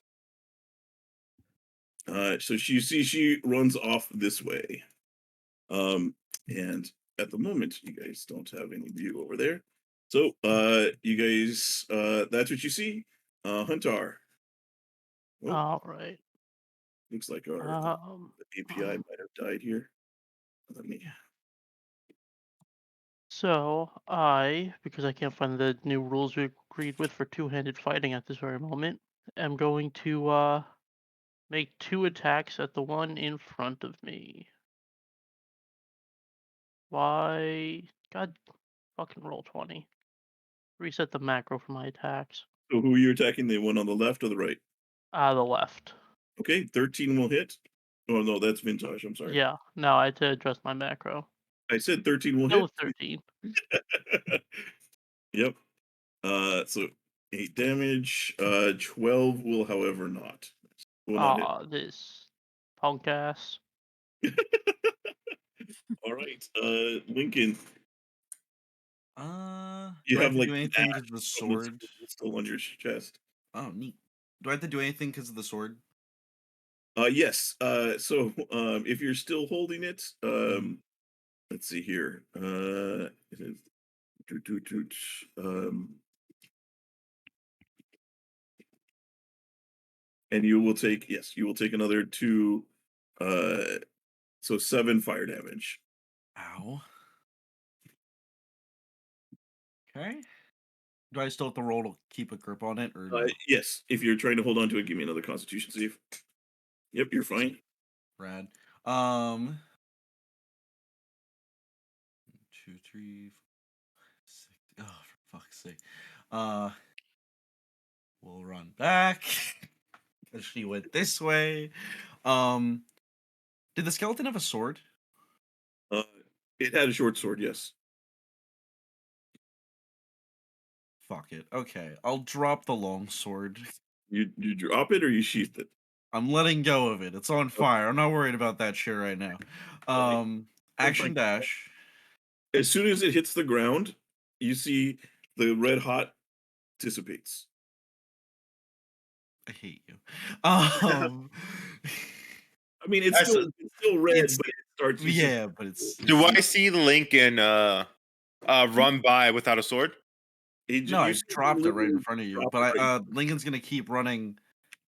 So she runs off this way. And at the moment, you guys don't have any view over there. So you guys, that's what you see. Huntar. Oh, All right. looks like our API might have died here. Let me. So because I can't find the new rules we agreed with for two-handed fighting at this very moment, am going to make 2 attacks at the one in front of me. Why? God, fucking roll 20. Reset the macro for my attacks. So who are you attacking? The one on the left or the right? The left. Okay, 13 will hit. Oh no, that's Vintage. I'm sorry. Yeah. No, I had to adjust my macro. I said 13 will Still hit. 13. Yep. So 8 damage. 12 will, however, not. Will not hit. This punk ass. All right. Lincoln, Do you I have have to like do an anything axe because of the from the sword? still on your chest. Oh, neat. Do I have to do anything because of the sword? Yes. So if you're still holding it, let's see here. It is and you will take another 2 so 7 fire damage. Ow. Okay. Do I still have to roll to keep a grip on it, or no? Yes, if you're trying to hold on to it, give me another constitution save. Yep, you're fine. Rad. 2, 3, 6. Oh, for fuck's sake. We'll run back. She went this way. Did the skeleton have a sword? It had a short sword, yes. Fuck it. Okay, I'll drop the long sword. You drop it or you sheath it? I'm letting go of it. It's on fire. I'm not worried about that shit right now. Action dash. As soon as it hits the ground, you see the red hot dissipates. I hate you. I mean, it's That's still red, it's- but it starts. Yeah, but it's Do I see Lincoln run by without a sword? no, I dropped it right in front of you. dropped But it right Lincoln's gonna keep running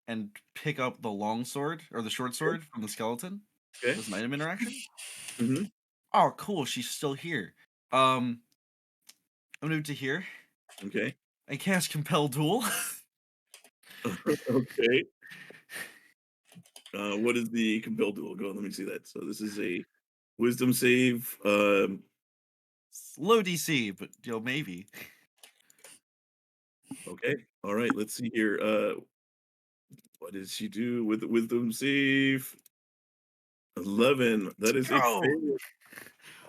and pick up the long sword or the short sword from the skeleton. Okay. As an item interaction. Mhm. Oh, cool. She's still here. I'm gonna move to here. Okay. I cast Compel Duel. Okay. What is the compelled duel? Go on, let me see that. So this is a wisdom save. It's low DC, but maybe. Okay. All right. Let's see here. What does she do with the wisdom save? 11. That is a Oh. fail.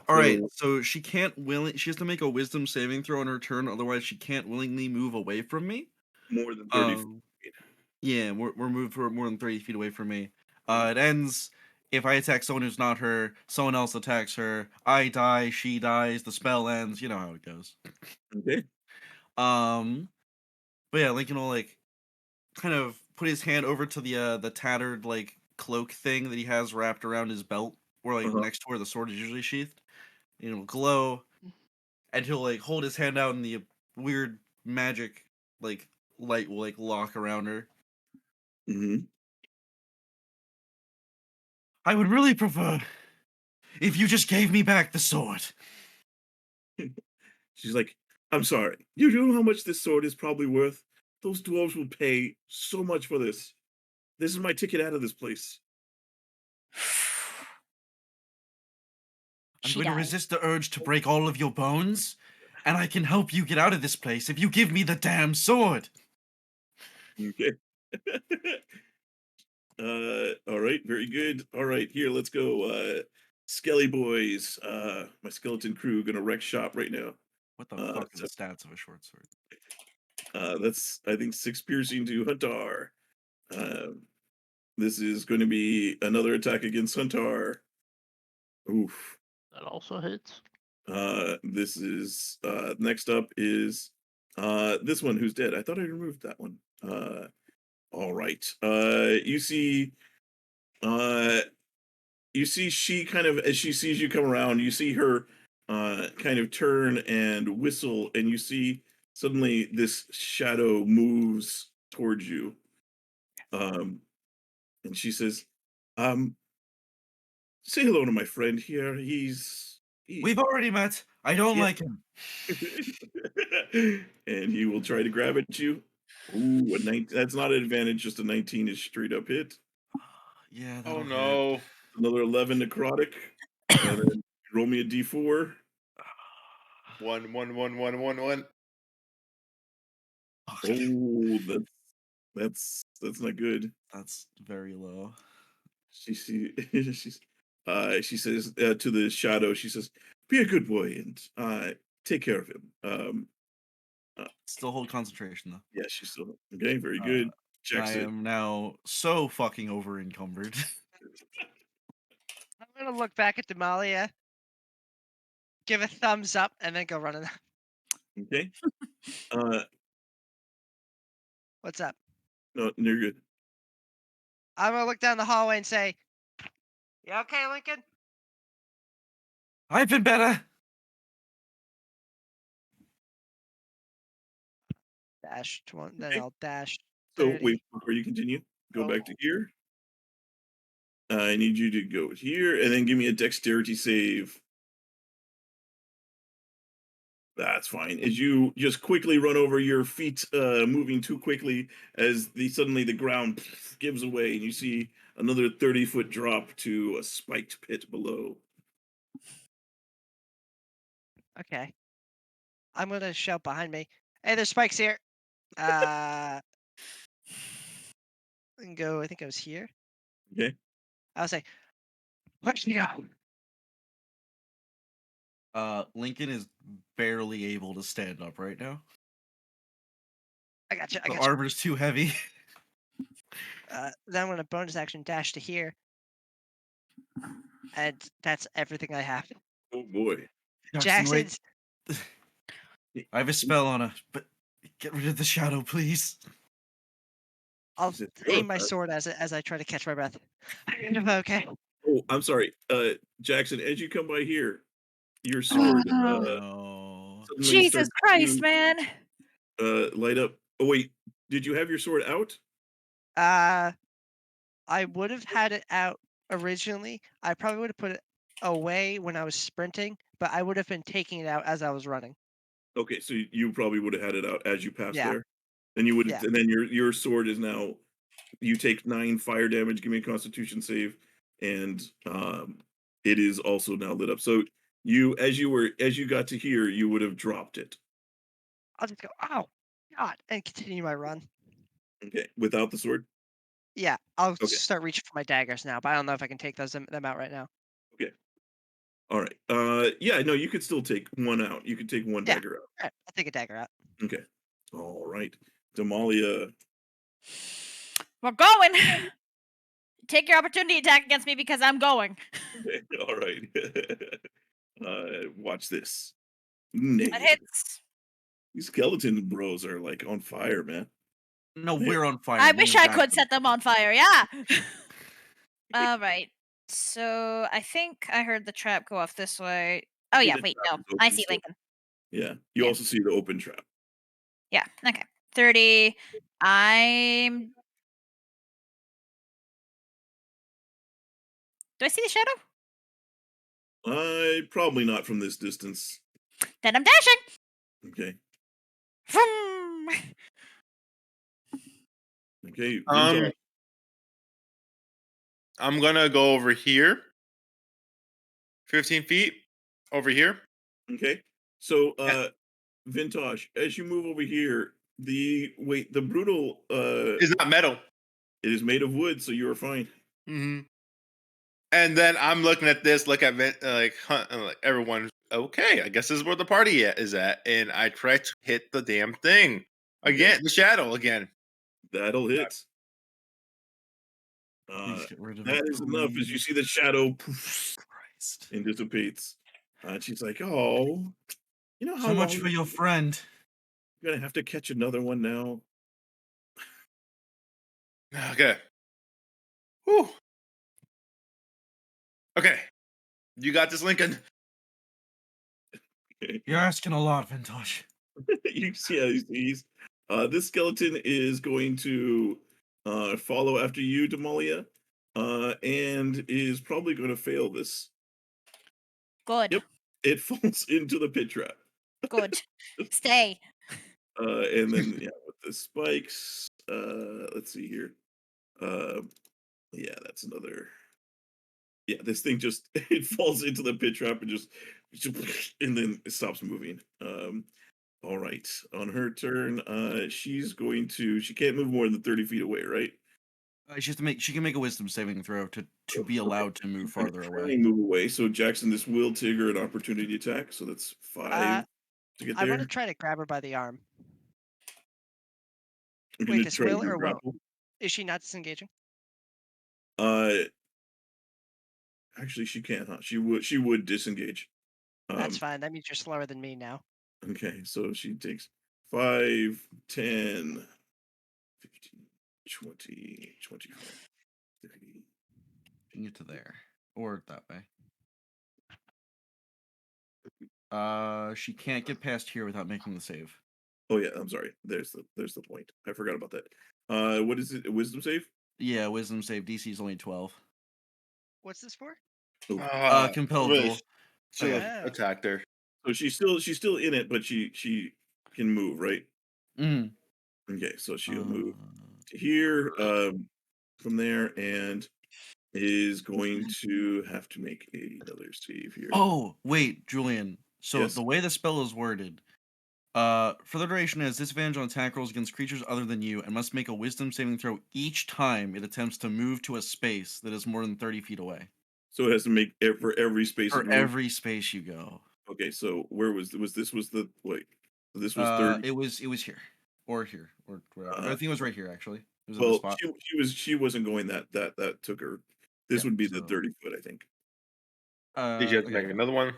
All right, So- so she can't she has to make a wisdom saving throw on her turn, otherwise she can't willingly move away from me. More than 30 feet. Yeah, we're moved for more than 30 feet away from me. It ends if I attack someone who's not her, someone else attacks her, I die, she dies, the spell ends, you know how it goes. Okay. But yeah, Lincoln will like kind of put his hand over to the tattered like cloak thing that he has wrapped around his belt, or like Uh-huh. next to where the sword is usually sheathed. It'll glow, and he'll like hold his hand out, and the weird magic like light will like lock around her. Hmm. I would really prefer if you just gave me back the sword. She's like, I'm sorry. You know how much this sword is probably worth? Those dwarves will pay so much for this. This is my ticket out of this place. I'm She going to died. resist the urge to break all of your bones, and I can help you get out of this place if you give me the damn sword. Okay. All right, very good. All right, here, let's go. Skelly boys. My skeleton crew gonna wreck shop right now. What the Uh, fuck are so- the stats of a short sword? That's I think 6 piercing to Huntar. This is going to be another attack against Huntar. Oof. That also hits. This is next up is this one who's dead. I thought I removed that one. All right. You see she kind of, as she sees you come around, you see her kind of turn and whistle, and you see suddenly this shadow moves towards you. And she says, say hello to my friend here. We've already met. I don't Yeah. like him. And he will try to grab at you. Ooh, a 19. That's not an advantage, just a 19 is straight up hit. Yeah, Oh that'll hit. no. Another 11 necrotic. And then roll me a d4. 1, 1, 1, 1, 1, 1. Fuck. Oh, that's not good. That's very low. She she says to the shadow, she says, "Be a good boy and take care of him." Still hold concentration though. Yeah, she's still okay. Very Uh, good. Checks I it. am now so fucking over encumbered. I'm gonna look back at Demalia, give a thumbs up, and then go running. Okay. Uh, What's up? no, you're good. I'm gonna look down the hallway and say, "You okay, Lincoln?" I've been better. Dash 20, then Okay. I'll dash So 30. wait, before you continue, go back to Oh. here. I need you to go here and then give me a dexterity save. That's fine. As you just quickly run over your feet, moving too quickly, as suddenly the ground gives away, and you see another 30-foot drop to a spiked pit below. Okay. I'm gonna shout behind me. Hey, there's spikes here. And go. I think I was here. Okay. I'll say, "Where's me go?" Lincoln is barely able to stand up right now. I got you. I The got you. armor's too heavy. Then I'm gonna bonus action dash to here, and that's everything I have. Oh boy. Jackson, wait. Jackson's. I have a spell on her, but get rid of the shadow, please. I'll Is it aim your my turn? sword as I try to catch my breath. Okay. Oh, I'm sorry. Jackson, as you come by here, your sword Oh, No. suddenly Jesus starts Christ, to man. light up. Oh wait, did you have your sword out? I would have had it out originally. I probably would have put it away when I was sprinting, but I would have been taking it out as I was running. Okay, so you probably would have had it out as you passed Yeah. there. And you would Yeah. and then your sword is now, you take 9 fire damage, give me a constitution save, and it is also now lit up. So as you got to here, you would have dropped it. I'll just go, "Oh, God," and continue my run. Okay, without the sword? Yeah, I'll Okay. start reaching for my daggers now, but I don't know if I can take them out right now. Okay. All right. Yeah, no, you could still take one out. You could take one Yeah. dagger out. All right, I'll take a dagger out. Okay. All right. Damalia. We're going. Take your opportunity attack against me because I'm going. Okay, all right. Watch this. That Negative. hits. These skeleton bros are like on fire, man. No, Yeah. we're on fire. I Me wish and I Jackson. could set them on fire. Yeah. All right. So I think I heard the trap go off this way. Oh See, yeah. the Wait. trap No. is I open see still. Lincoln. Yeah. You Yeah. also see the open trap. Yeah. Okay. 30. Do I see the shadow? Probably not from this distance. Then I'm dashing. Okay. Vroom. Okay. Vintash. I'm gonna go over here. 15 feet over here. Okay. So, Vintash, as you move over here, the brutal It's not metal. it is made of wood, so you are fine. Mm-hmm. And then I'm looking at this, like everyone's okay. I guess this is where the party is at, and I try to hit the damn thing again, the shadow again. That'll hit. Please get rid of That it. is enough as you see the shadow poof, Christ. and dissipates. And she's like, "Oh, you know how So much long for your friend. you're gonna have to catch another one now." Okay. Whew. Okay. You got this, Lincoln. You're asking a lot, Vintash. You see how he sees. This skeleton is going to follow after you, Demalia, and is probably going to fail this. Good. Yep. It falls into the pit trap. Good. Stay. And then with the spikes, let's see here. Yeah, that's another. Yeah, this thing just it falls into the pit trap and just and then it stops moving. All right. On her turn, she can't move more than 30 feet away, right? She can make a wisdom saving throw to be allowed to move farther Try away. and move away. So Jackson, this will trigger an opportunity attack. So that's 5 to get I want there. to try to grab her by the arm. I'm Wait, gonna this try to will do or won't? grapple. Is she not disengaging? Actually, she can't. Huh? She would disengage. That's fine. That means you're slower than me now. Okay, so she takes 5, 10, 15, 20, 25, 30. You can get to there or that way. She can't get past here without making the save. Oh yeah, I'm sorry. There's the point. I forgot about that. What is it? A wisdom save? Yeah, wisdom save. DC is only 12. What's this for? Compelled really duel. should have Oh. attacked her. So she's still in it, but she can move, right? Mm. Okay, so she'll move Uh, to here, from there, and is going to have to make another save here. Oh, wait, Julian. So Yes. the way the spell is worded, for the duration it has disadvantage on attack rolls against creatures other than you and must make a wisdom saving throw each time it attempts to move to a space that is more than 30 feet away. So it has to make for every space. For it moves? every space you go. Okay, so where was the wait? This was 30. It was here. Or here. Or whatever. I think it was right here actually. It was in the Well, spot. she wasn't going that took her. This Yeah, would be the so- 30 foot, I think. Did you have to Okay. make another one?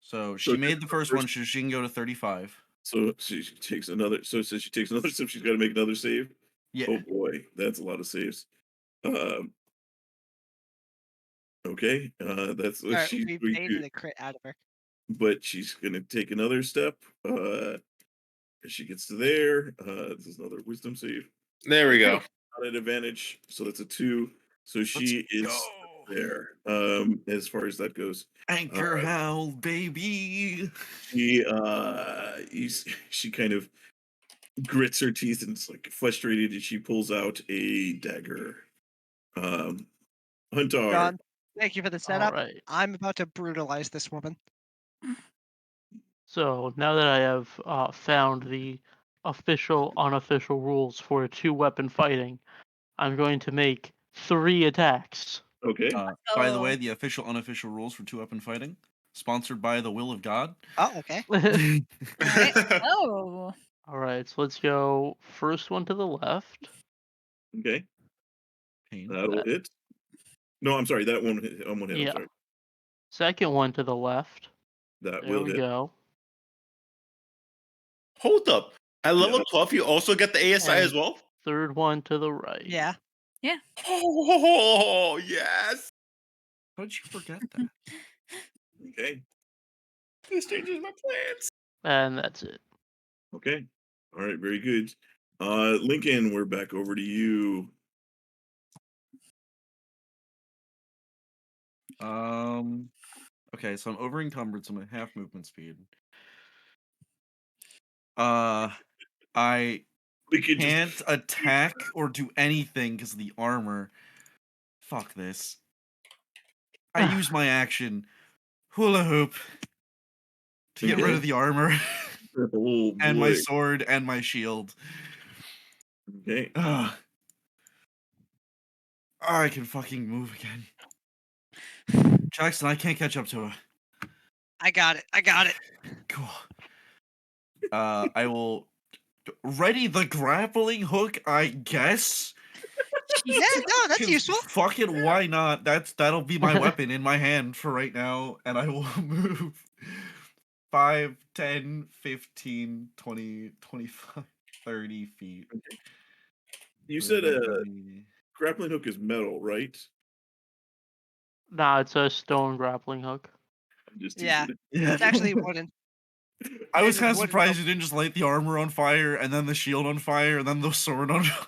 So So she made the first one, first- so she can go to 35. So she takes another. So since she takes another step, she's got to make another save. Yeah. Oh boy, that's a lot of saves. Okay, that's what All right, she's we going baited to, a crit out of her. but she's going to take another step. As she gets to there, this is another wisdom save. There we go. Not an advantage, so that's a 2. So she is go. there. As far as that goes, Anchor howl, baby. she kind of grits her teeth and is like frustrated, and she pulls out a dagger. Huntar. John, thank you for the setup. Alright. I'm about to brutalize this woman. So now that I have found the official, unofficial rules for 2-weapon fighting, I'm going to make 3 attacks. Okay. By the way, the official unofficial rules for 2-weapon fighting, sponsored by the will of God. Oh, okay. Right. Oh. Alright, so let's go first one to the left. Okay. Pain. That'll hit. No, I'm sorry. That won't hit. I'm Yeah. sorry. Second one to the left. That There will we hit. go. Hold up. At level Yeah. 12, you also get the ASI And as well? third one to the right. Yeah. Oh, yes. How did you forget that? Okay. This changes my plans. And that's it. Okay. All right. Very good. Lincoln, we're back over to you. Okay, so I'm over encumbered, so I'm at half movement speed. I Lincoln can't attack or do anything because of the armor. Fuck this. I use my action, hula hoop, to get rid of the armor Oh and my boy. sword and my shield. Okay. Ugh. I can fucking move again. Jackson, I can't catch up to her. I got it. I got it. Cool. I will ready the grappling hook, I guess. Yeah, no, that's 'Cause useful. fuck it, why not? That'll be my weapon in my hand for right now, and I will move 5, 10, 15, 20, 25, 30 feet. You said a 30. grappling hook is metal, right? Nah, it's a stone grappling hook. I'm just Yeah. teasing. Yeah. It's actually wooden. I was It's kind of wooden surprised hook. you didn't just light the armor on fire and then the shield on fire and then the sword on fire.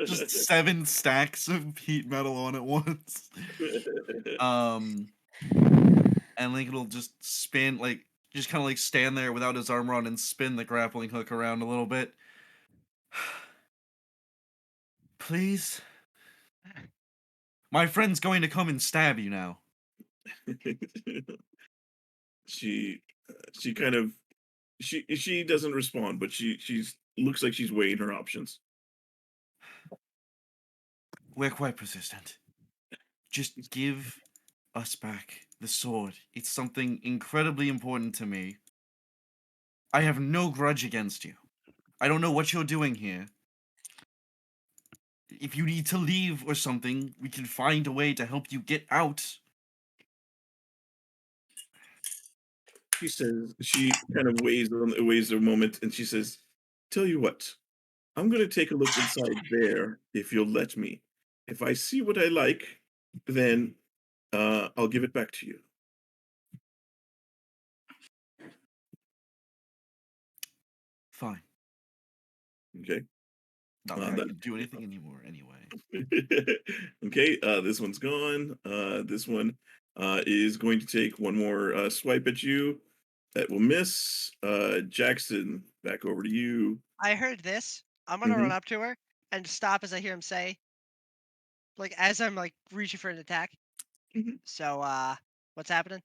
Just 7 stacks of heat metal on at once. And Lincoln will just spin, like, just kind of like stand there without his armor on and spin the grappling hook around a little bit. Please? My friend's going to come and stab you now. she kind of she doesn't respond, but she's looks like she's weighing her options. We're quite persistent. Just give us back the sword. It's something incredibly important to me. I have no grudge against you. I don't know what you're doing here. If you need to leave or something, we can find a way to help you get out. She says she kind of weighs a moment, and she says, "Tell you what, I'm going to take a look inside there if you'll let me. If I see what I like, then I'll give it back to you." Fine. Okay. Not that I That can do anything anymore anyway. okay, this one's gone. This one is going to take one more swipe at you. That will miss. Jackson, back over to you. I heard this. I'm gonna run up to her and stop as I hear him say, like as I'm like reaching for an attack. Mhm. So what's happening?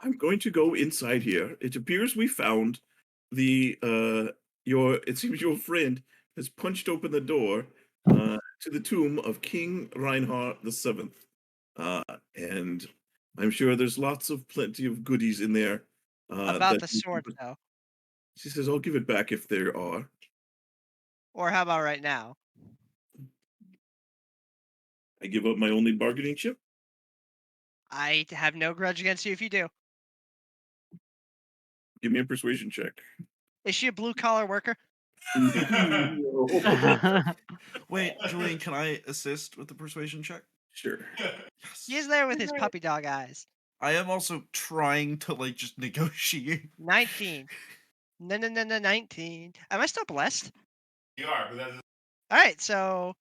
I'm going to go inside here. It appears we found the your. It seems your friend has punched open the door to the tomb of King Reinhardt the Seventh, uh, and I'm sure there's plenty of goodies in there. About That the sword though. she says, "I'll give it back if there are." Or how about right now? I give up my only bargaining chip. I have no grudge against you if you do. Give me a persuasion check. Is she a blue collar worker? No. Wait, Julian, can I assist with the persuasion check? Sure. Yes. He is there with his puppy dog eyes. I am also trying to like just negotiate. 19. No, 19. Am I still blessed? You are, but that's All right, so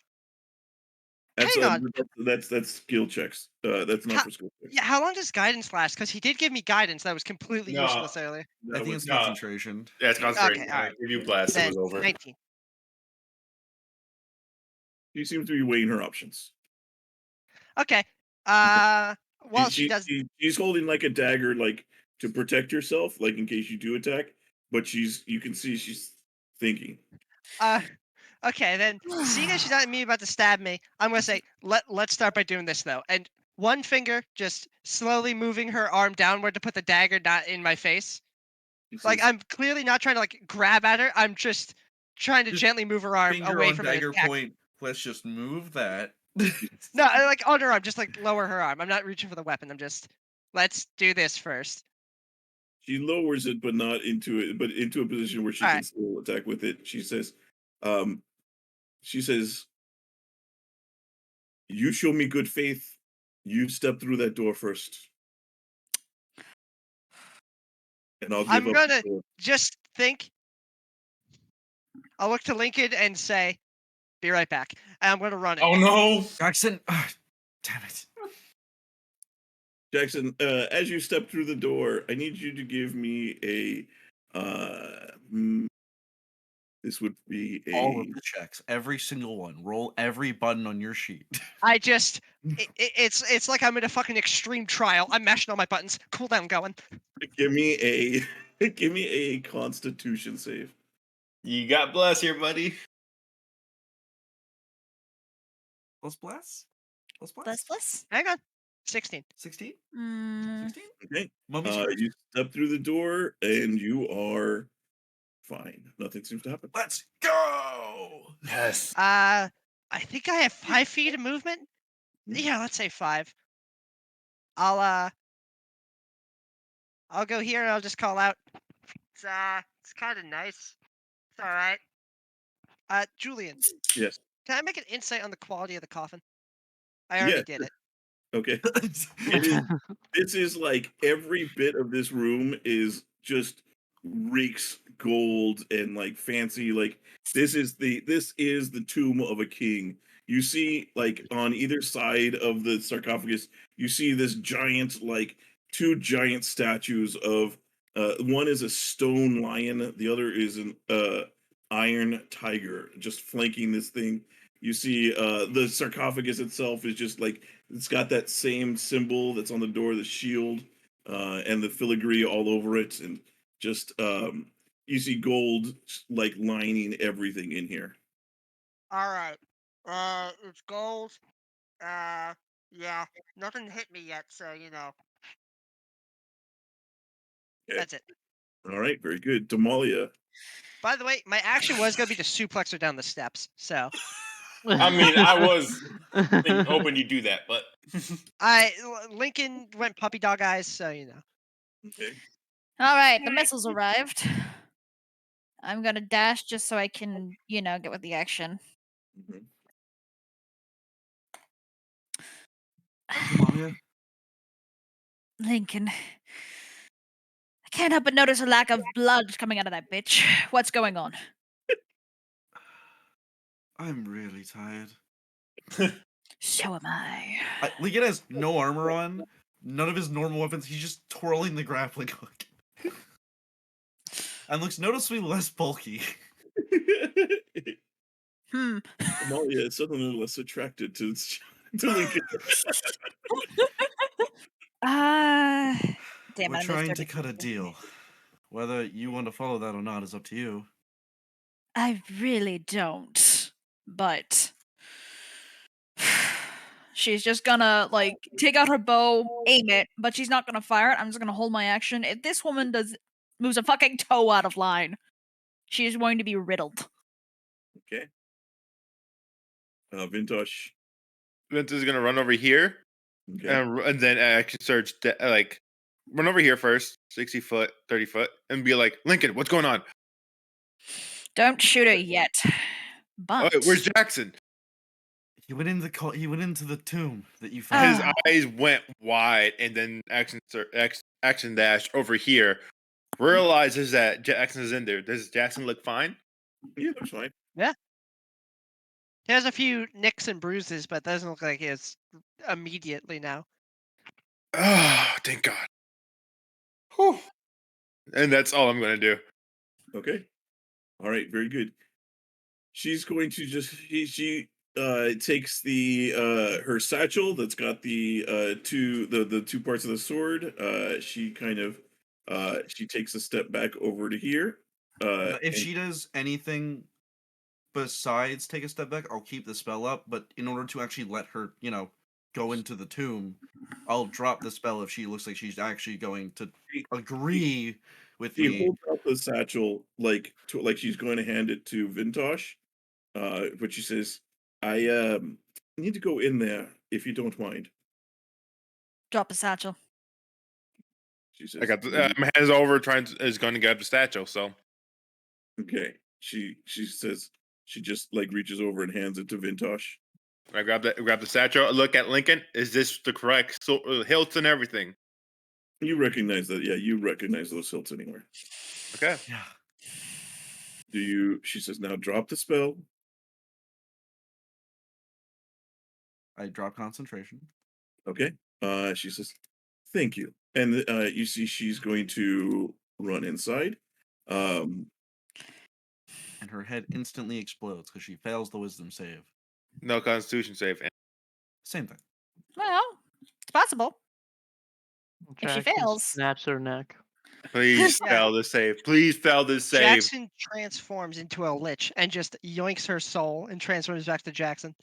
That's hang on. that's skill checks. That's not How, for skill checks. yeah, how long does guidance last? Because he did give me guidance that was completely No. useless earlier. I That think was it's no. concentration. yeah, it's concentration. Okay, all right. If you blast, it Then was over. 19. she seems to be weighing her options. Okay. Well, she does. She's holding like a dagger, like to protect herself, like in case you do attack. But you can see she's thinking. Okay, then seeing as she's not me about to stab me, I'm gonna say let's start by doing this though. And one finger just slowly moving her arm downward to put the dagger not in my face. She Like says, I'm clearly not trying to like grab at her. I'm just trying to Just gently move her arm Finger away on from an dagger attack. point. Let's just move that. No, I like on her arm, just like lower her arm. I'm not reaching for the weapon. I'm just let's do this first. she lowers it, but not into it, but into a position where she All can right. still attack with it. Um, she says, "You show me good faith. You step through that door first." and I'll give I'm up gonna the door. just think. I'll look to Lincoln and say, "Be right back." And I'm gonna run it. Oh no! Jackson, damn it. Jackson, as you step through the door, I need you to give me a. This would be All a. of the checks, every single one. Roll every button on your sheet. I just, it's like I'm in a fucking extreme trial. I'm mashing all my buttons. Cooldown going. Give me a. Give me a Constitution save. You got bless here, buddy. Plus bless? Plus bless? Bless, bless. Hang on. 16. 16? Mm, 16? Okay. Mummy's first? You step through the door and you are fine. Nothing seems to happen. Let's go! Yes. I think I have 5 feet of movement. Yeah, let's say 5. I'll go here and I'll just call out. It's kind of nice. It's all right. Julian, Yes. can I make an insight on the quality of the coffin? I already Yeah, did it. Okay. This is like every bit of this room is just reeks gold and like fancy. Like this is the tomb of a king. You see, like on either side of the sarcophagus, you see this giant, like 2 giant statues of. One is a stone lion, the other is an iron tiger, just flanking this thing. You see, the sarcophagus itself is just like it's got that same symbol that's on the door, the shield, and the filigree all over it, and just you see gold like lining everything in here. All right. It's gold. Yeah. Nothing hit me yet, so you know. Okay. That's it. All right, very good, Damalia. By the way, my action was gonna be to suplex her down the steps. So I mean, I was hoping you do that, but Lincoln went puppy dog eyes, so you know. Okay. all right, the missiles arrived. I'm gonna dash just so I can, get with the action. Mhm. Demalia? Lincoln. I can't help but notice a lack of blood coming out of that bitch. What's going on? I'm really tired. So am I. Lincoln has no armor on, none of his normal weapons. He's just twirling the grappling hook. And looks noticeably less bulky. Damalia is suddenly less attracted to Lincoln. Damn We're it, I trying moved to 30 cut a feet. deal. Whether you want to follow that or not is up to you. I really don't. But she's just gonna take out her bow, aim it, but she's not gonna fire it. I'm just gonna hold my action. If this woman moves a fucking toe out of line, she is going to be riddled. Okay. Vintash. Vince is gonna run over here, Okay. and then action search, run over here first, 60 foot, 30 foot, and be like, Lincoln, what's going on? Don't shoot her yet. Oh, But wait, where's Jackson? He went into the tomb that you His found. eyes went wide, and then action dash over here. Realizes that Jackson is in there. Does Jackson look fine? Yeah, that's fine. He has a few nicks and bruises, but doesn't look like it's immediately now. Oh, thank God. Whew. And that's all I'm gonna do. Okay. All right, very good. She's going to just she takes the her satchel that's got the the 2 parts of the sword. She kind of she takes a step back over to here. If she does anything besides take a step back, I'll keep the spell up. But in order to actually let her, go into the tomb, I'll drop the spell if she looks like she's actually going to agree with she me. holds out the satchel like she's going to hand it to Vintash. But she says, I need to go in there if you don't mind. drop a satchel. She says, I got my hands over is going to grab the statue. So okay. She says she just like reaches over and hands it to Vintash. I grab the statue. I look at Lincoln. Is this the correct hilts and everything? You recognize that? Yeah, you recognize those hilts anywhere. Okay. Yeah. Do you? She says, "Now drop the spell." I drop concentration. Okay. She says, "Thank you." And you see, she's going to run inside. And her head instantly explodes because she fails the wisdom save. No Constitution save. Same thing. Well, it's possible. If she Jackson fails. snaps her neck. Please Yeah. fail the save. Please fail this save. Jackson transforms into a lich and just yoinks her soul and transforms back to Jackson.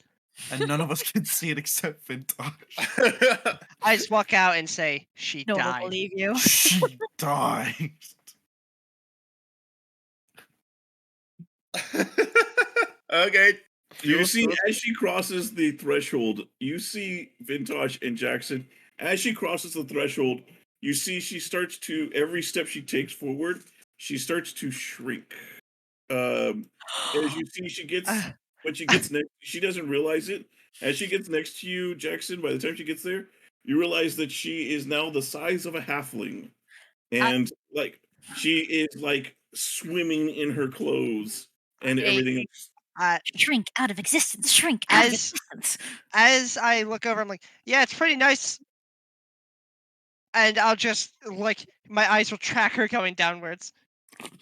And none of us can see it except Vintash. I just walk out and say, she No one will died. believe you. She died. Okay. You see, as she crosses the threshold, you see Vintash and Jackson. As she crosses the threshold, you see she starts to, every step she takes forward, she starts to shrink. As you see, she gets, when she gets next, she doesn't realize it. As she gets next to you, Jackson, by the time she gets there, you realize that she is now the size of a halfling. And like, she is like swimming in her clothes and Hey, everything. Shrink out of existence. Shrink out of As- existence. As I look over, I'm like, yeah, it's pretty nice. And I'll just, like, my eyes will track her going downwards.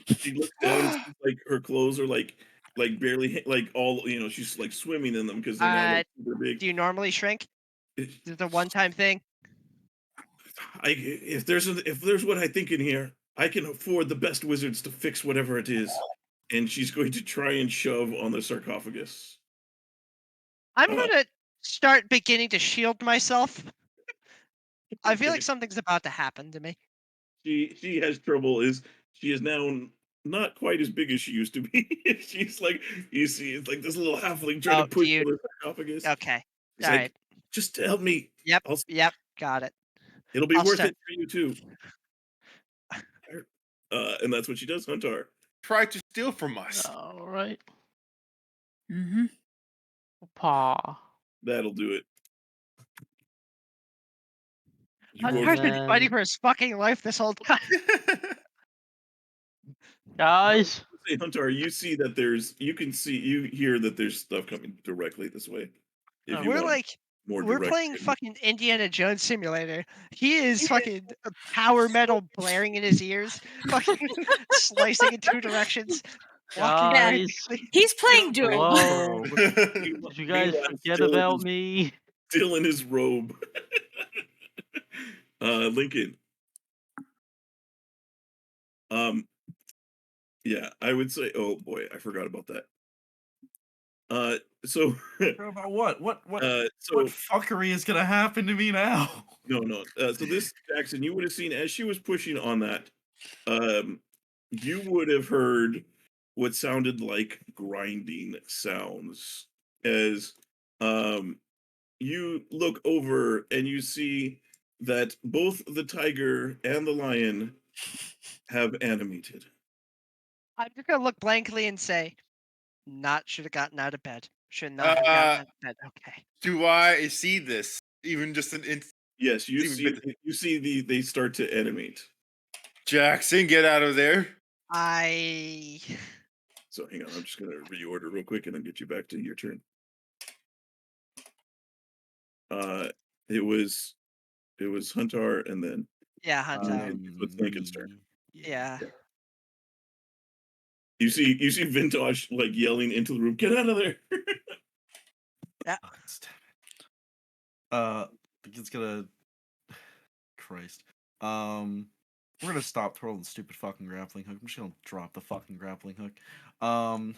She looks down and sees, like, her clothes are like barely like all, you know, she's like swimming in them because they're now like super big. Do you normally shrink? Is it a one-time thing? If there's what I think in here, I can afford the best wizards to fix whatever it is. And she's going to try and shove on the sarcophagus. I'm Uh, gonna start beginning to shield myself. I feel like Okay. something's about to happen to me. She has trouble. She is now not quite as big as she used to be. She's like, you see, it's like this little halfling trying Oh, to push do you- on the sarcophagus. Okay. She's All like, right. just to help me. Yep. I'll, Yep. Got it. it'll be I'll worth start- it for you too. And that's what she does, Huntar. Try to steal from us. All right. Mm-hmm. Paw. That'll do it. You And rolled- Huntar's been then- fighting for his fucking life this whole time. Guys, Say, Huntar, you see that you hear that there's stuff coming directly this way. If you We're want like, more we're direct playing guidance. fucking Indiana Jones Simulator. He is fucking power metal blaring in his ears, fucking slicing in two directions. Walking guys, quickly. He's playing Doom. hello. Meanwhile, Did you guys forget still in about his- me? Still in his robe. Lincoln. Yeah, I would say, oh boy, I forgot about that. So About what? What so fuckery is gonna happen to me now? no. So this, Jackson, you would have seen as she was pushing on that, you would have heard what sounded like grinding sounds as you look over and you see that both the tiger and the lion have animated. I'm just gonna look blankly and say, should have gotten out of bed. Should not have gotten out of bed. Okay. Do I see this? Even just an instant. Yes, you Even see they start to animate. Jackson, get out of there. So hang on, I'm just gonna reorder real quick and then get you back to your turn. It was Huntar and then Yeah, Hunter. it's Lincoln's turn. Yeah. You see Vintash like yelling into the room, "Get out of there!" It's gonna. Christ. We're gonna stop throwing the stupid fucking grappling hook. I'm just gonna drop the fucking grappling hook. 5,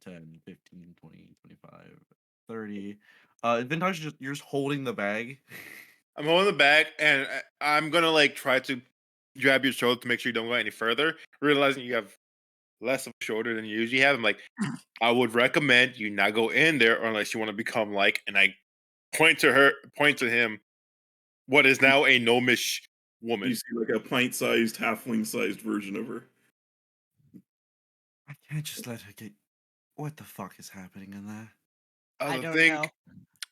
10, 15, 20, 25, 30. Vintage, you're just holding the bag. I'm holding the bag, and I'm gonna like try to grab your shoulder to make sure you don't go any further. Realizing you have less of a shoulder than you usually have, I'm like, I would recommend you not go in there unless you want to become like. And I point to him, what is now a gnomish woman. You see like a pint-sized, halfling-sized version of her. I can't just let her get. What the fuck is happening in there? I I don't think know.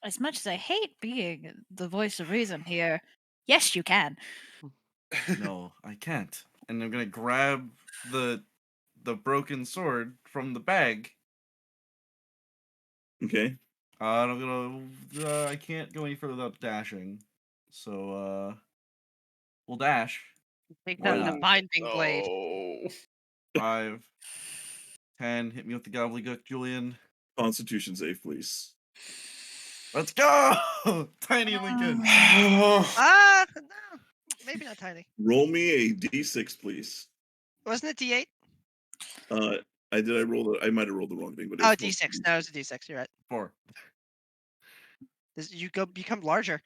As much as I hate being the voice of reason here, Yes, you can. No, I can't. And I'm gonna grab the broken sword from the bag. Okay. I'm gonna. I can't go any further without dashing. So we'll dash. Take Why down the not? binding blade. Oh. 5, 10. Hit me with the gobbledygook, Julian. Constitution save, please. Let's go, Tiny Lincoln. No, maybe not tiny. Roll me a d6, please. Wasn't it D8? I roll I might have rolled the wrong thing, but Oh, it's supposed to D6. be No, it's a D6. You're right. 4. You become larger.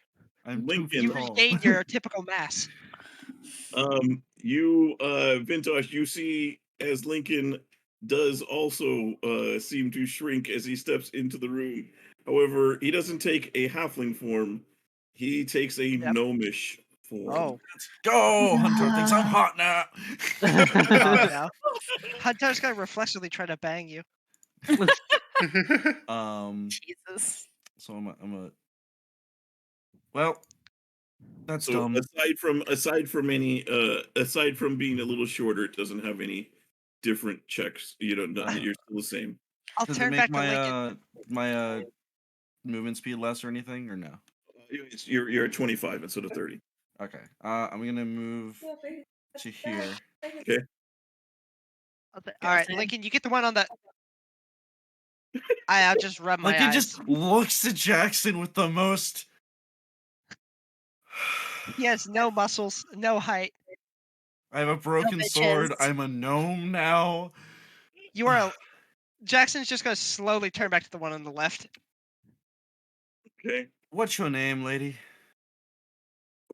I'm 2 Lincoln. feet You tall. regain your typical mass. You Vintash, you see as Lincoln does also seem to shrink as he steps into the room. However, he doesn't take a halfling form. He takes a gnomish form. Oh. Let's go. Huntar thinks I'm hot now. Oh no. Huntar's gonna reflexively try to bang you. Jesus. So I'm a. Well, that's So dumb. aside from being a little shorter, it doesn't have any different checks. You don't know that you're still the same. I'll Does it turn make back to Lincoln. my movement speed less or anything, or no? You're at 25 instead of 30. Okay. I'm gonna move to here. Okay. All right, Lincoln, you get the one on the. I'll just rub my Like, he eyes. just looks at Jackson with the most. He has no muscles, no height. I have a broken sword. bitches. I'm a gnome now. You are a. Jackson's just gonna slowly turn back to the one on the left. Okay. What's your name, lady?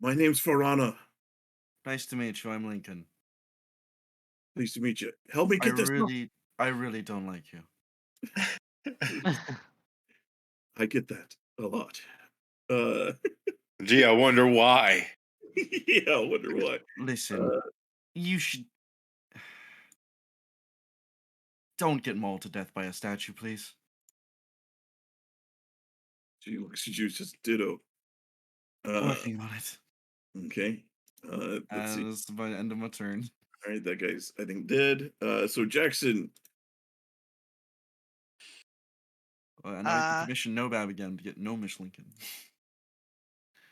My name's Farana. Nice to meet you. I'm Lincoln. Nice to meet you. Help me get this. I really don't like you. I get that a lot. Gee, I wonder why. Yeah, I wonder why. Listen, you should. Don't get mauled to death by a statue, please. She looks at you, just ditto. Working on it. Okay. Let's see. And this is by the end of my turn. All right, that guy's I think dead. So Jackson. And I get to commission Nobab again to get Gnomish Lincoln.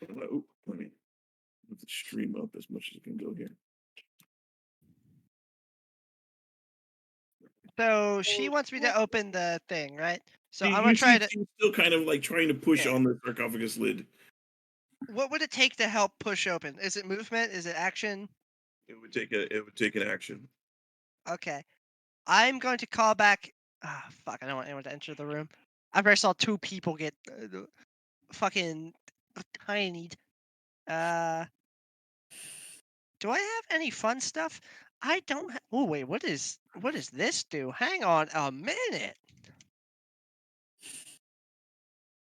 Let me move the stream up as much as it can go here. So she wants me to open the thing, right? So I'm You gonna try see to. she's still kind of like trying to push Yeah. on the sarcophagus lid. What would it take to help push open? Is it movement? Is it action? It would take an action. Okay. I'm going to call back. Fuck! I don't want anyone to enter the room. After I saw 2 people get fucking tinied. Do I have any fun stuff? I don't. Oh wait, what does this do? Hang on a minute.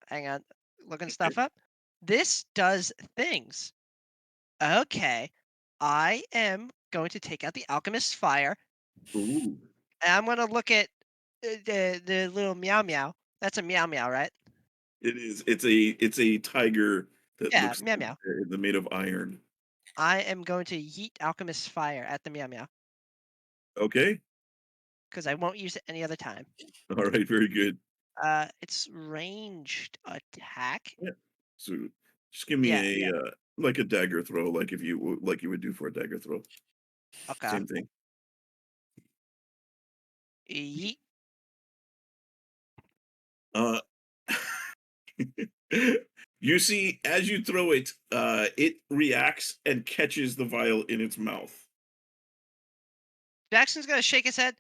Hang on, looking stuff up. This does things. Okay, I am going to take out the alchemist's fire. Ooh. And I'm gonna look at the little meow meow. That's a meow meow, right? It is. It's a tiger that Yeah, looks meow meow. they're made of iron. I am going to yeet alchemist's fire at the meow meow Okay. because I won't use it any other time. All right. Very good. It's ranged attack. So just give me a like a dagger throw, like you would do for a dagger throw. Okay. Same thing. Yeet. You see, as you throw it, it reacts and catches the vial in its mouth. Jackson's gonna shake his head.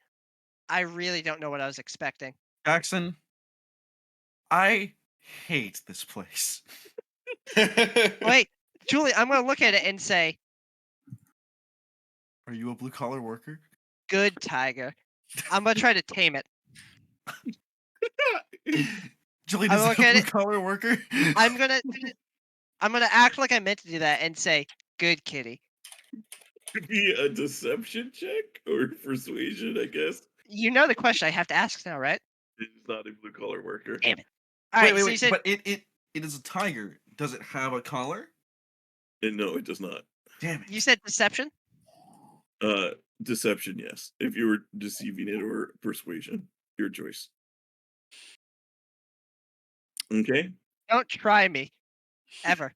I really don't know what I was expecting. Jackson, I hate this place. Wait, Julie, I'm gonna look at it and say, Are you a blue collar worker? "Good tiger." I'm gonna try to tame it. Julian I is a look at blue it. collar worker. I'm gonna act like I meant to do that and say, "Good kitty." Could be a deception check or persuasion, I guess. You know the question I have to ask now, right? It's not a blue collar worker. Damn it! All right, so you said But it is a tiger. Does it have a collar? And no, it does not. Damn it. You said deception? Deception, yes. If you were deceiving it, or persuasion, your choice. Okay. Don't try me. Ever.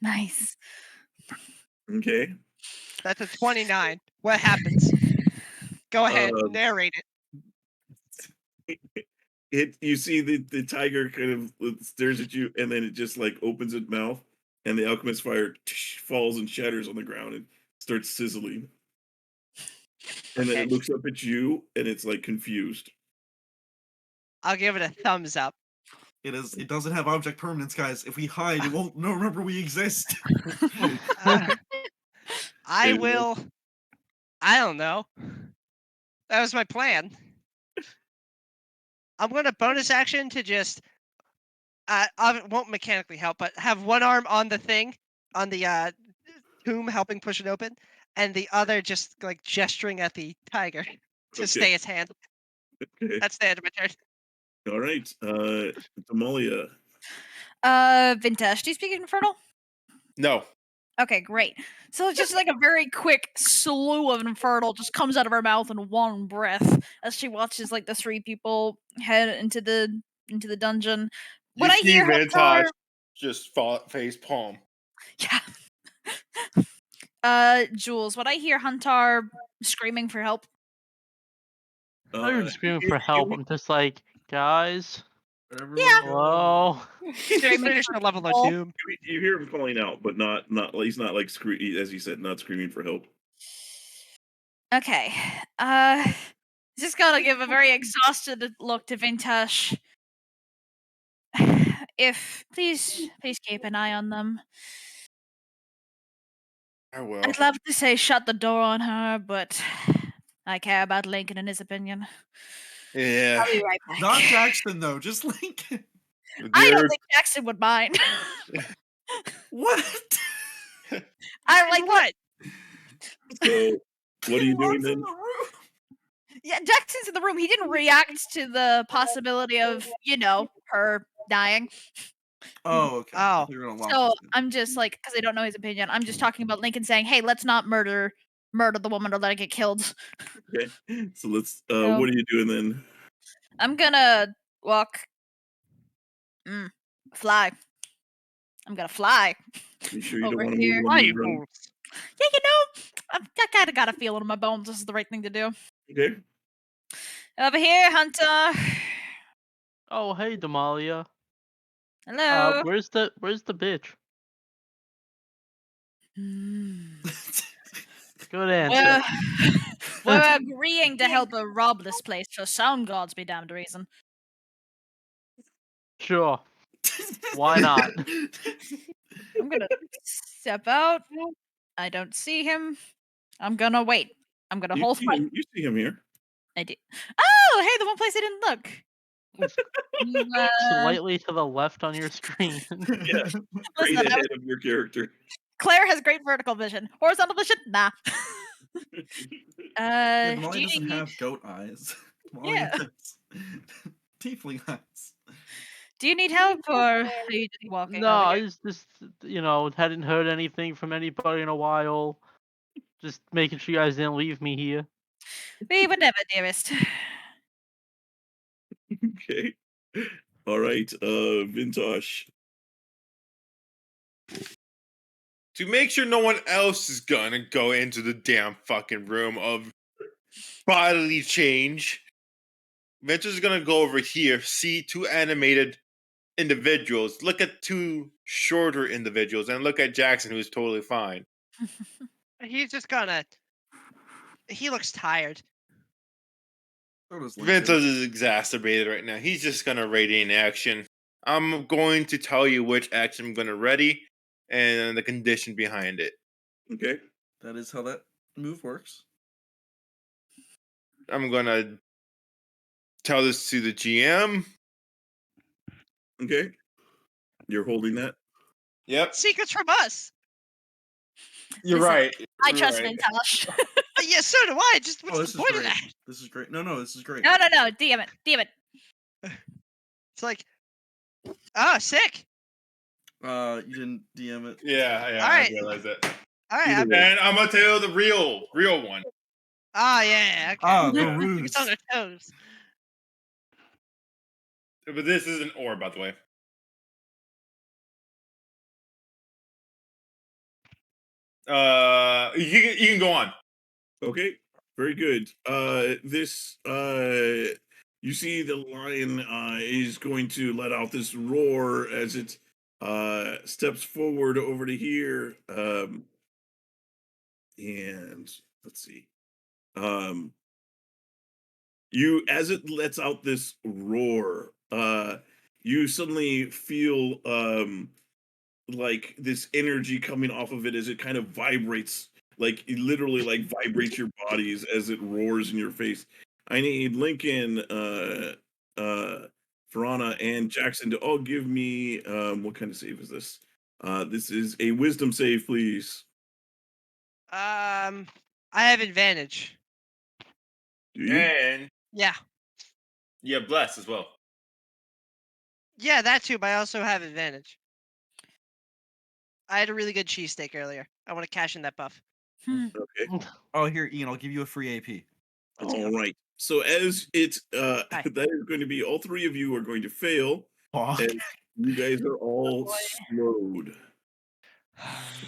Nice. Okay. That's a 29. What happens? Go ahead, Uh, narrate it. You see the tiger kind of stares at you, and then it just like opens its mouth, and the alchemist fire falls and shatters on the ground and starts sizzling. And then Okay. it looks up at you, and it's like confused. I'll give it a thumbs up. It doesn't have object permanence, guys. If we hide, it won't remember we exist. I And- will. I don't know. That was my plan. I'm going to bonus action to just. I won't mechanically help, but have one arm on the thing, on the tomb, helping push it open, and the other just like gesturing at the tiger to Okay. stay its hand. Okay. That's the end of my turn. All right. Damalia. Vintash, do you speak Infernal? No. Okay, great. So it's just like a very quick slew of Infernal just comes out of her mouth in one breath as she watches like the three people head into the dungeon. When You I see hear Vintage Huntar, just face palm. yeah. Jules, when I hear Huntar screaming for help, I'm not even screaming for help. I'm just like, guys, Yeah. hello. Did we finish the level of Oh. doom? You hear him calling out, but not he's not like as you said, not screaming for help. okay. Just gotta give a very exhausted look to Vintash. If please keep an eye on them. I will. I'd love to say shut the door on her, but I care about Lincoln and his opinion. Yeah. I'll be right back. Not Jackson though, just Lincoln. I don't Dear- think Jackson would mind. What? I like What? So what are you doing What's in then? the room? Yeah, Jackson's in the room. He didn't react to the possibility of, her dying. Oh, okay. Oh. You're gonna lock So us in. I'm just like, because I don't know his opinion, I'm just talking about Lincoln saying, hey, let's not murder the woman or let her get killed. Okay. So let's what are you doing then? I'm gonna walk. Fly. I'm gonna fly. You sure you don't Over want to here. move Why on you the run? fools? Yeah, I kind of got a feeling in my bones. This is the right thing to do. Okay. Over here, Hunter. Oh, hey, Damalia. Hello. Where's the bitch? Good answer. We're agreeing to help her rob this place for sound gods be damned reason. Sure. Why not? I'm gonna step out. I don't see him. I'm gonna wait. I'm gonna hold my. You see him here. I do. Oh, hey, the one place I didn't look. You, Slightly to the left on your screen. Yeah. Right listen, ahead of your character. Claire has great vertical vision. Horizontal vision? Nah. Yeah, Do Molly you doesn't need- have goat eyes. Molly Yeah. has tiefling eyes. Do you need help, or are you just walking? No, over I here? just hadn't heard anything from anybody in a while. Just making sure you guys didn't leave me here. We would never, dearest. Okay. All right. Vintash. To make sure no one else is gonna go into the damn fucking room of bodily change, Vintage is gonna go over here, see two animated individuals, look at two shorter individuals, and look at Jackson, who's totally fine. He's just gonna. He looks tired. So does Lincoln. Vintage is exacerbated right now. He's just gonna radiate action. I'm going to tell you which action I'm gonna ready and the condition behind it. Okay. That is how that move works. I'm gonna tell this to the GM. Okay. You're holding that. Yep, Secrets from us. you're Listen, right. I You're trust right. Vintash. Yeah, so do I. Just Oh, what's this the is point of great. that? This is great. No, this is great. No, damn it. It's like, ah, sick. You didn't DM it. Yeah, I Alright. realized that. All right. Either way. And I'm gonna tell you the real one. Oh yeah. Okay. Ah, the Yeah. ruse. It's on their toes. But this is an orb, by the way. You can go on. Okay, very good. This you see the lion is going to let out this roar as it steps forward over to here. And let's see. You as it lets out this roar, you suddenly feel like this energy coming off of it as it kind of vibrates, like it literally like vibrates your bodies as it roars in your face. I need Lincoln, Verana, and Jackson to all give me what kind of save is this? This is a wisdom save, please. I have advantage. Do you? And Yeah. yeah, bless as well. Yeah, that too. But I also have advantage. I had a really good cheesesteak earlier. I want to cash in that buff. Okay. Oh, here, Ian. I'll give you a free AP. Let's go. All right. So as it Hi. that is going to be all three of you are going to fail, Fuck. and you guys are all boy. slowed.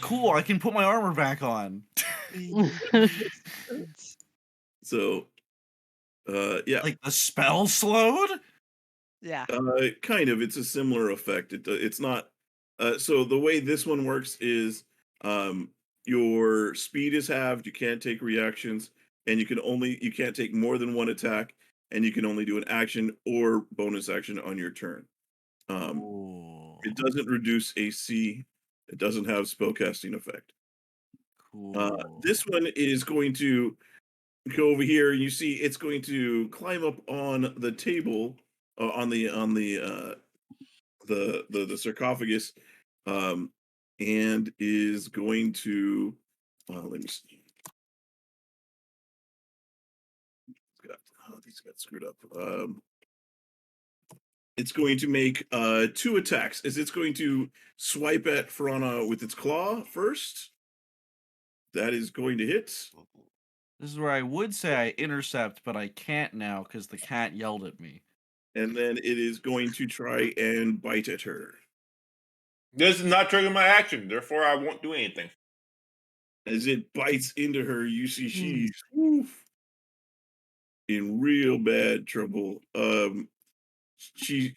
Cool. I can put my armor back on. So yeah. Like the spell slowed. Yeah. Kind of. It's a similar effect. It's not. So the way this one works is, your speed is halved. You can't take reactions, and you can't take more than one attack, and you can only do an action or bonus action on your turn. Oh, It doesn't reduce AC. It doesn't have spellcasting effect. cool. This one is going to go over here, and you see it's going to climb up on the table, on the sarcophagus, and is going to let me see. These got screwed up. It's going to make two attacks. It's going to swipe at Farana with its claw first. That is going to hit. This is where I would say I intercept, but I can't now because the cat yelled at me. And then it is going to try and bite at her. This is not triggering my action, therefore I won't do anything. As it bites into her, you see she's oof, in real bad trouble. She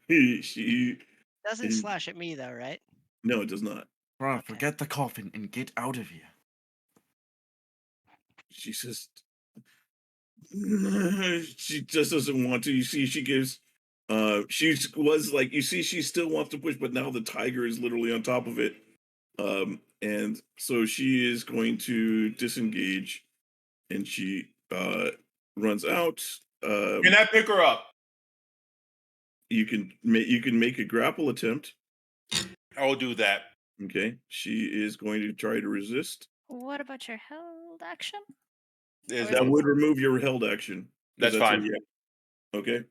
Doesn't is, slash at me though, right? no, it does not. Ron, Okay. forget the coffin and get out of here. She says she just doesn't want to. You see, she gives. She was like, you see, she still wants to push, but now the tiger is literally on top of it. And so she is going to disengage, and she runs out. Can I pick her up? You can make a grapple attempt. I will do that. Okay, she is going to try to resist. What about your held action? Is That would remove your held action. 'Cause That's a fine. reaction. Okay.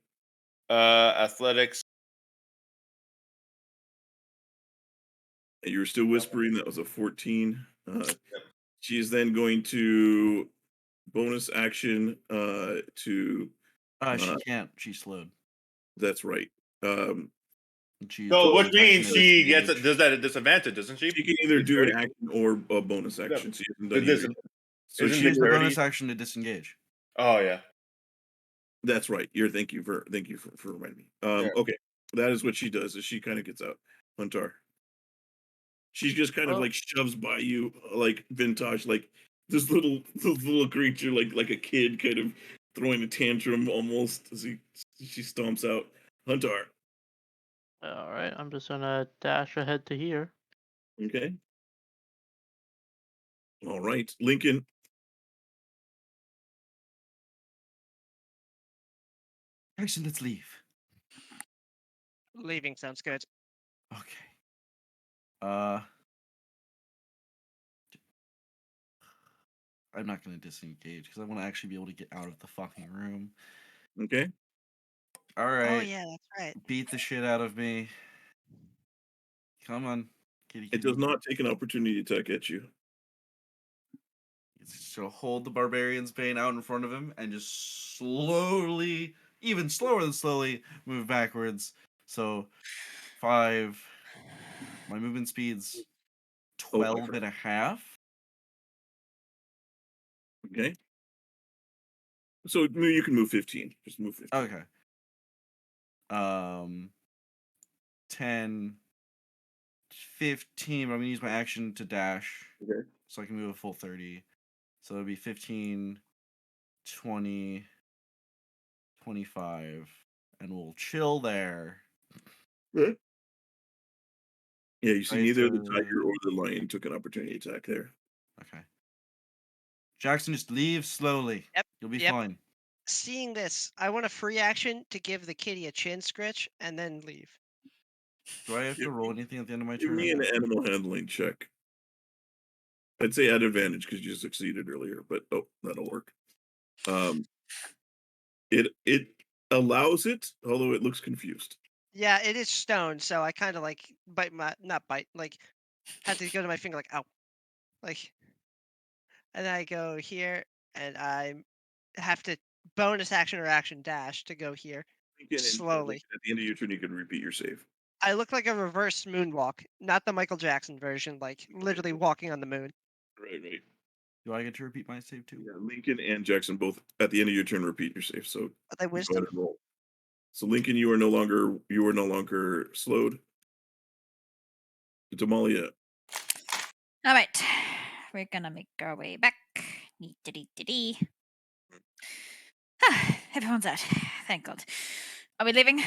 Athletics. And you were still whispering. That was a 14. She is then going to bonus action to. She can't. She's slowed. That's right. And she So, bonus which means action to she gets disengage. does that at disadvantage, doesn't she? She can either do an Dexterity? action or a bonus action. She hasn't done This- either. So isn't she Use the dexterity- bonus action to disengage. Oh yeah. That's right. Thank you for reminding me. Yeah. Okay. That is what she does, is she kind of gets out. Huntar. She just kind of Oh. like shoves by you, like Vintash, like this little creature, like a kid kind of throwing a tantrum almost as she stomps out. Huntar. All right, I'm just gonna dash ahead to here. Okay. All right. Lincoln. Jackson, let's leave. Leaving sounds good. Okay. I'm not gonna disengage because I want to actually be able to get out of the fucking room. Okay. All right. Oh yeah, that's right. Beat the shit out of me. Come on, kitty. It does not take an opportunity attack at you. So hold the barbarian's bane out in front of him and just slowly, even slower than slowly, move backwards. So 5. My movement speed's Oh, I 12 and a half. Okay. So you can move 15. Just move 15. Okay. 10, 15. I'm gonna use my action to dash. Okay. So I can move a full 30. So it'll be 15, 20, 25, and we'll chill there. Yeah, you see I have neither the to- tiger or the lion took an opportunity attack there. Okay. Jackson, just leave slowly. Yep, You'll be yep. fine. Seeing this, I want a free action to give the kitty a chin scritch and then leave. Do I have to roll anything at the end of my Give turn? me an animal handling check. I'd say at advantage because you succeeded earlier, but that'll work. It allows it, although it looks confused. Yeah, it is stone, so I kind of like had to go to my finger like, ow. Like, and I go here, and I have to bonus action or action dash to go here. Slowly. At the end of your turn, you can repeat your save. I look like a reverse moonwalk, not the Michael Jackson version, like literally walking on the moon. Right. Do I get to repeat my save too? Yeah, Lincoln and Jackson both at the end of your turn repeat your save. So Are they go ahead wisdom? and roll. So Lincoln, you are no longer slowed. Damalia. All right. We're gonna make our way back. Neat-dee-dee-dee. Everyone's out. Thank God. Are we leaving?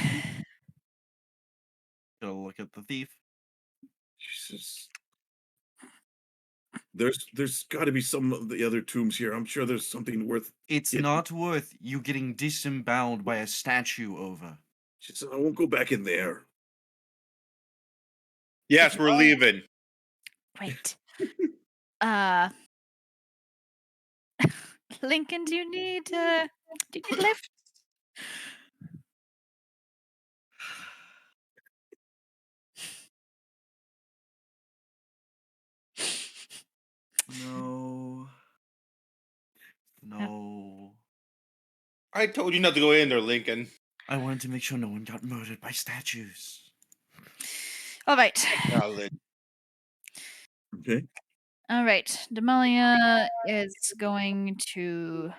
Gotta look at the thief. Jesus. There's got to be some of the other tombs here. I'm sure there's something worth. It's Yeah. not worth you getting disemboweled by a statue over. She said, I won't go back in there. Yes, we're leaving. Great. Lincoln, do you need a lift? No. No. I told you not to go in there, Lincoln. I wanted to make sure no one got murdered by statues. All right. Okay. All right. Demalia is going to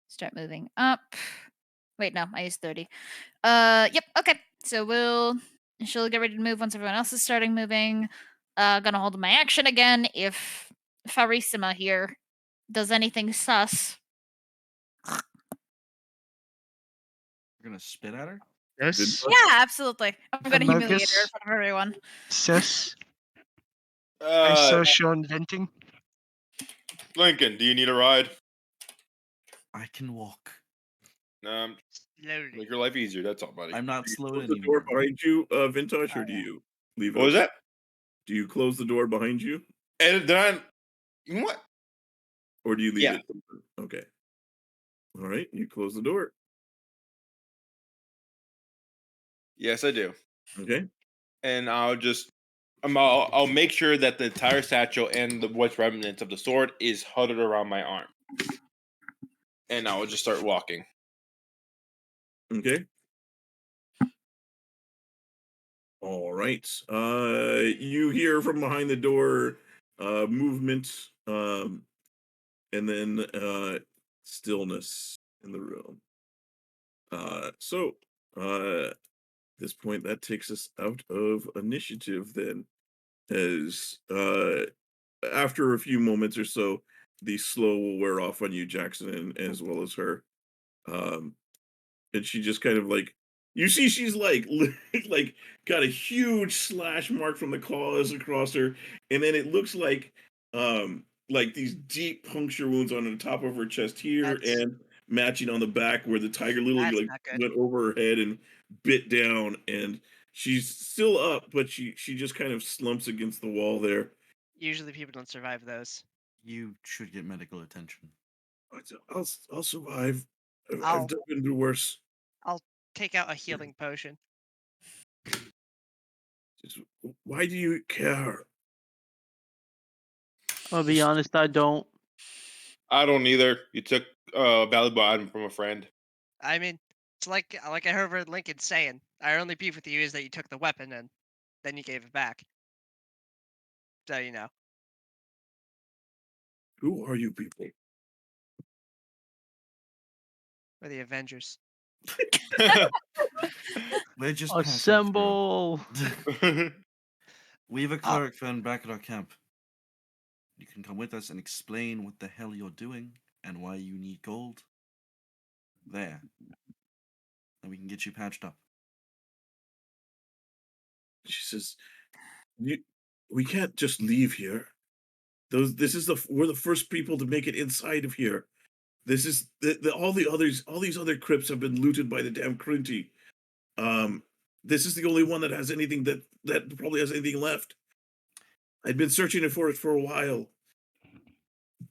start moving up. Wait, no, I used 30. Yep, okay. So she'll get ready to move once everyone else is starting moving. Gonna hold my action again if Farissima here does anything sus. You're gonna spit at her? Yes. Yeah, absolutely. I'm gonna humiliate her in Amogus. front of everyone. Sis. I saw Sean venting. Lincoln, do you need a ride? I can walk. Slowly. Make your life easier. That's all, buddy. I'm not Do you slowed close the door anymore. behind you, Vintash, or do you leave What was that? Do you close the door behind you, And then you know what? or do you leave Yeah. it open? Okay. All right, you close the door. Yes, I do. Okay. And I'll make sure that the entire satchel and the what's remnants of the sword is huddled around my arm. And I will just start walking. Okay. All right. You hear from behind the door movement, and then stillness in the room. At this point, that takes us out of initiative then, as after a few moments or so, the slow will wear off on you, Jackson, and as well as her. And she just kind of like, you see she's like like got a huge slash mark from the claws across her, and then it looks like these deep puncture wounds on the top of her chest here, That's- and matching on the back where the tiger literally That's like not good. went over her head and bit down, and she's still up, but she just kind of slumps against the wall there. Usually people don't survive those. You should get medical attention. I'll survive. I'll- I've been through worse. Take out a healing potion. Why do you care? I'll be honest, I don't. I don't either. You took a valuable item from a friend. I mean, it's like I heard Lincoln saying, our only beef with you is that you took the weapon and then you gave it back. So you know. Who are you people? We're the Avengers. We're just passing Assemble! through. We have a cleric friend back at our camp. You can come with us and explain what the hell you're doing and why you need gold. There. And we can get you patched up. She says, we can't just leave here. We're the first people to make it inside of here. This is all these other crypts have been looted by the damn Crinty. This is the only one that has anything that probably has anything left. I'd been searching for it for a while.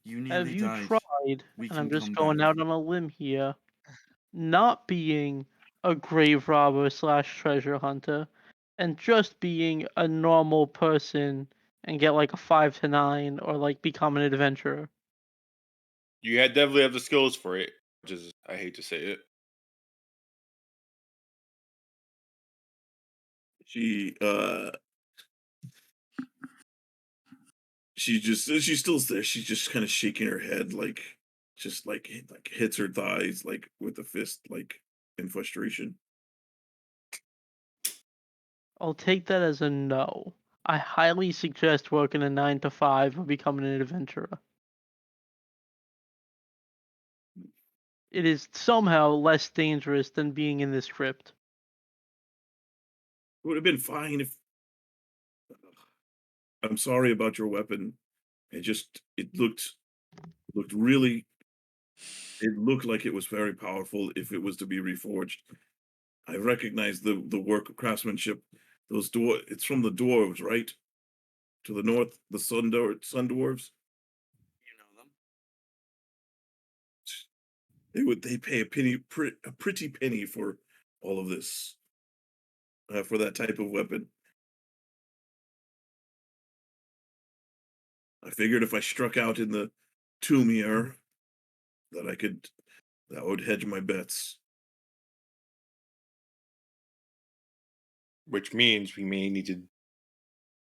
You Have nearly you died. tried, We and I'm can just come going back. out on a limb here, not being a grave robber / treasure hunter, and just being a normal person and get like a 5 to 9 or like become an adventurer? You definitely have the skills for it, which is, I hate to say it. She's still there. She's just kind of shaking her head, just hits her thighs like with a fist, like in frustration. I'll take that as a no. I highly suggest working a 9 to 5 or becoming an adventurer. It is somehow less dangerous than being in this crypt. It would have been fine if. I'm sorry about your weapon. It looked really. It looked like it was very powerful if it was to be reforged. I recognize the work of craftsmanship. It's from the dwarves, right? To the north, the sun dwarves. You know them. They pay a pretty penny for all of this, for that type of weapon. I figured if I struck out in the tomb here, that would hedge my bets. Which means we may need to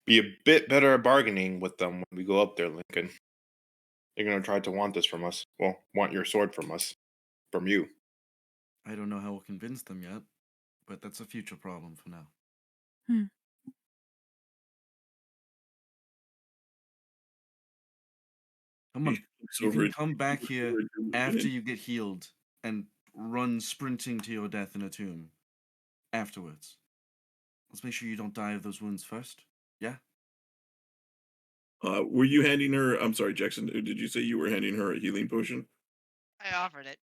be a bit better at bargaining with them when we go up there, Lincoln. They're going to try to want this from us. Well, want your sword from us. From you. I don't know how we'll convince them yet, but that's a future problem for now. Come on. You can come back here after you get healed and run sprinting to your death in a tomb afterwards. Let's make sure you don't die of those wounds first. Yeah? Were you handing her? I'm sorry, Jackson. Did you say you were handing her a healing potion? I offered it.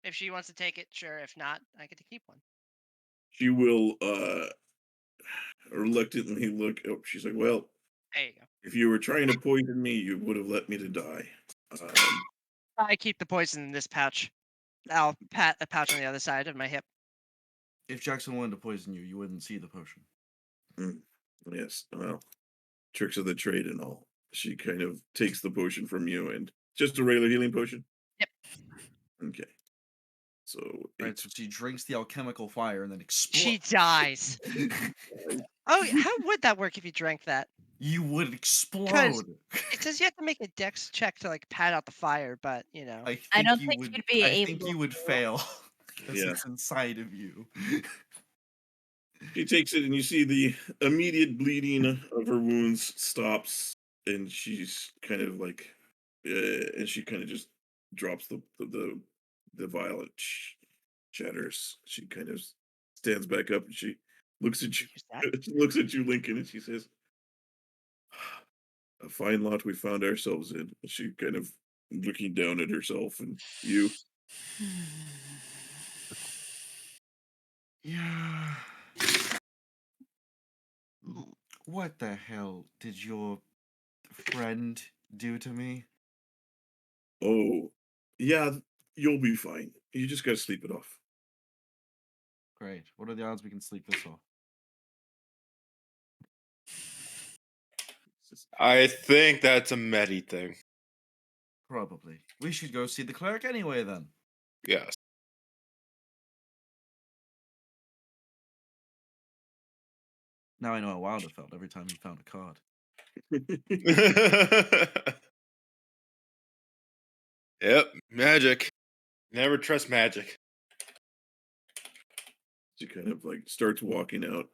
If she wants to take it, sure. If not, I get to keep one. She will reluctantly look. Oh, she's like, well, There you go. if you were trying to poison me, you would have let me to die. I keep the poison in this pouch. I'll pat a pouch on the other side of my hip. If Jackson wanted to poison you, you wouldn't see the potion. Yes, well, tricks of the trade and all. She kind of takes the potion from you, and just a regular healing potion. Yep. Okay. So Right, so she drinks the alchemical fire and then explodes. She dies. Oh, how would that work if you drank that? You would explode. It says you have to make a dex check to like pat out the fire, but you know. I don't think you'd be I able think you would to. fail because Yeah. it's inside of you. she takes it, and you see the immediate bleeding of her wounds stops, and she's kind of like, and she kind of just drops the vial. It shatters. She kind of stands back up, and she looks at you. Use that. She looks at you, Lincoln, and she says, "A fine lot we found ourselves in." She kind of looking down at herself and you. Yeah. What the hell did your friend do to me? Oh, yeah, you'll be fine. You just gotta sleep it off. Great. What are the odds we can sleep this off? I think that's a Medi thing. Probably. We should go see the cleric anyway then. Yes. Now I know how wild it felt every time he found a card. Yep, magic. Never trust magic. She kind of like starts walking out.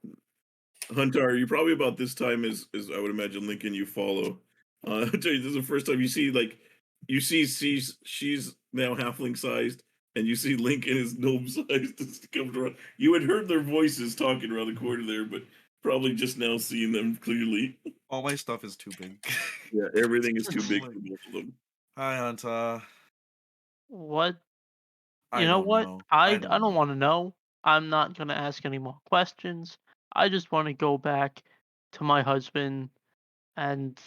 Huntar, you probably about this time as I would imagine Lincoln you follow. I'll tell you, this is the first time you see she's now halfling sized, and you see Lincoln is gnome sized comes around. You had heard their voices talking around the corner there, but probably just now seeing them clearly. All my stuff is too big. Yeah, everything is too Oh big my- for both of them. Hi, Hunter. What? I You know don't what? know. I don't want to know. I'm not gonna ask any more questions. I just want to go back to my husband and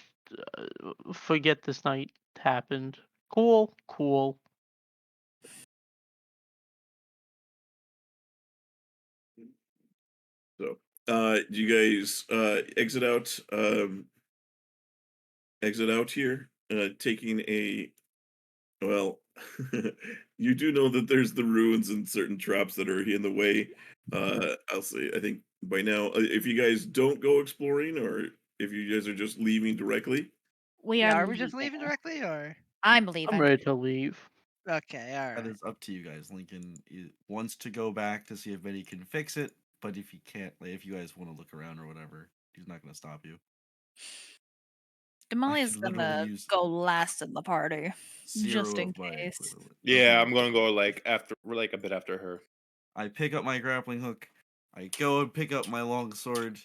forget this night happened. Cool, cool. So, do you guys exit out here, taking a well, you do know that there's the ruins and certain traps that are in the way. I'll say, I think by now, if you guys don't go exploring, or if you guys are just leaving directly, We Yeah, are are we just leaving directly, or? I'm I'm leaving. ready to leave. Okay, all That right. is up to you guys. Lincoln wants to go back to see if Medi can fix it, but if he can't, like, if you guys want to look around or whatever, he's not going to stop you. Damalia's could literally gonna use go last in the party. Zero Just in of my case. equivalent. Yeah, of I'm my gonna go equivalent. a bit after her. I pick up my grappling hook. I go and pick up my long sword.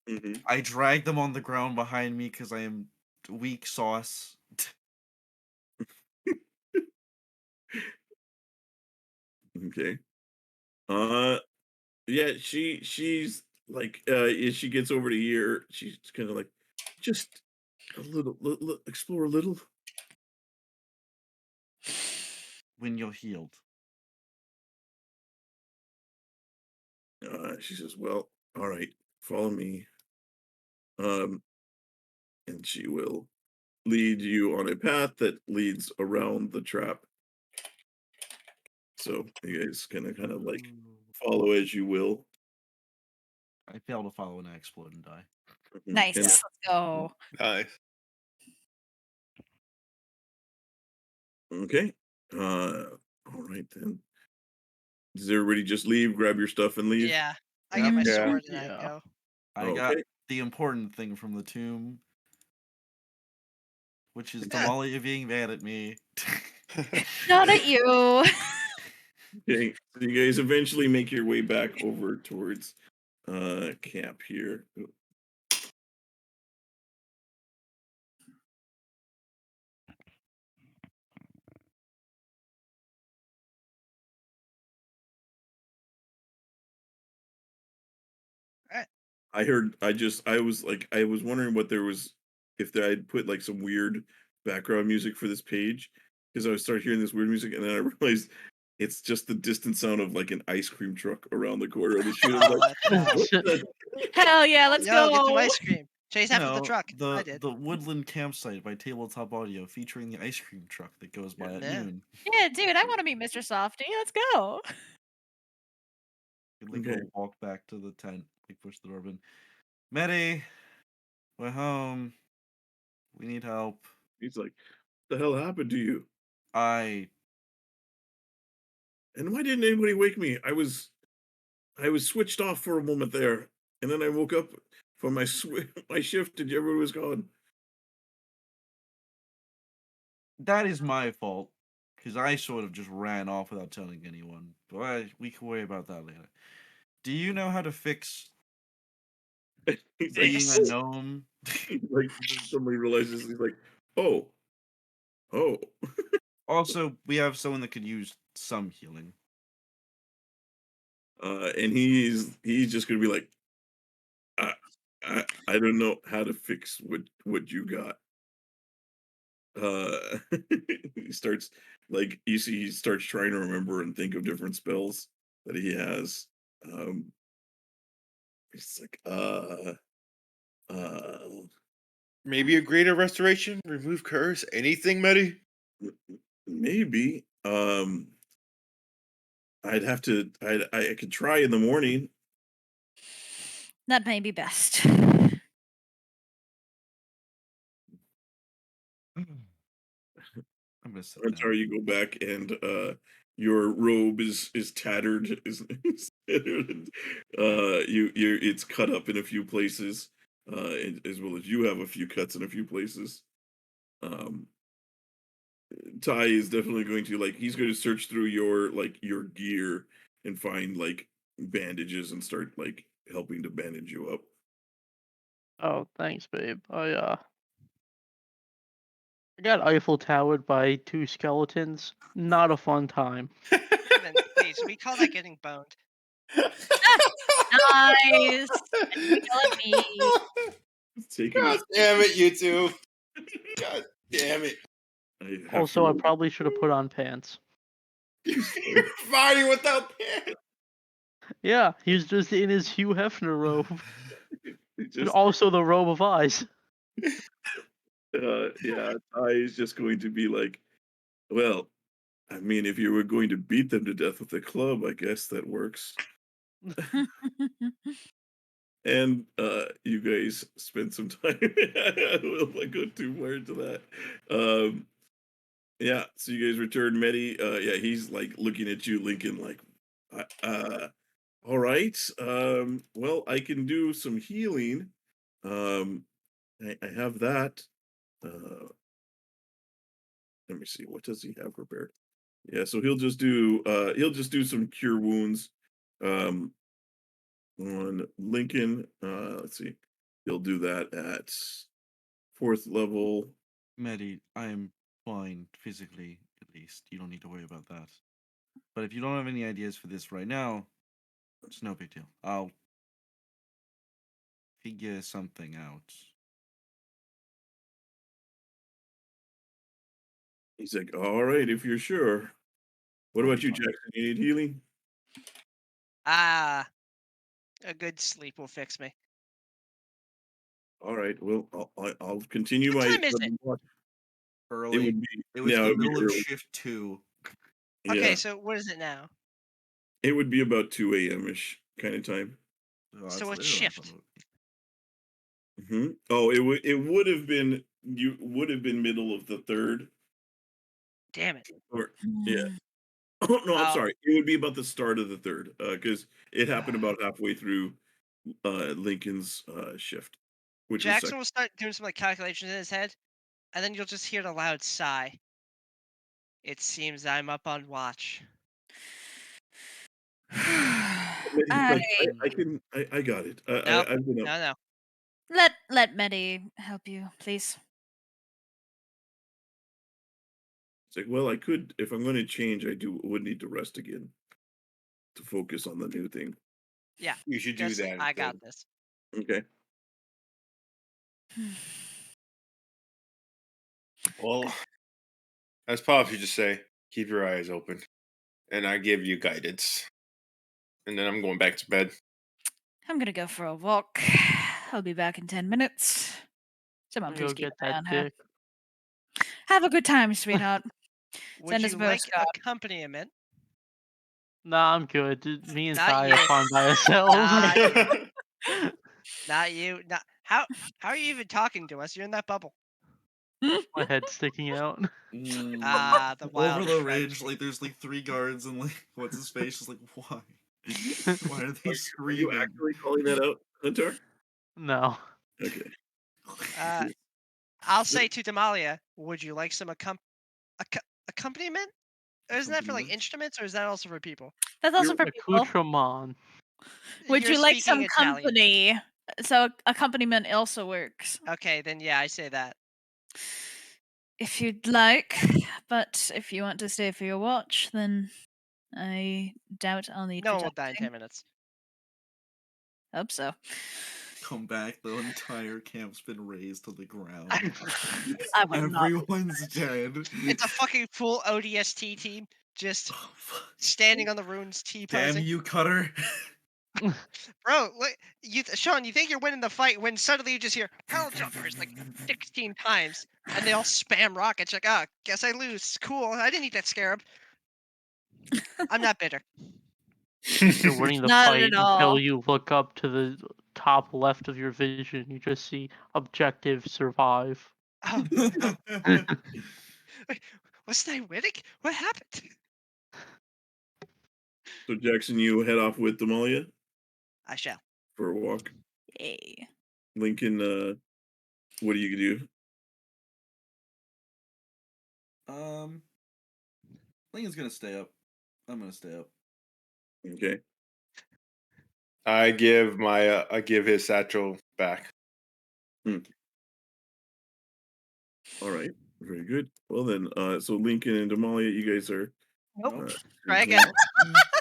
Mhm. I drag them on the ground behind me because I am weak sauce. Okay. Yeah, she's like, as she gets over to here, she's kind of like, just a little, explore a little. When you're healed. She says, "Well, all right, follow me." Um, and she will lead you on a path that leads around the trap. So you guys kind of like follow as you will. I fail to follow and I explode and die. Nice. And Let's go. Nice. okay. All right then. Does everybody just leave, grab your stuff, and leave? Yeah, I Yep. get my Yeah. sword and I Yeah. go. I got Okay. the important thing from the tomb, which is Yeah. Damalia being mad at me. Not at you. Okay. So you guys eventually make your way back over towards camp here. Alright. I was wondering what there was, if I'd put like some weird background music for this page, because I started hearing this weird music, and then I realized it's just the distant sound of like an ice cream truck around the corner of the street. I was Oh, like, let's go. what the? Hell yeah, let's Yo, get some go. ice cream. Chase after the truck. I the did. the woodland campsite by Tabletop Audio, featuring the ice cream truck that goes by at Yeah. noon. Yeah, dude, I want to meet Mr. Softy. Let's go. And like Okay. go walk back to the tent, like push the door open. Medi, we're home. We need help. He's like, the hell happened to you? I And why didn't anybody wake me? I was switched off for a moment there, and then I woke up from my my shift, and everyone was gone. that is my fault. Because I sort of just ran off without telling anyone. But we can worry about that later. Do you know how to fix He's being a like, gnome? like somebody realizes, he's like, oh, oh. Also, we have someone that could use some healing. And he's just gonna be like, I, I don't know how to fix what you got. He starts, like, you see he starts trying to remember and think of different spells that he has. It's like uh Maybe a greater restoration, remove curse, anything, Medi? Maybe. I'd have to. I could try in the morning. That may be best. I'm gonna sit I'm down. sorry, you go back and your robe is tattered. Is you're it's cut up in a few places, as well as you have a few cuts in a few places. Um, Ty is definitely going to he's going to search through your gear and find bandages and start helping to bandage you up. Oh, thanks, babe. I got Eiffel Towered by 2 skeletons. Not a fun time. Devin, please, we call that getting boned. Nice. And you yell at me. It's taking God us. damn it, you two. God damn it. I have Also, I to probably should have put on pants. You're fighting without pants. Yeah, he's just in his Hugh Hefner robe. And just also the robe of eyes. yeah, Ty is just going to be like, well, I mean, if you were going to beat them to death with a club, I guess that works. And you guys spend some time. I will not go too far into that. Yeah, so you guys return Medi. Yeah, he's looking at you, Lincoln, all right. Well, I can do some healing. I have that. Let me see. What does he have prepared? Yeah, so he'll just do some cure wounds. On Lincoln. Let's see. He'll do that at 4th level. Medi, I am fine physically, at least. You don't need to worry about that. But if you don't have any ideas for this right now, it's no big deal. I'll figure something out. He's like, all right, if you're sure. What I'll about be you, fine. Jackson? You need healing? Ah, a good sleep will fix me. All right. Well, I'll continue What my. time is it? It Early. would be. It was Yeah, the it'd be middle of early. shift 2. Okay, Yeah, so what is it now? it would be about 2 a.m. ish kind of time. Oh, So that's it's later than I shift. thought Oh, it would have been middle of the 3rd. Damn it. Or yeah. Oh no, I'm Oh. sorry. It would be about the start of the 3rd, because it happened about halfway through Lincoln's shift, which was Jackson second. will start doing some calculations in his head, and then you'll just hear a loud sigh. It seems I'm up on watch. He's like, I got it. No, I've been up. no. let Medi help you, please. It's like, well, I could if I'm going to change. Would need to rest again to focus on the new thing. Yeah, You should do just that. I got instead. this. Okay. Well, as Pop should just say, keep your eyes open. And I give you guidance. And then I'm going back to bed. I'm gonna go for a walk. I'll be back in 10 minutes. Someone I'm please gonna keep get an eye that on her. dick. Have a good time, sweetheart. Would Send us you a like postcard. accompaniment? Nah, I'm good. Me and Not Ty you. are fine by ourselves. Not you. Not how are you even talking to us? You're in that bubble. My head's sticking out. Ah, the wild Over the French. ridge, there's 3 guards, and what's his face? Just why? Why are they Are you screaming? actually calling that out, Hunter? No. Okay. I'll say to Damalia, would you like some accompaniment? Isn't that for Accompaniment? instruments, or is that also for people? That's also for people. Accoutrement. Would You're you like some speaking Italian. company? So accompaniment also works. Okay, then yeah, I say that. If you'd like, but if you want to stay for your watch, then I doubt I'll need No one will die in protecting. 10 minutes. Hope so. Come back, the entire camp's been razed to the ground. I would not. Everyone's dead. It's a fucking full ODST team just Oh, fuck. standing on the ruins T Damn posing. you, Cutter. Bro, Sean, you think you're winning the fight when suddenly you just hear hell jumpers like 16 times and they all spam rockets. Like, ah, guess I lose. Cool. I didn't eat that scarab. I'm not bitter. You're winning the Not fight at all. until you look up to the top left of your vision. You just see objective survive. Oh, wait, was I winning? What happened? So Jackson, you head off with Demalia I shall. for a walk. Yay. Lincoln, what do you do? Lincoln's gonna stay up. I'm gonna stay up. Okay. I give his satchel back. All right. Very good. Well then, so Lincoln and Demalia, you guys are Nope. uh, Try again.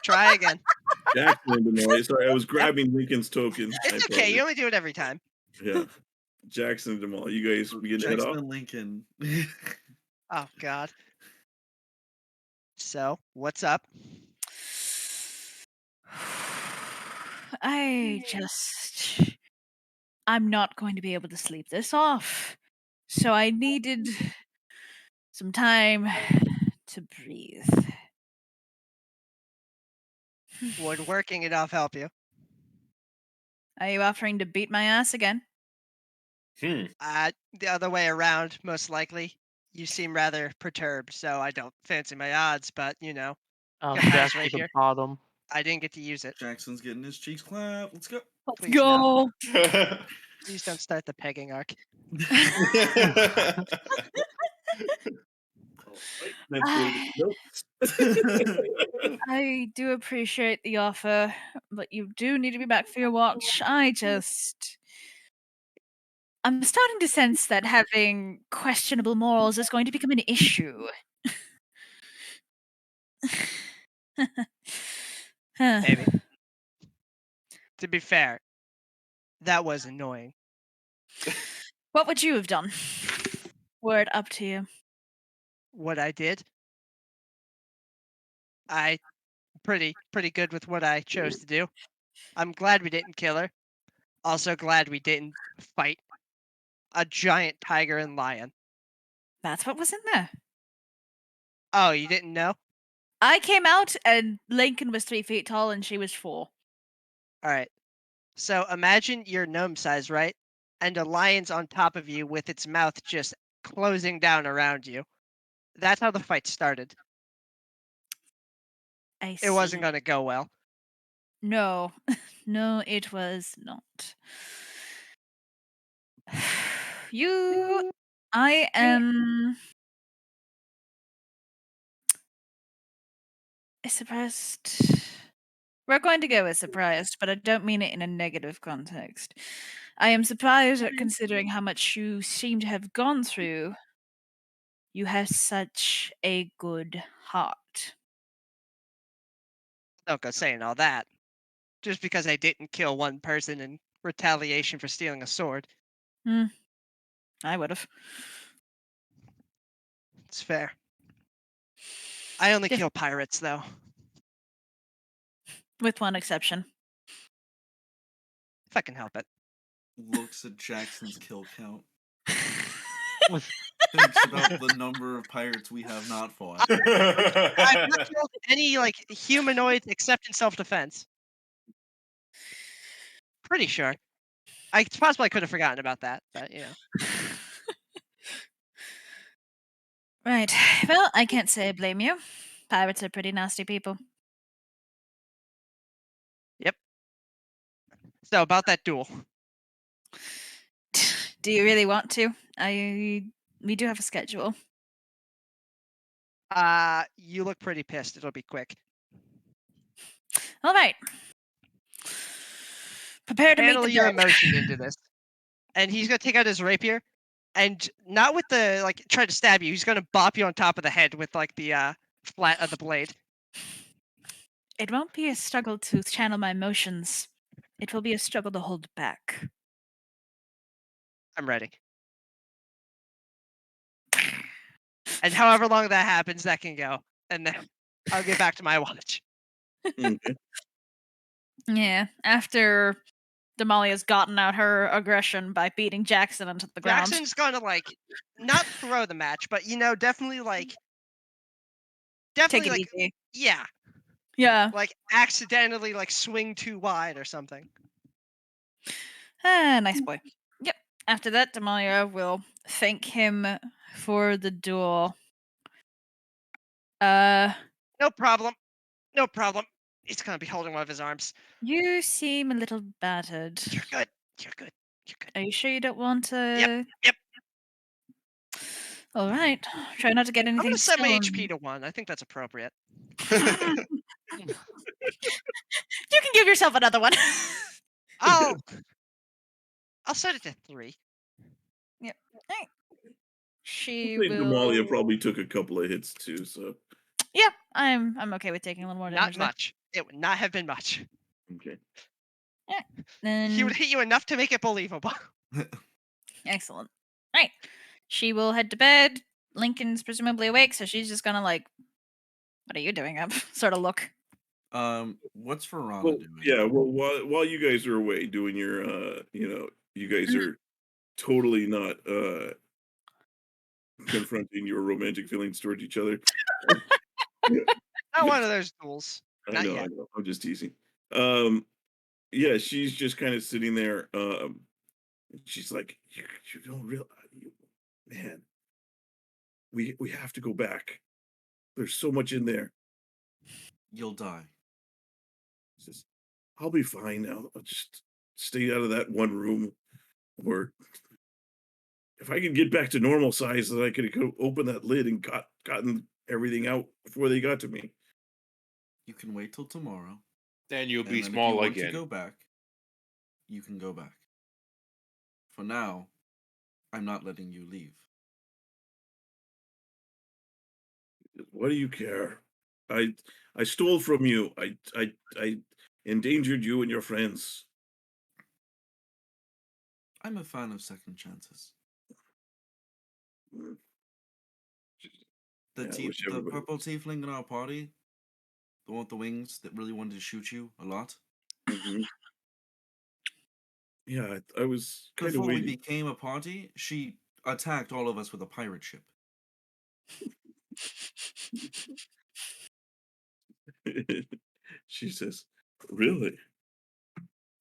Try again. Jackson and Demalia. Sorry, I was grabbing Lincoln's token. I It's okay. You apologize. only do it every time. Yeah. Jackson and Demalia, you guys begin to head Jackson off. and Lincoln. Oh God. So what's up? I'm not going to be able to sleep this off. So I needed some time to breathe. Would working it off help you? Are you offering to beat my ass again? The other way around, most likely. You seem rather perturbed, so I don't fancy my odds. But I'll got Paris back right to the here. bottom. I didn't get to use it. Jackson's getting his cheeks clapped. Let's go. Let's Please go. Please don't start the pegging arc. I do appreciate the offer, but you do need to be back for your watch. I'm starting to sense that having questionable morals is going to become an issue. Maybe. To be fair, that was annoying. What would you have done? Were it up to you. What I did, I pretty good with what I chose to do. I'm glad we didn't kill her. Also glad we didn't fight a giant tiger and lion. That's what was in there. Oh, you didn't know? I came out and Lincoln was 3 feet tall and she was 4. All right. So imagine you're gnome size, right? And a lion's on top of you with its mouth just closing down around you. That's how the fight started. I see. It wasn't going to go well. No. No, it was not. I am surprised. We're going to go with surprised, but I don't mean it in a negative context. I am surprised at considering how much you seem to have gone through. You have such a good heart. Don't go saying all that. Just because I didn't kill one person in retaliation for stealing a sword. I would have. It's fair. I only Yeah. kill pirates, though. With one exception. If I can help it. Looks at Jackson's kill count. Thinks about the number of pirates we have not fought. I've not killed any humanoids except in self-defense. Pretty sure. It's possible I could have forgotten about that, but Right. Well, I can't say I blame you. Pirates are pretty nasty people. Yep. So about that duel. Do you really want to? We do have a schedule. You look pretty pissed. It'll be quick. All right. Prepare to Channel meet the your dead. emotion into this. And he's gonna take out his rapier, and not with the try to stab you. He's gonna bop you on top of the head with the flat of the blade. It won't be a struggle to channel my emotions. It will be a struggle to hold back. I'm ready. And however long that happens, that can go, and then I'll get back to my watch. Okay. Yeah, after Damalia's gotten out her aggression by beating Jackson onto the ground. Jackson's gonna like not throw the match, but definitely Take it like easy. yeah, Yeah. like accidentally like swing too wide or something. Nice boy. Yep. After that, Demalia will thank him for the duel. No problem. No problem. He's gonna be holding one of his arms. You seem a little battered. You're good. You're good. You're good. Are you sure you don't want to? Yep. All right. Try not to get I'm anything gonna set my stolen. HP to 1. I think that's appropriate. You can give yourself another one. I'll set it to 3. Yep. Alright. She I think Demalia will. probably took a couple of hits too, so Yeah, I'm okay with taking a little more Not damage there. much. It would not have been much. okay. Yeah. He Then would hit you enough to make it believable. excellent. Right. She will head to bed. Lincoln's presumably awake, so she's just gonna like, what are you doing up? Sort of look. What's Faerun Well, doing? yeah. Well, while you guys are away doing your, you guys are totally not confronting your romantic feelings towards each other. Not one of those duels. I Not know, yet. I know. I'm just teasing. Yeah, she's just kind of sitting there. She's like, you don't realize, man. We have to go back. There's so much in there. You'll die. She says, I'll be fine now. I'll just stay out of that one room, or if I could get back to normal size, that I could go open that lid and gotten everything out before they got to me. You can wait till tomorrow. Then you'll And be then if small you want again. to go back, you can go back. For now, I'm not letting you leave. What do you care? I stole from you. I endangered you and your friends. I'm a fan of second chances. Mm. The Yeah, I wish the everybody purple was. tiefling in our party, the one with the wings that really wanted to shoot you a lot. Mhm. Yeah, I was kind of Before we waiting. became a party, she attacked all of us with a pirate ship. She says, "Really?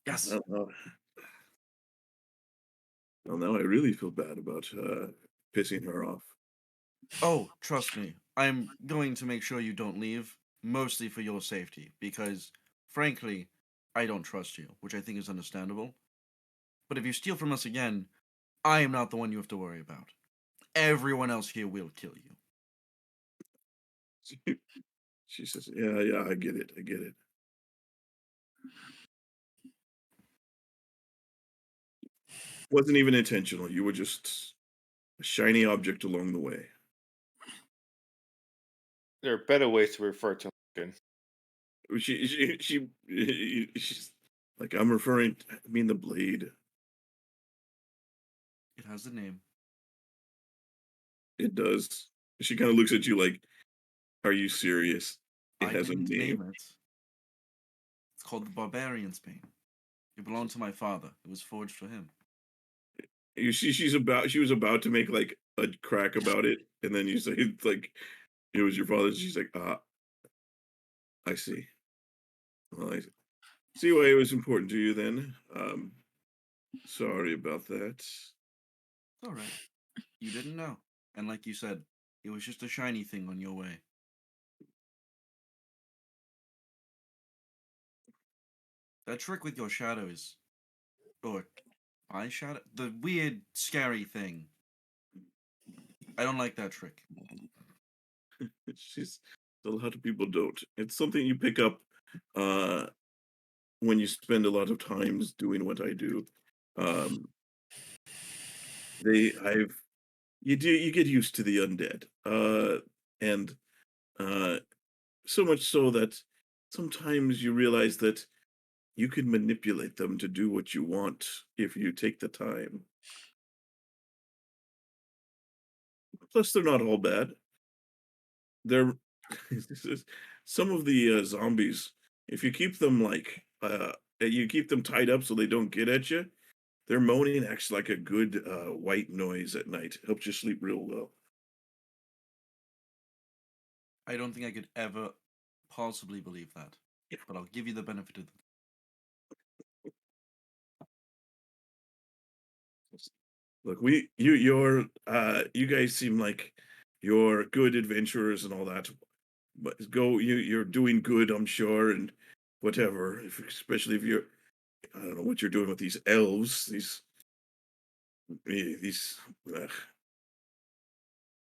Yes. Well, now I really feel bad about pissing her off." Oh, trust me. I'm going to make sure you don't leave, mostly for your safety, because, frankly, I don't trust you, which I think is understandable. But if you steal from us again, I am not the one you have to worry about. Everyone else here will kill you. She says, "Yeah, I get it. I get it." Wasn't even intentional. You were just a shiny object along the way. There are better ways to refer to Lincoln. She's like, I mean the blade. It has a name. It does. She kind of looks at you like, are you serious? It I has a didn't name. name it. It's called the Barbarian's Pain. It belonged to my father. It was forged for him. She was about to make like a crack about it, and then you say like it was your father's. She's like, I see. Well, I see why it was important to you then. Sorry about that. All right. You didn't know. And like you said, it was just a shiny thing on your way. That trick with your shadow is... Or eye shadow? The weird, scary thing. I don't like that trick. She's a lot of people don't. It's something you pick up when you spend a lot of times doing what I do. Um, you get used to the undead, and so much so that sometimes you realize that you can manipulate them to do what you want if you take the time. Plus, they're not all bad. They're some of the zombies. If you keep them like you keep them tied up so they don't get at you. Their moaning acts like a good white noise at night. Helps you sleep real well. I don't think I could ever possibly believe that, but I'll give you the benefit of the. Look, you guys seem like you're good adventurers and all that. But you're doing good, I'm sure, and whatever. Especially if you're, I don't know what you're doing with these elves. These, ugh.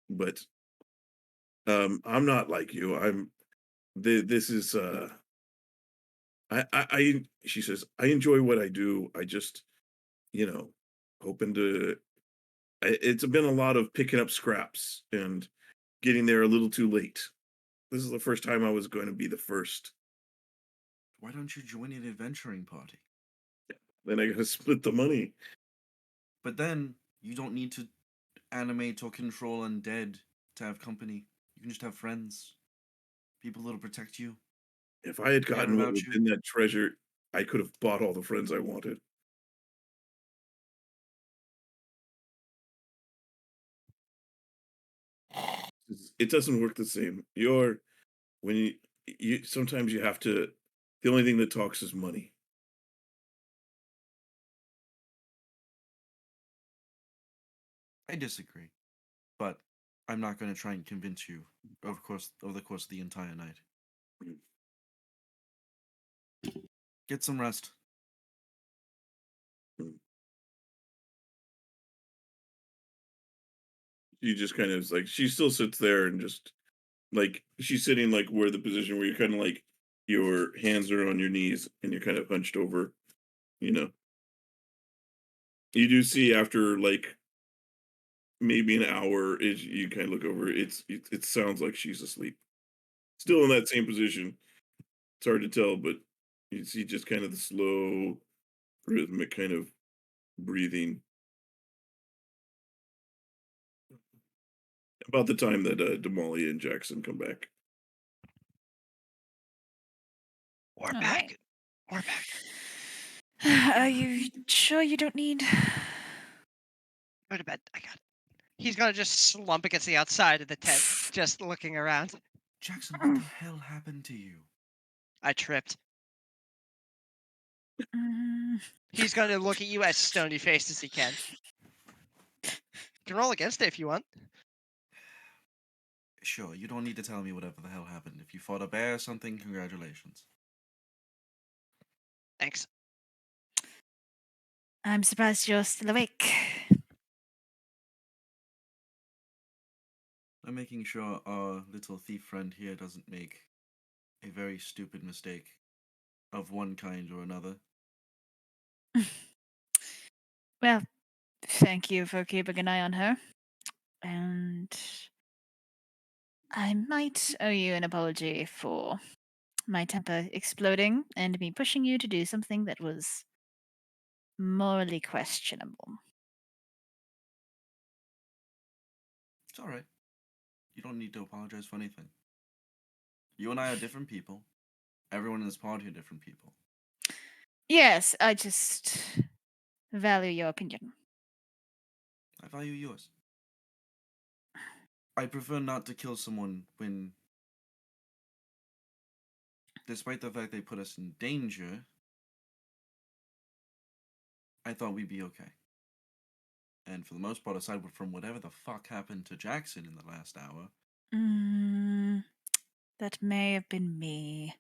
But I'm not like you. This is she says, I enjoy what I do. I just, you know, hoping to it's been a lot of picking up scraps and getting there a little too late. This is the first time I was going to be the first. Why don't you join an adventuring party? Then I gotta split the money. But then you don't need to animate or control undead to have company. You can just have friends, people that'll protect you. If I had Care gotten what about was you. in that treasure, I could have bought all the friends I wanted. It doesn't work the same. When you sometimes you have to. The only thing that talks is money. I disagree, but I'm not going to try and convince you. Over the course of the entire night. Get some rest. She just kind of is like she still sits there and just like she's sitting like where the position where you're kind of like your hands are on your knees and you're kind of hunched over, you know. You do see after like maybe an hour is you kind of look over it sounds like she's asleep. Still in that same position. It's hard to tell, but you see just kind of the slow rhythmic kind of breathing. About the time that Demalia and Jackson come back. We're All back. right. We're back. Are you sure you don't need? Go to bed. I got it. He's gonna just slump against the outside of the tent, just looking around. Jackson, what the hell happened to you? I tripped. Mm, He's gonna look at you as stony faced as he can. You can roll against it if you want. Sure, you don't need to tell me whatever the hell happened. If you fought a bear or something, congratulations. Thanks. I'm surprised you're still awake. I'm making sure our little thief friend here doesn't make a very stupid mistake of one kind or another. Well, thank you for keeping an eye on her. And I might owe you an apology for my temper exploding and me pushing you to do something that was morally questionable. It's alright. You don't need to apologize for anything. You and I are different people. Everyone in this party are different people. Yes, I just value your opinion. I value yours. I prefer not to kill someone when, despite the fact they put us in danger, I thought we'd be okay. And for the most part, aside from whatever the fuck happened to Jackson in the last hour. That may have been me.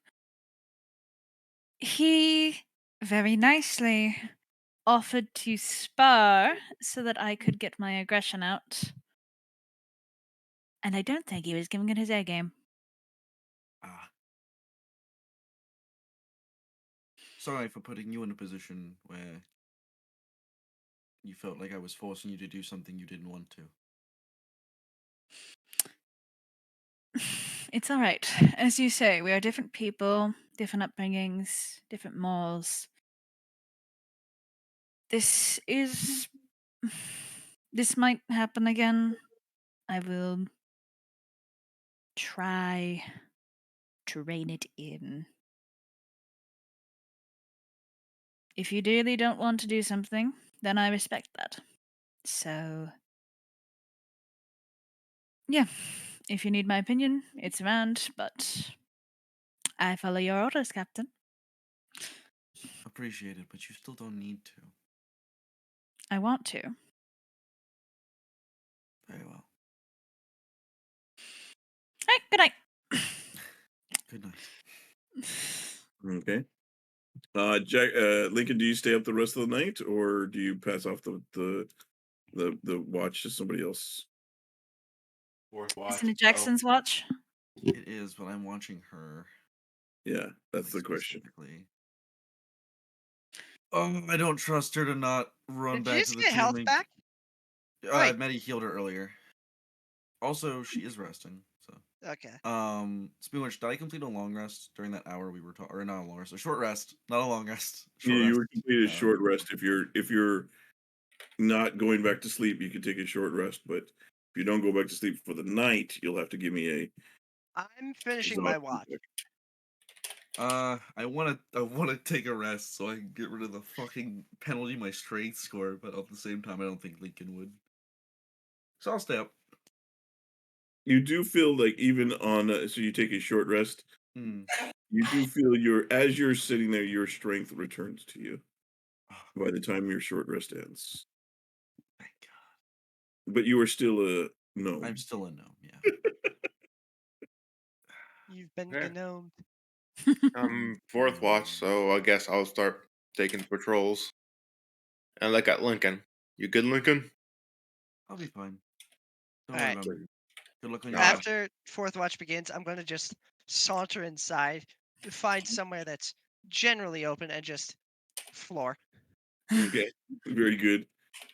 He very nicely offered to spar so that I could get my aggression out. And I don't think he was giving it his A game. Ah. Sorry for putting you in a position where you felt like I was forcing you to do something you didn't want to. It's all right. As you say, we are different people, different upbringings, different morals. This is. This might happen again. I will try to rein it in. If you really don't want to do something, then I respect that. So, yeah, if you need my opinion, it's around, but I follow your orders, Captain. Appreciate it, but you still don't need to. I want to. Very well. Alright, good night. Good night. Okay. Jack, Lincoln, do you stay up the rest of the night, or do you pass off the watch to somebody else? Fourth watch. Isn't it Jackson's watch? It is, but I'm watching her. Yeah, that's like, the question. specifically. I don't trust her to not run Did back you to just the get health team. back? Wait. Medi healed her earlier. Also, she is resting. So, Okay. speaking of which, did I complete a long rest during that hour we were talking? Or not a long rest, a short rest, not a long rest. Yeah, Short you rest. were completed a short rest. If you're not going back to sleep, you can take a short rest. But if you don't go back to sleep for the night, you'll have to give me a I'm finishing my watch. check. I wanna take a rest so I can get rid of the fucking penalty my strength score, but at the same time I don't think Lincoln would. So I'll stay up. You do feel like even on so you take a short rest, Hmm. you do feel as you're sitting there, your strength returns to you by the time your short rest ends. Thank God. But you are still a gnome. I'm still a gnome, yeah. You've been Yeah. gnomed. Fourth watch, so I guess I'll start taking patrols. And look at Lincoln. You good, Lincoln? I'll be fine. Don't Alright. worry about me. Good luck on your Nah. watch. After fourth watch begins, I'm going to just saunter inside to find somewhere that's generally open and just floor. Okay, very good.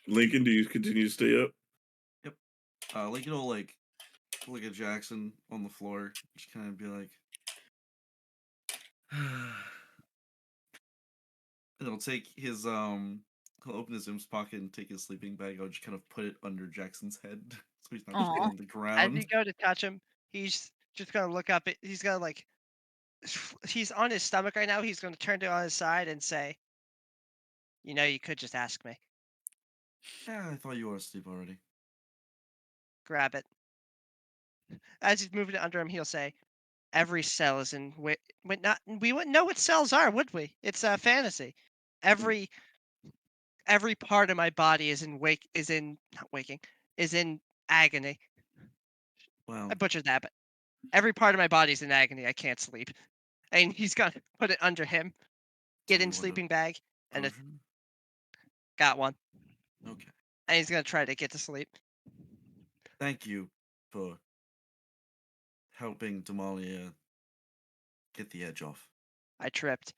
Lincoln, do you continue to stay up? Lincoln will like look at Jackson on the floor, just kind of be like, and he'll take his he'll open his Im's pocket and take his sleeping bag. I'll just kind of put it under Jackson's head, so he's not just Aw. on the As ground. you go to touch him, he's just going to look up. He's going to like, he's on his stomach right now. He's going to turn to on his side and say, "You know, you could just ask me." Yeah, I thought you were asleep already. Grab it. As he's moving it under him, he'll say, "Every cell is in. Not we wouldn't know what cells are, would we? It's a fantasy. Every part of my body is in not waking, is in agony." Well, I butchered that, but every part of my body is in agony. I can't sleep. And he's gonna put it under him, do get you in want a sleeping bag, and it potion? got one. Okay. And he's gonna try to get to sleep. Thank you for helping Damalia get the edge off. I tripped.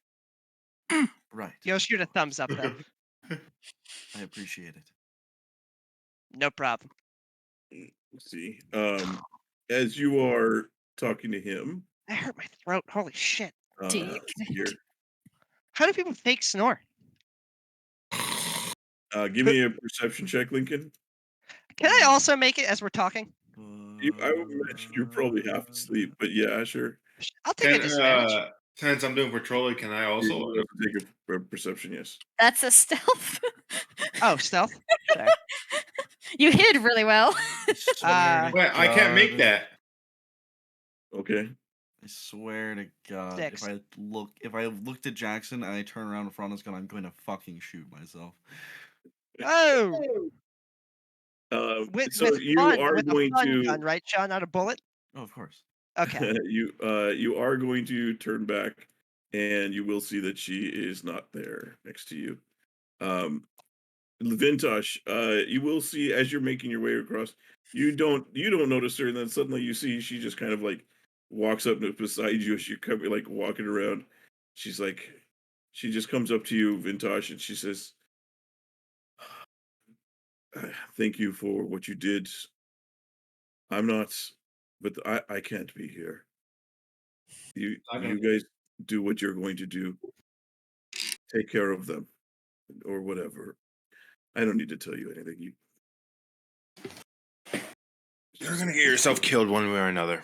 Right. You'll shoot a thumbs up though. I appreciate it. No problem. Let's see. As you are talking to him, I hurt my throat. Holy shit. Dick. here, How do people fake snore? give me a perception check, Lincoln. Can I also make it as we're talking? I would imagine you're probably half asleep, but yeah, sure. I'll take a disadvantage. Since I'm doing patrolling, can I also? You have to take a perception, yes. That's a stealth. Oh, stealth. Sorry. You hid really well. I swear to Wait, I can't make God. that. Okay. I swear to God, 6. if I looked at Jackson and I turn around in front of his gun, I'm going to fucking shoot myself. Oh, So with you fun, are with a going fun to gun, right, Sean? Not a bullet. Oh, of course. Okay. you are going to turn back, and you will see that she is not there next to you. Vintash, you will see as you're making your way across. You don't notice her, and then suddenly you see she just kind of like walks up beside you as you're coming, like walking around. She's like, she just comes up to you, Vintash, and she says, "Thank you for what you did. I'm not, but I can't be here. You guys do what you're going to do. Take care of them, or whatever. I don't need to tell you anything. You're gonna get yourself killed one way or another.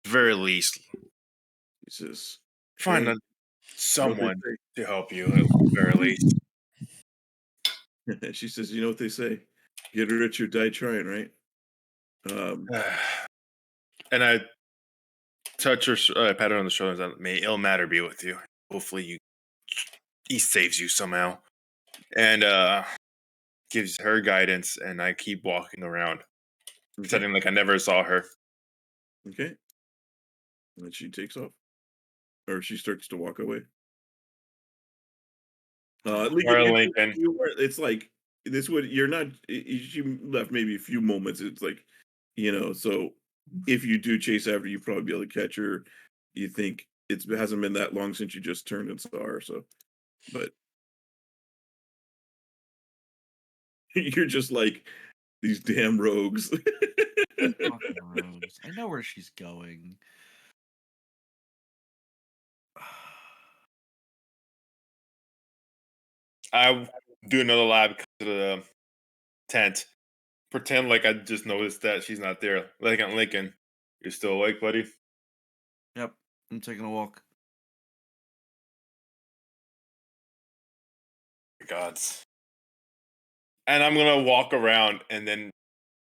Very least. He says, Fine. "Well, someone to help you at the very least. She says, "You know what they say? Get rich or die trying, right?" And I touch her, pat her on the shoulders. May ill matter be with you. Hopefully, he saves you somehow, and gives her guidance. And I keep walking around, pretending like I never saw her. Okay. And then she takes off, or she starts to walk away. Lincoln. It's like this would you're not. She left maybe a few moments. It's like, so if you do chase after, you probably be able to catch her. You think it hasn't been that long since you just turned and saw her, so but you're just like these damn rogues. Fucking rogues. I know where she's going. I do another lap to the tent. Pretend like I just noticed that she's not there. Like I'm Lincoln. You're still awake, buddy? Yep, I'm taking a walk. Gods. And I'm gonna walk around, and then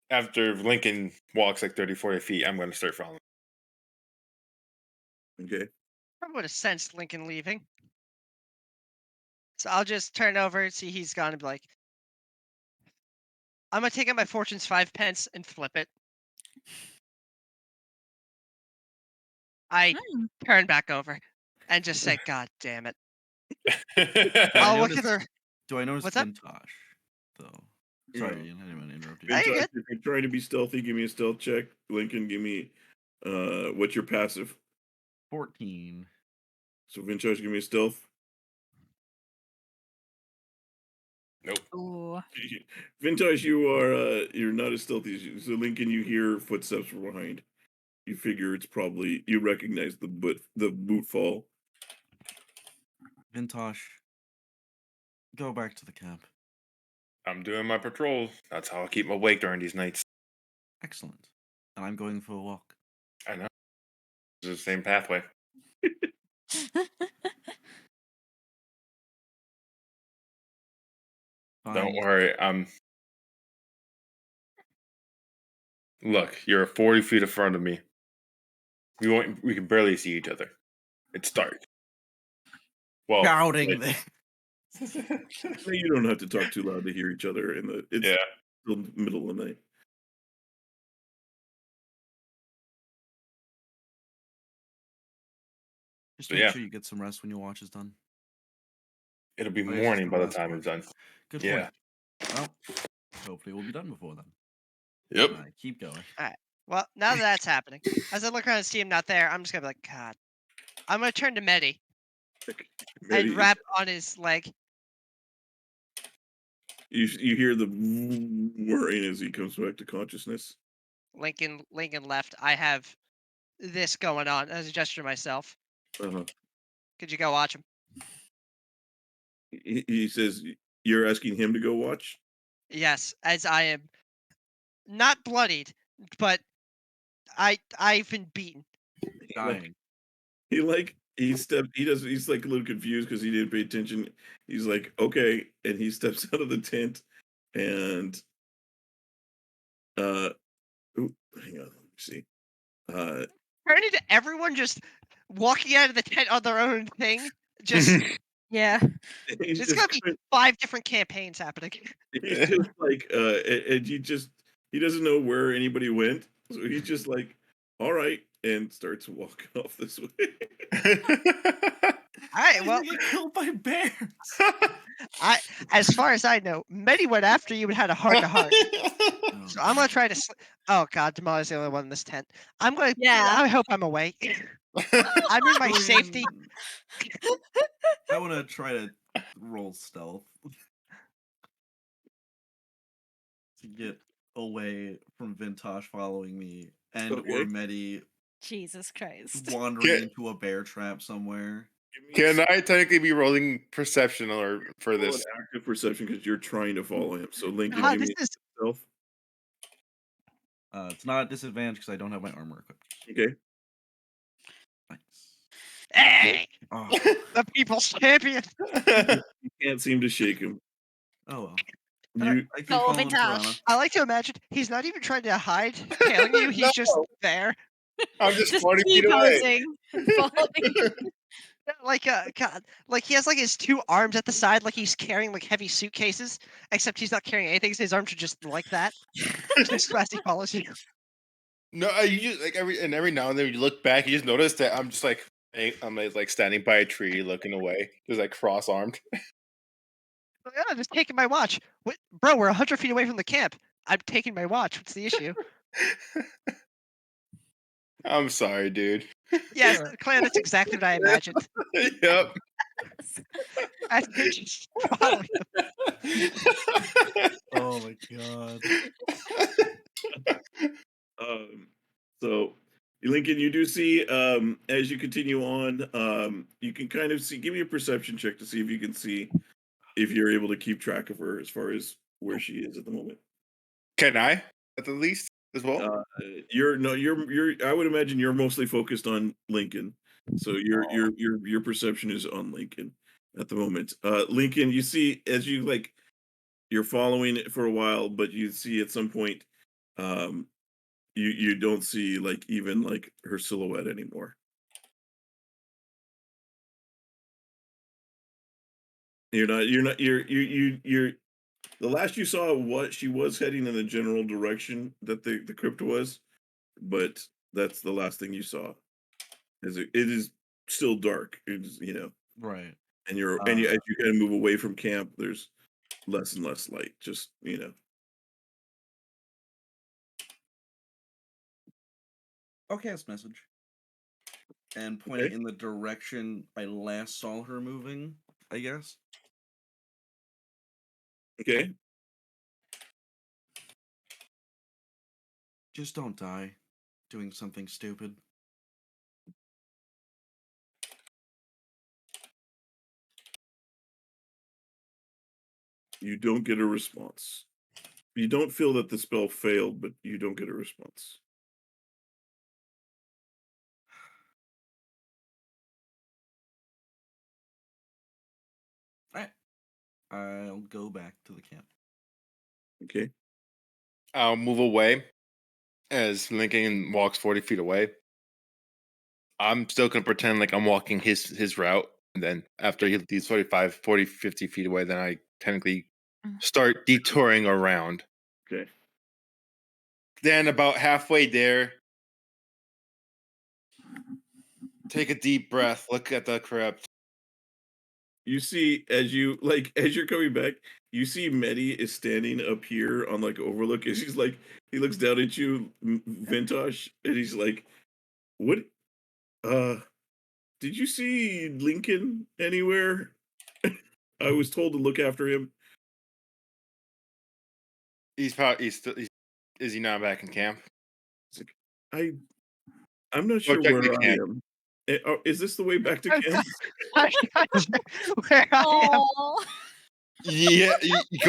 after Lincoln walks like 30, 40 feet, I'm gonna start following. Okay. I would have sensed Lincoln leaving. So I'll just turn over, see he's gone, and be like, I'm gonna take out my fortune's 5 pence and flip it. I Hmm. turn back over and just say, God damn it. I I'll look at notice- her. Do I notice What's up? Vintash, though? Sorry, I didn't want to interrupt you. Hey, you're Vintash, good. if you're trying to be stealthy, give me a stealth check. Lincoln, give me what's your passive? 14. So Vintash, give me a stealth. Nope. Ooh. Vintage, you're not as stealthy as you. So Lincoln, you hear footsteps from behind. You figure it's probably you recognize the boot fall. Vintash, go back to the camp. I'm doing my patrol. That's how I keep awake during these nights. Excellent. And I'm going for a walk. I know. It's the same pathway. Don't Fine. worry. Look, you're 40 feet in front of me. We can barely see each other. It's dark. Well, Shouting like- there. You don't have to talk too loud to hear each other it's yeah. the middle of the night. Just So, make yeah. sure you get some rest when your watch is done. It'll be Oh, yes, morning it's by the the last time watch. it's done. Good Yeah. point. Well, hopefully we'll be done before then. Yep. All right, keep going. Well, now that that's happening, as I look around and see him not there, I'm just gonna be like, God. I'm gonna turn to Medi Medi, and rap on his leg. you hear the whirring as he comes back to consciousness. Lincoln left. I have this going on as a gesture to myself. Uh-huh. Could you go watch him? He says you're asking him to go watch. Yes, as I am not bloodied, but I've been beaten. Dying. He he's like a little confused because he didn't pay attention. He's like, okay, and he steps out of the tent and hang on, let me see. Turn into everyone just walking out of the tent on their own thing. Just Yeah. He's there's just gonna be 5 different campaigns happening. he's just like and he doesn't know where anybody went. So he's just like, all right, and starts walking off this way. Alright, well, You get killed by bears. as far as I know, Medi went after you and had a heart to heart. Oh, So I'm gonna try to. Oh God, Damalia's the only one in this tent. I'm gonna. Yeah. I hope I'm awake. I'm in my safety. I want to try to roll stealth to get away from Vintash following me and or Okay. Medi Jesus Christ. wandering Get- into a bear trap somewhere. Can I technically be rolling perception or for Roll this? an active perception because you're trying to follow him. So Lincoln, God, give this me is stealth. It's not a disadvantage because I don't have my armor equipped. Okay. Nice. Hey, Oh, the people's champion. You can't seem to shake him. oh well. You I keep Go following Tirana. Vintash. I like to imagine he's not even trying to hide tailing you. He's just No. there. I'm just Just 20 feet away. T-posing and following. Like God, like he has like his two arms at the side, like he's carrying like heavy suitcases. Except he's not carrying anything. So his arms are just like that, just as he follows you. No, you just like every now and then you look back, you just notice that I'm just like I'm like standing by a tree, looking away, just like cross armed. Yeah, just taking my watch. What, bro? We're 100 feet away from the camp. I'm taking my watch. What's the issue? I'm sorry, dude. Yes, Claire, that's exactly what I imagined. Yep. I think just following him. Oh my god. So, Lincoln, you do see as you continue on, you can kind of see. Give me a perception check to see if you can see if you're able to keep track of her as far as where she is at the moment. Can I at the least as well? You're. I would imagine you're mostly focused on Lincoln, so your perception is on Lincoln at the moment. Lincoln, you see as you like, you're following it for a while, but you see at some point, um, you don't see like even like her silhouette anymore. You're the last you saw what she was heading in the general direction that the crypt was, but that's the last thing you saw. It is still dark. It's Right. and as you kind of move away from camp, there's less and less light. Just Okay, this message. And point it in the direction I last saw her moving, I guess. Okay. Just don't die doing something stupid. You don't get a response. You don't feel that the spell failed, but you don't get a response. Alright. I'll go back to the camp. Okay. I'll move away as Lincoln walks 40 feet away. I'm still gonna pretend like I'm walking his route, and then after he's 45, 40, 50 feet away, then I technically start detouring around. Okay. Then about halfway there, take a deep breath, look at the crypt. You see as you're coming back, you see Medi is standing up here on like overlook, and she's like, he looks down at you, Vintash, and he's like, "What? Did you see Lincoln anywhere? I was told to look after him." He's probably is he not back in camp? It's like, I'm not Go sure check where the I camp. am. Is this the way back to camp? Where I am. Oh, Yeah, you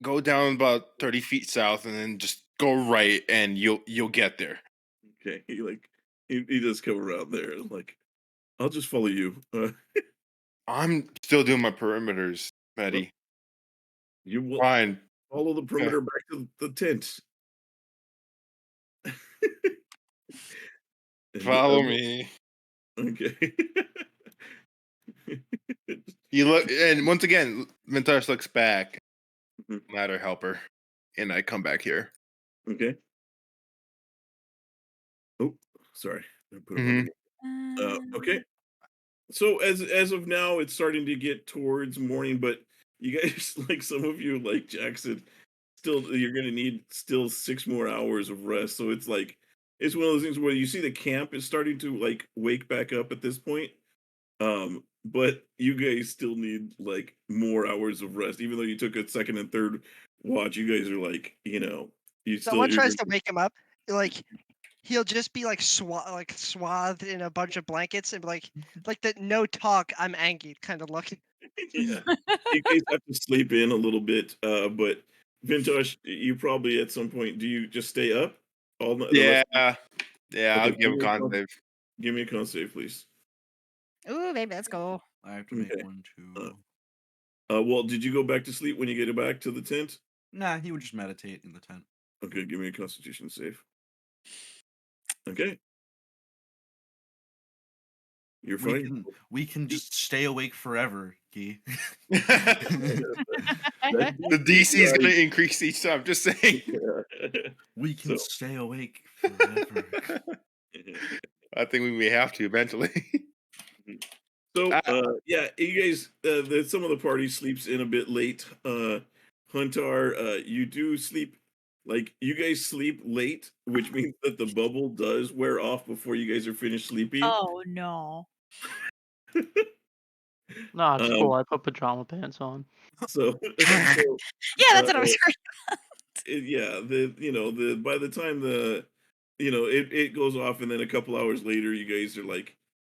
go down about 30 feet south, and then just go right, and you'll get there. Okay, he does come around there. And like, I'll just follow you. I'm still doing my perimeters, Medi. You will Fine. follow the perimeter back to the tent. And, Follow me. Okay. You look, and once again, Vintash looks back. Mhm. Ladder helper, and I come back here. Okay. Oh, sorry. I put him Mhm. on. Okay. So as of now, it's starting to get towards morning, but you guys, like some of you, like Jackson, still you're gonna need still 6 more hours of rest. So it's like it's one of those things where you see the camp is starting to like wake back up at this point. But you guys still need like more hours of rest, even though you took a second and third watch. You guys are like, you still Someone you're tries to wake him up, like he'll just be like swathed in a bunch of blankets and be like the no talk, I'm angry kind of look. yeah. You guys have to sleep in a little bit. But Vintage, you probably at some point do you just stay up all night? Yeah, yeah. I'll Okay, give him con save. give me a con save, please. Ooh, baby, let's go. I have to make Okay. one Uh, too. Well, did you go back to sleep when you get back to the tent? Nah, he would just meditate in the tent. Okay, give me a Constitution save. Okay. You're fine. We can just stay awake forever, Guy. The DC is going to increase each time. I'm just saying. We can So- stay awake forever. I think we may have to eventually. So, Ah. yeah, you guys, some of the party sleeps in a bit late. Huntar, you do sleep, like, you guys sleep late, which means that the bubble does wear off before you guys are finished sleeping. Oh no. No, it's Um, cool. I put pajama pants on. So, Yeah, that's what I was yeah, by the time it goes off, and then a couple hours later, you guys are like,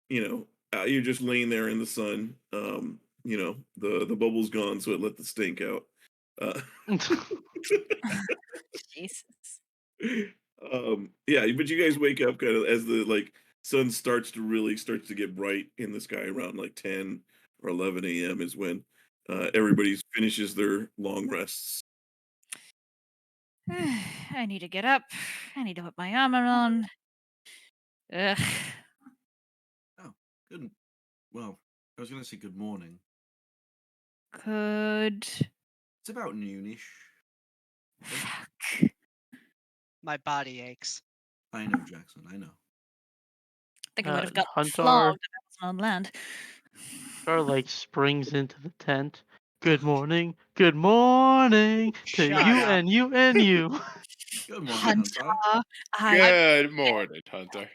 you're just laying there in the sun. The bubble's gone, so it let the stink out. Jesus. Yeah, but you guys wake up kind of as the sun starts to get bright in the sky around like 10 or 11 a.m. is when everybody finishes their long rests. I need to get up. I need to put my armor on. Ugh. Oh, good. Well, I was going to say good morning. Good. It's about noonish. Fuck. My body aches. I know, Jackson. I know. I think I would have got Huntar, flogged if I was on land. Huntar like springs into the tent. Good morning to Shut you up. and you and you. Good morning, Hunter. Good morning, Hunter.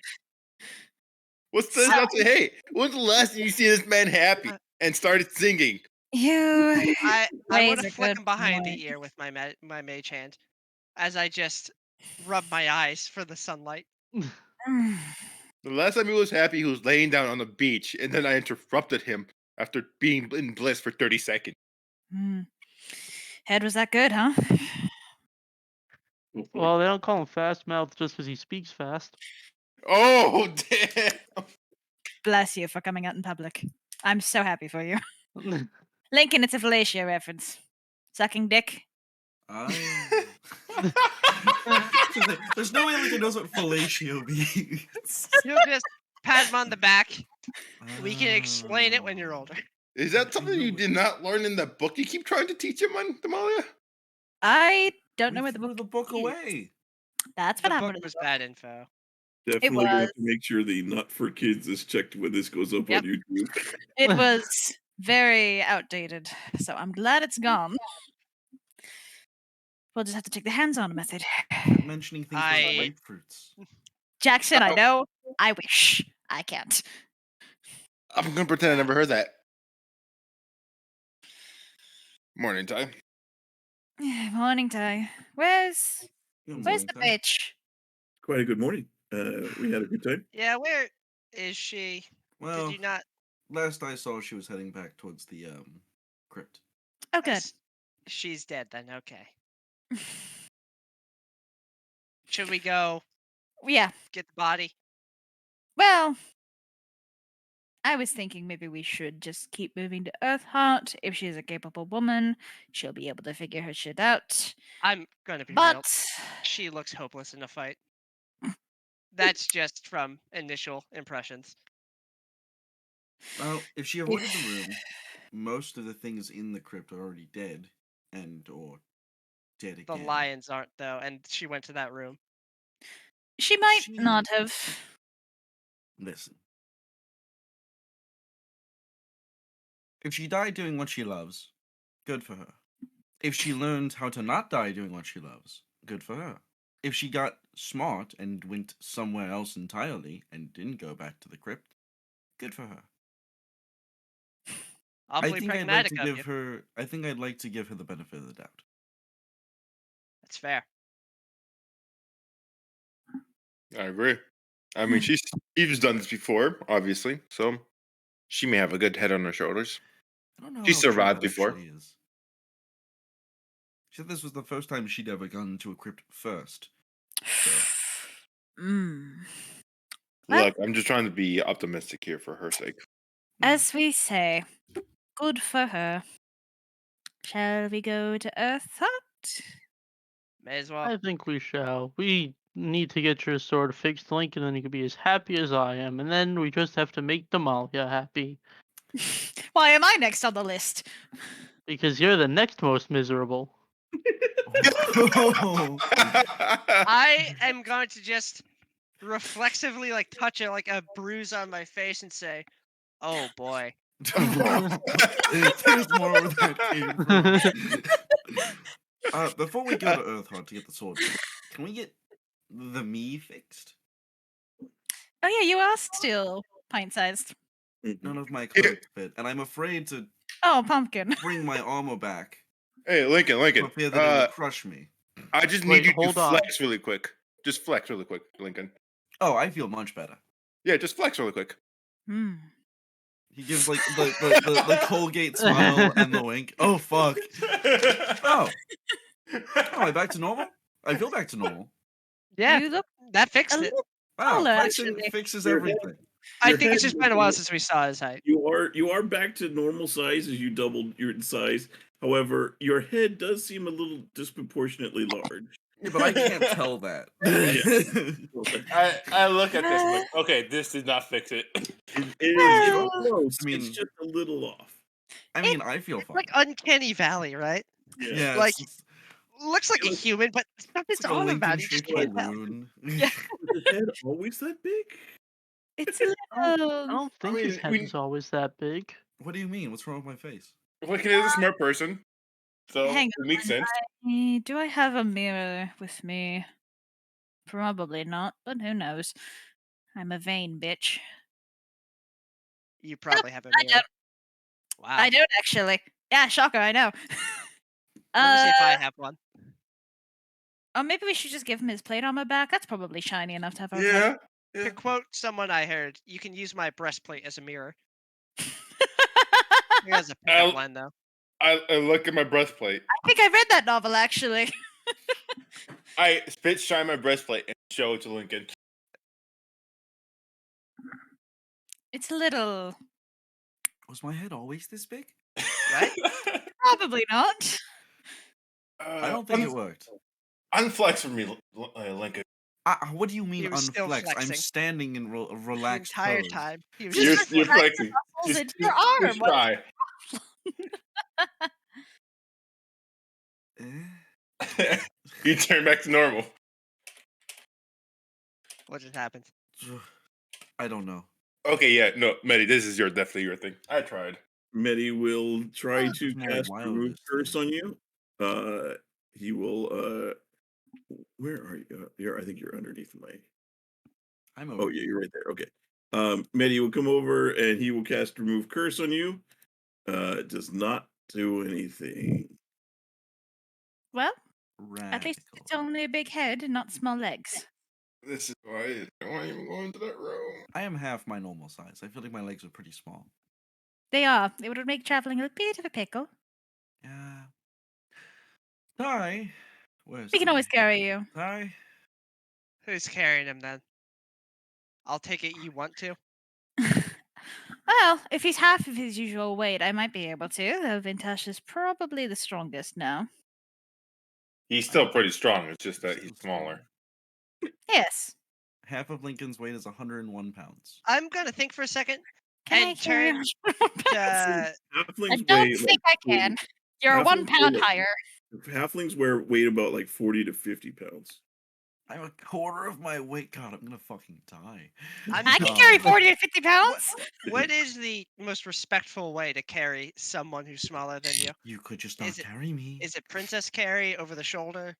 What's this? Hey, when's the last time you see this man happy and started singing? You. I raise want a to flick good him behind point. the ear with my mage hand, as I just rub my eyes for the sunlight. The last time he was happy, he was laying down on the beach, and then I interrupted him after being in bliss for 30 seconds. Head was that good, huh? Well, they don't call him Fastmouth just because he speaks fast. Oh, damn! Bless you for coming out in public. I'm so happy for you. Lincoln, it's a fellatio reference. Sucking dick. There's no way Lincoln knows what fellatio means. You'll just pat him on the back. We can explain it when you're older. Is that something you did not learn in the book you keep trying to teach him on, Damalia? I don't know We where the threw book the book is. away. That's The what book happened. was bad info. Definitely gonna have was. to make sure the not for kids is checked when this goes up Yep. on YouTube. It was very outdated, so I'm glad it's gone. We'll just have to take the hands-on method. Quit mentioning things like I- grapefruits. Jackson, I know. I wish. I can't. I'm gonna pretend I never heard that. Morning time. Morning, Ty. Where's Good Where's morning, the Ty. bitch? Quite a good morning. We had a good time. Yeah, where is she? Well, Did you not? last I saw, she was heading back towards the crypt. Oh, good. She's dead then. Okay. Should we go Yeah. get the body? Well, I was thinking maybe we should just keep moving to Earthheart. If she's a capable woman, she'll be able to figure her shit out. I'm gonna be real. But She looks hopeless in a fight. That's just from initial impressions. Well, if she avoided the room, most of the things in the crypt are already dead, or dead The again. lions aren't though, and she went to that room. she might not have. Listen. If she died doing what she loves, good for her. If she learned how to not die doing what she loves, good for her. If she got smart and went somewhere else entirely and didn't go back to the crypt, good for her. Awfully I think I'd like pragmatic to of give you. her. I think I'd like to give her the benefit of the doubt. That's fair. I agree. I mean, she's done this before, obviously, so she may have a good head on her shoulders. I don't know. She how true survived that before. actually is. She said this was the first time she'd ever gone to a crypt first. So Mm. Look, I'm just trying to be optimistic here for her sake. As we say, good for her. Shall we go to Earth Hut? May as well. I think we shall. We need to get your sword fixed, Link, and then you can be as happy as I am. And then we just have to make Damalia happy. Why am I next on the list? Because you're the next most miserable. Oh. I am going to just reflexively like touch it like a bruise on my face and say, "Oh boy." There's more where that came from. Before we go to Earthheart to get the sword fixed, can we get the me fixed? Oh yeah, you are still pint-sized. None of my clothes fit, and I'm afraid to Oh, pumpkin. bring my armor back Hey, Lincoln, for fear that it will crush me. I just Wait, need you to hold on. flex really quick. Just flex really quick, Lincoln. Oh, I feel much better. Yeah, just flex really quick. Hmm. He gives like the Colgate smile and the wink. Oh fuck. Oh. Oh, am I back to normal? I feel back to normal. Yeah, You look that a fixed it. little Wow, taller, flexing actually. fixes Your head- everything. I Your think it's head just been a while was- since we saw his height. You are back to normal size as you doubled your size. However, your head does seem a little disproportionately large. Yeah, but I can't tell that. I look at this and like, okay, this did not fix it. It is Well, close. I mean- It's just a little off. I mean, I feel fine. Like Uncanny Valley, right? Yeah, like- it's Looks like a It was- human, but something's like a off about it. You Lincoln-shaped just can't tell. balloon. Yeah. Was the head always that big? it's a I little. don't think his mean, head is always that big. What do you mean? What's wrong with my face? Lincoln is a smart person, so Hang it makes sense. Do I have a mirror with me? Probably not, but who knows? I'm a vain bitch. You probably have a I mirror. don't. Wow. I don't actually. Yeah, shocker. I know. Let me see if I have one. Or maybe we should just give him his plate armor back. That's probably shiny enough to have. Yeah. To quote someone I heard, you can use my breastplate as a mirror. It has a I'll- pickup line though. I look at my breastplate. I think I read that novel actually. I spit shine my breastplate and show it to Lincoln. It's a little. Was my head always this big? Right? Probably not. I don't think it worked. Unflex for me, Lincoln. What do you mean He was still unflexed? I'm flexing. standing in The relaxed entire pose. time. He was Just You're just relax flexing. muscles Just, in your arm. just What- try. Eh? You turn back to normal. what just happened? I don't know. Okay, yeah, no, Medi, this is definitely your thing. I tried. Medi will try to It's more cast wild remove this curse thing. on you. He will. Where are you? You're. I think you're underneath my. I'm Oh over. yeah, you're right there. Okay. Medi will come over and he will cast remove curse on you. It does not do anything. Well, Radical. at least it's only a big head and not small legs. This is why I don't want to even go into that room. I am half my normal size. I feel like my legs are pretty small. They are. It would make traveling a bit of a pickle. Yeah. Ty, where's We can always Ty? carry you. Ty, Who's carrying him then? I'll take it you want to. Well, if he's half of his usual weight, I might be able to, though Vintash is probably the strongest now. He's still pretty strong. It's just that he's smaller. Yes. half of Lincoln's weight is 101 pounds. I'm gonna think for a second Can I and carry turn him? to I Halflings don't weigh, think I can. 40 You're Halflings 1 pound weigh- higher. Halflings weight about like 40 to 50 pounds. I'm a quarter of my weight. God, I'm gonna fucking die. I'm I can Um, carry 40 to 50 pounds. what is the most respectful way to carry someone who's smaller than you? You could just not Is it- carry me. Is it princess carry over the shoulder?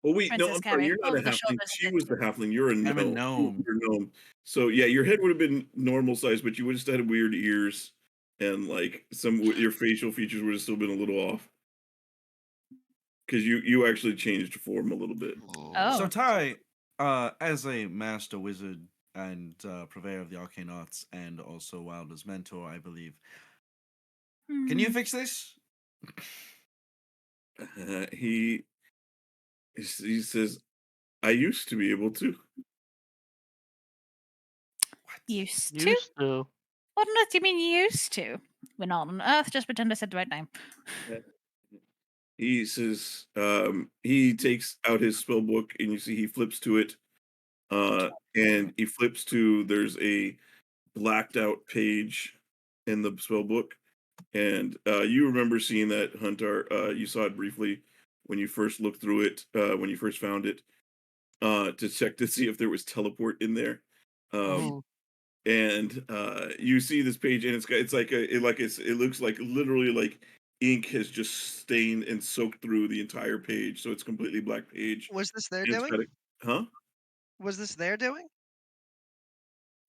Oh wait, no, Princess I'm sorry. Carrie. You're not Over a the halfling. shoulders She is was the halfling. You're a gnome. I'm a gnome. You're a gnome. So yeah, your head would have been normal size, but you would have still had weird ears, and like your facial features would have still been a little off. Because you actually changed form a little bit. Oh. So Ty, as a master wizard and purveyor of the arcane arts, and also Wilder's mentor, I believe. Can you fix this? He says, "I used to be able to." Used to? Used to. What on earth do you mean used to? We're not on Earth, just pretend I said the right name. He says, he takes out his spell book and you see he flips to it. And he flips to, there's a blacked out page in the spell book. And you remember seeing that, Huntar. You saw it briefly when you first looked through it, when you first found it, to check to see if there was teleport in there. Mhm. And you see this page, and it's like it looks like literally like ink has just stained and soaked through the entire page, so it's completely black page. Was this their And it's doing? got huh? Was this their doing?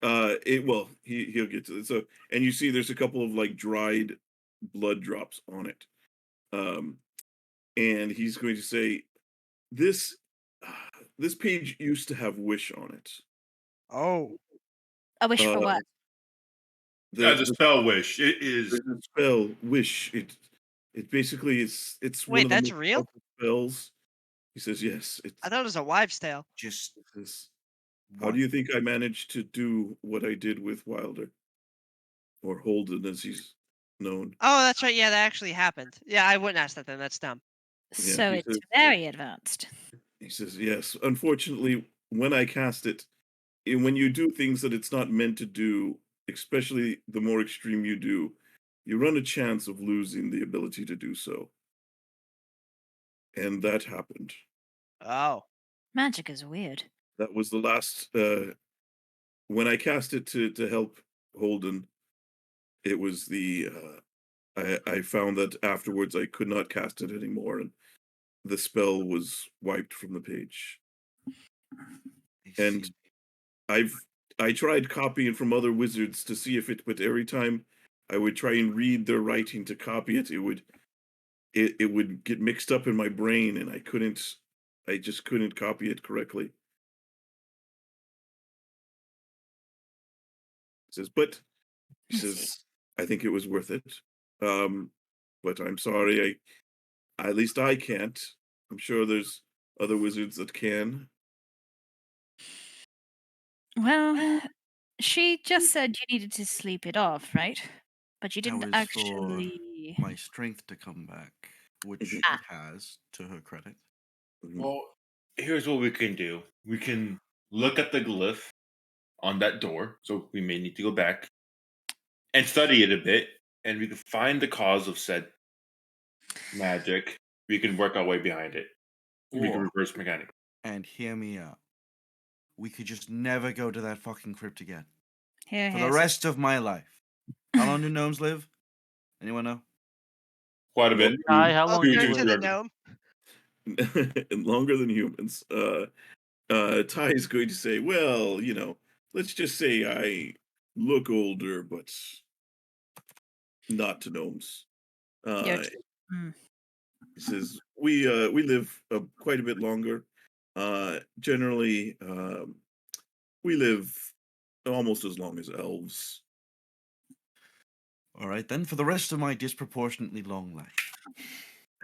He'll get to it. So, and you see there's a couple of like dried blood drops on it. Um, and he's going to say this this page used to have wish on it. Oh, A wish for Uh, what? The spell wish. It is. the spell wish. It basically it's one wait, of the that's most real? powerful spells. He says yes. I thought it was a wives' tale. Just How do you think I managed to do what I did with Wilder, or Holden as he's known? Oh, that's right. Yeah, that actually happened. Yeah, I wouldn't ask that then. That's dumb. Yeah, So he it's says, very advanced. he says yes. Unfortunately, when I cast it, when you do things that it's not meant to do, especially the more extreme you do, you run a chance of losing the ability to do so. And that happened. Oh, Magic is weird. That was the last when I cast it to help Holden, it was the I found that afterwards I could not cast it anymore, and the spell was wiped from the page. And I tried copying from other wizards to see if it, but every time I would try and read their writing to copy it, it would get mixed up in my brain, and I just couldn't copy it correctly. Says, but he I see. says, I think it was worth it. But I'm sorry, at least I can't. I'm sure there's other wizards that can. Well, she just said you needed to sleep it off, right? But you That didn't was actually. for my strength to come back, which Ah. it has, to her credit. Well, here's what we can do. We can look at the glyph on that door. So we may need to go back and study it a bit, and we can find the cause of said magic. We can work our way behind it. We can Or, reverse mechanic. and hear me out, we could just never go to that fucking crypt again. Here, For the here's- rest of my life. How long do gnomes live? Anyone know? Quite a bit. Hi, how long closer do you to live? the gnome. And longer than humans. Ty is going to say, well, let's just say I look older, but not to gnomes. You're He says we live quite a bit longer. Generally, we live almost as long as elves. All right, then, for the rest of my disproportionately long life.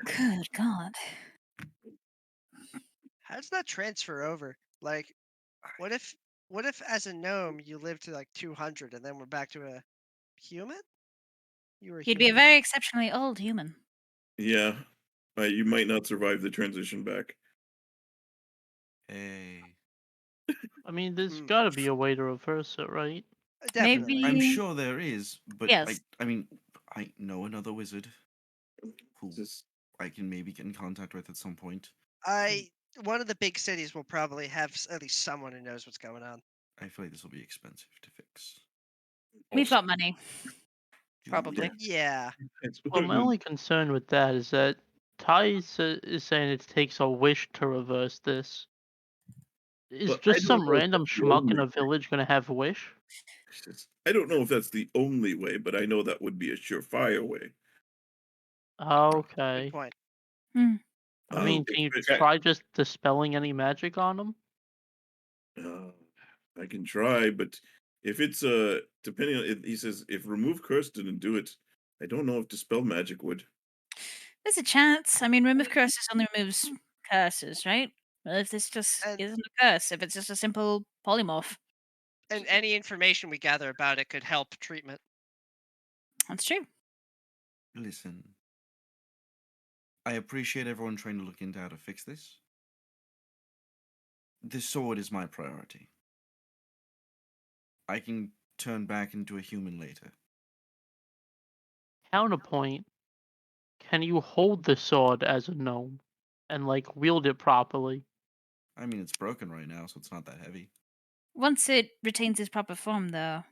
Good God. How does that transfer over? Like, what if as a gnome you live to like 200 and then we're back to a human? You were You'd be a human. very exceptionally old human. Yeah, you might not survive the transition back. Hey. I mean, there's Hmm. got to be a way to reverse it, right? Definitely. I'm Maybe- sure there is, but Yes. I mean, I know another wizard who Just I can maybe get in contact with at some point. One of the big cities will probably have at least someone who knows what's going on. I feel like this will be expensive to fix. We've got money. Do Probably. we? Yeah. Well, my only concern with that is that Ty is saying it takes a wish to reverse this. Is But I just don't some know if random that's the schmuck in only a village gonna have a wish? I don't know if that's the only way, but I know that would be a surefire way. Okay. Good point. I mean, can you Okay. try just dispelling any magic on them? I can try, but if it's depending on it, he says if remove curse didn't do it, I don't know if dispel magic would. There's a chance. I mean, remove curses only removes curses, right? Well, if this just And- isn't a curse, if it's just a simple polymorph. And any information we gather about it could help treatment. That's true. Listen, I appreciate everyone trying to look into how to fix this. This sword is my priority. I can turn back into a human later. Counterpoint, can you hold the sword as a gnome and like wield it properly? I mean, it's broken right now, so it's not that heavy. Once it retains its proper form, though.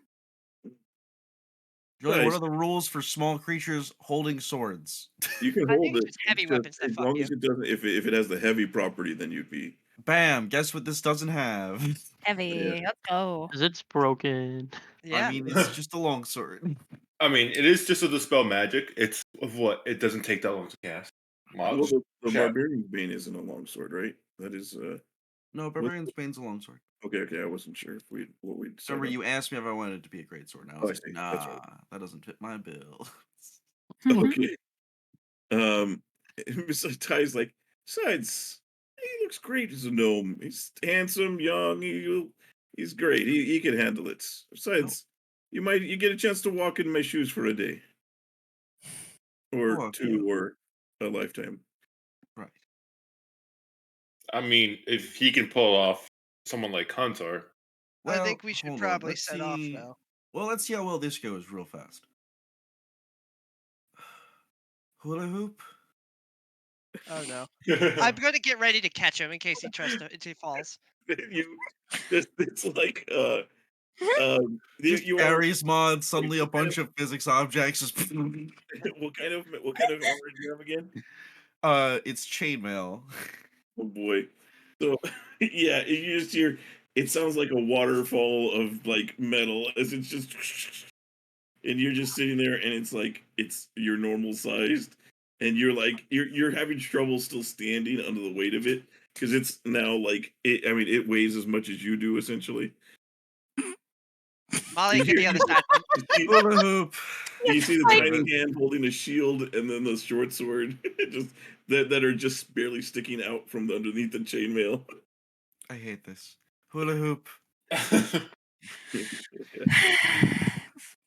Julian, what Nice. are the rules for small creatures holding swords? You can I hold think it. it's just heavy it's weapons that as fuck long you. as it doesn't. If it has the heavy property, then you'd be. Bam! Guess what this doesn't have? Heavy. Let's go. 'Cause it's broken. Yeah. I mean, it's just a long sword. I mean, it is just a dispel magic. It's of what? It doesn't take that long to cast. Well, the Chat. barbarian's bane isn't a long sword, right? That is. No, Barbarian's Bane's a long sword. Okay. I wasn't sure if what we'd. set Remember, up. you asked me if I wanted it to be a great sword, and I Oh, was I like, see. nah, That's right. that doesn't fit my bill. Okay. Besides, Ty's like. Besides, he looks great as a gnome. He's handsome, young. He's great. He can handle it. Besides, you get a chance to walk in my shoes for a day, or Oh, two, or a lifetime. Right. I mean, if he can pull off someone like Huntar, I think we should hold on, probably let's set off see. now. Well, let's see how well this goes real fast. Hula hoop. Oh no. I'm gonna get ready to catch him in case he tries to he falls. It's like Just you are Ares mod. Suddenly, a what kind bunch of physics objects just. what kind of armor do you have again? It's chainmail. Oh boy. So yeah, you just hear it sounds like a waterfall of like metal as it's just and you're just sitting there and it's like it's your normal sized and you're having trouble still standing under the weight of it because it's now like it weighs as much as you do essentially. Molly, get the other side. You see, Hula hoop. you see the Like- tiny hand holding a shield and then the short sword just that are just barely sticking out from underneath the chainmail. I hate this. Hula hoop.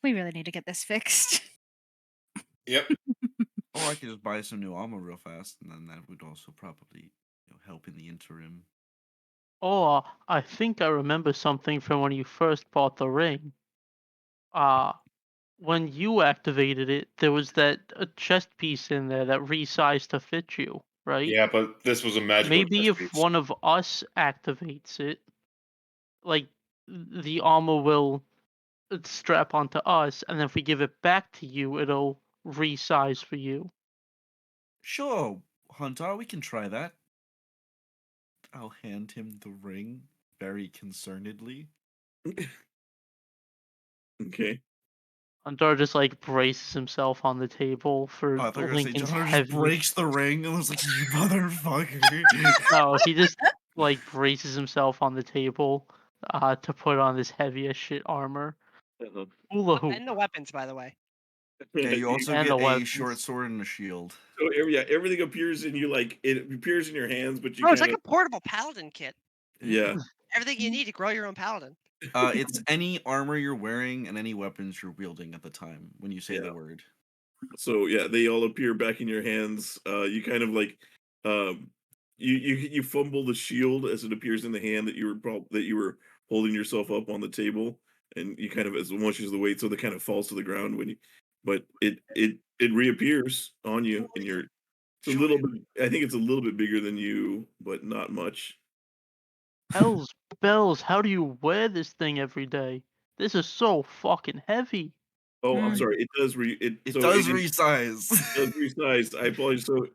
We really need to get this fixed. yep. Or I could just buy some new armor real fast, and then that would also probably help in the interim. Or I think I remember something from when you first bought the ring. When you activated it, there was a chest piece in there that resized to fit you, right? Yeah, but this was a magical. Maybe chest if piece. one of us activates it, like the armor will strap onto us, and then if we give it back to you, it'll resize for you. Sure, Huntar, we can try that. I'll hand him the ring very concernedly. Okay. Huntar just like braces himself on the table for Oh, I thought you were gonna say Lincoln's Hunter just heavy. breaks the ring and was like, "You motherfucker!" No, he just like braces himself on the table to put on this heavy as shit armor. Hula hoop. And the weapons, by the way. Yeah, you also And get the a weapons. short sword and a shield. So everything appears in you like it appears in your hands, but you Bro, it's kind like a portable paladin kit. yeah. Everything you need to grow your own paladin. It's any armor you're wearing and any weapons you're wielding at the time when you say Yeah. the word. So yeah, they all appear back in your hands. You kind of like you fumble the shield as it appears in the hand that you were holding yourself up on the table, and you kind of as much as the weight, so that kind of falls to the ground when you. But it reappears on you, and you're it's a little bit. I think it's a little bit bigger than you, but not much. Hell's bells, how do you wear this thing every day? This is so fucking heavy. Oh, I'm Mm. sorry. It does It so does it resize. does resize. I apologize. So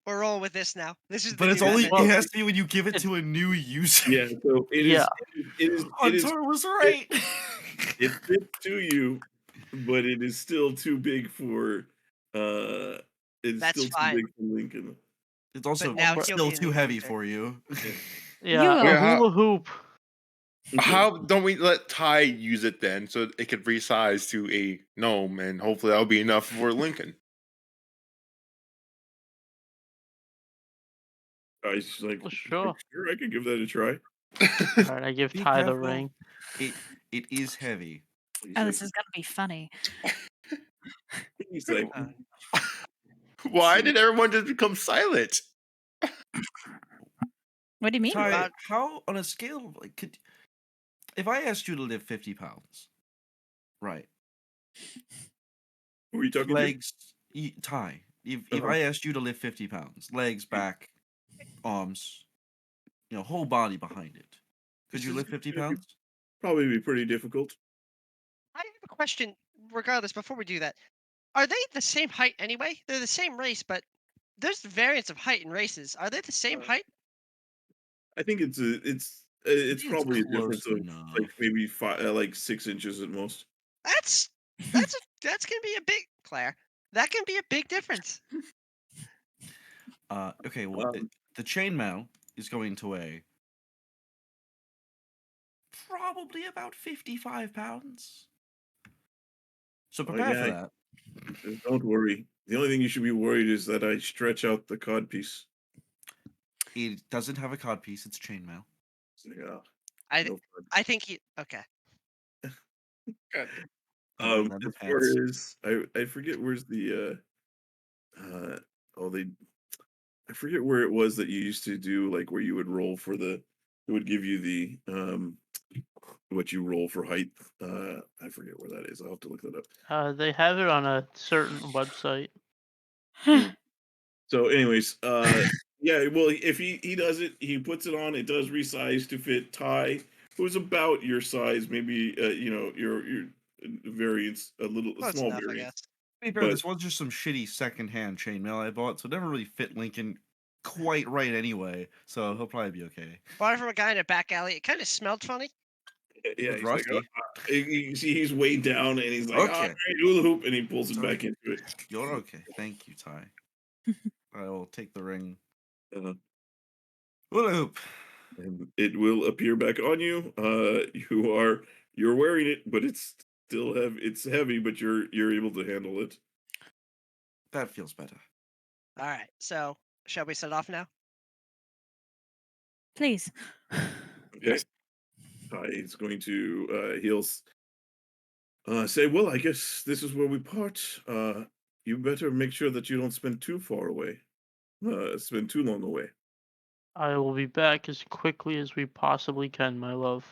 We're rolling with this now. This is But the it's new only method. it has to be when you give it to a new user. yeah, so Yeah. it is Hunter was right. it fits to you, but it is still too big for it's That's still too fine. big for Lincoln. It's also now he'll still be a too new heavy user. for you. Yeah, You- a hula hoop. How don't we let Ty use it then, so it could resize to a gnome, and hopefully that'll be enough for Lincoln. I was like, Well, sure. sure, I could give that a try. Alright, I give Be Ty the careful. ring. It is heavy. He's Oh, like, this is gonna be funny. he's like, Uh, Why see. did everyone just become silent? What do you mean? Ty, About- how on a scale of like, if I asked you to lift 50 pounds, right? Who are you talking to? Legs, Ty. If Uh-huh. I asked you to lift 50 pounds, legs, back, arms, whole body behind it, could This you is lift 50 gonna be- pounds? Probably be pretty difficult. I have a question. Regardless, before we do that, are they the same height anyway? They're the same race, but there's variance of height in races. Are they the same Uh, height? I think it's It's probably a close difference of enough. like maybe 6 inches at most. That's that's gonna be a big Claire. That can be a big difference. Okay, well, Um, the chainmail is going to weigh probably about 55 pounds. So prepare for yeah, that. don't worry. The only thing you should be worried is that I stretch out the cod piece. It doesn't have a cod piece, it's chainmail. So, yeah, I no fun. I think he okay. God. And then the As far pants. as I forget where's the oh they I forget where it was that you used to do like where you would roll for it would give you the what you roll for height. I forget where that is. I'll have to look that up. They have it on a certain website. So, anyways, yeah, well, if he does it, he puts it on. It does resize to fit Ty, who's about your size, maybe your variance, a Close small enough, I variance. guess. To be fair, But this was just some shitty secondhand chainmail I bought, so it never really fit Lincoln quite right anyway, so he'll probably be okay. Bought it from a guy in a back alley. It kind of smelled funny. It yeah, was he's like, rusty. you see, he's way down, and he's like, Okay. all right, hula hoop, and he pulls it Sorry. back into it. You're okay. Thank you, Ty. I will take the ring. Uh, Hula hoop. and it will appear back on you. You're wearing it, but it's still heavy. It's heavy, but you're able to handle it. That feels better. All right. So shall we set off now? Please. Okay. He's going to he'll say, well, I guess this is where we part. You better make sure that you don't spend too far away. Spend too long away. I will be back as quickly as we possibly can, my love.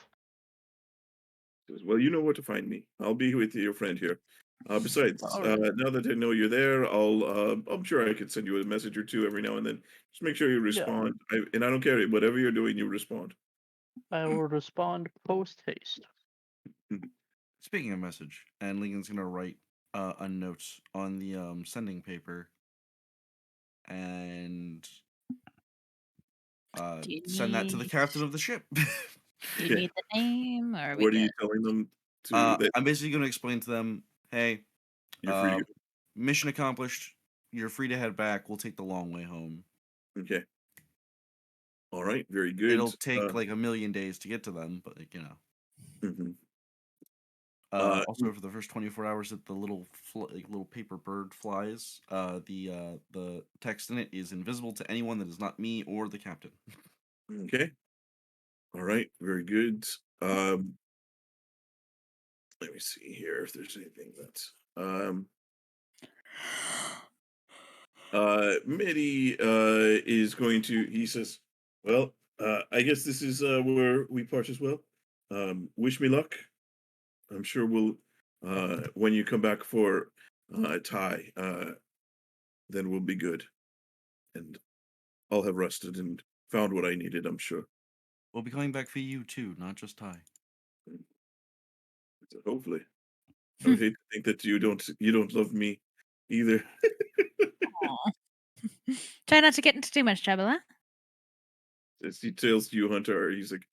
He goes, well, you know where to find me. I'll be with your friend here. Besides, All right. now that I know you're there, I'm sure I could send you a message or two every now and then. Just make sure you Yeah. respond. And I don't care, whatever you're doing, you respond. I will respond post haste. Speaking of message, and Lincoln's gonna write a note on the sending paper and Do you send that to the need, captain of the ship. do you Yeah. need the name, or are we What are you good? telling them to that I'm basically gonna explain to them, hey, you're free to go? mission accomplished. You're free to head back. We'll take the long way home. Okay. All right. Very good. It'll take like a million days to get to them, but Mhm. Also for the first 24 hours that the little little paper bird flies, the text in it is invisible to anyone that is not me or the captain. Okay. All right. Very good. Let me see here if there's anything that's Medi is going to he says, well, I guess this is where we part as well. Wish me luck. I'm sure we'll when you come back for Ty, then we'll be good. And I'll have rested and found what I needed, I'm sure. We'll be coming back for you too, not just Ty. So hopefully. I would hate to think that you don't love me either. Aw. Try not to get into too much trouble, huh? As he tells you, Hunter, he's like,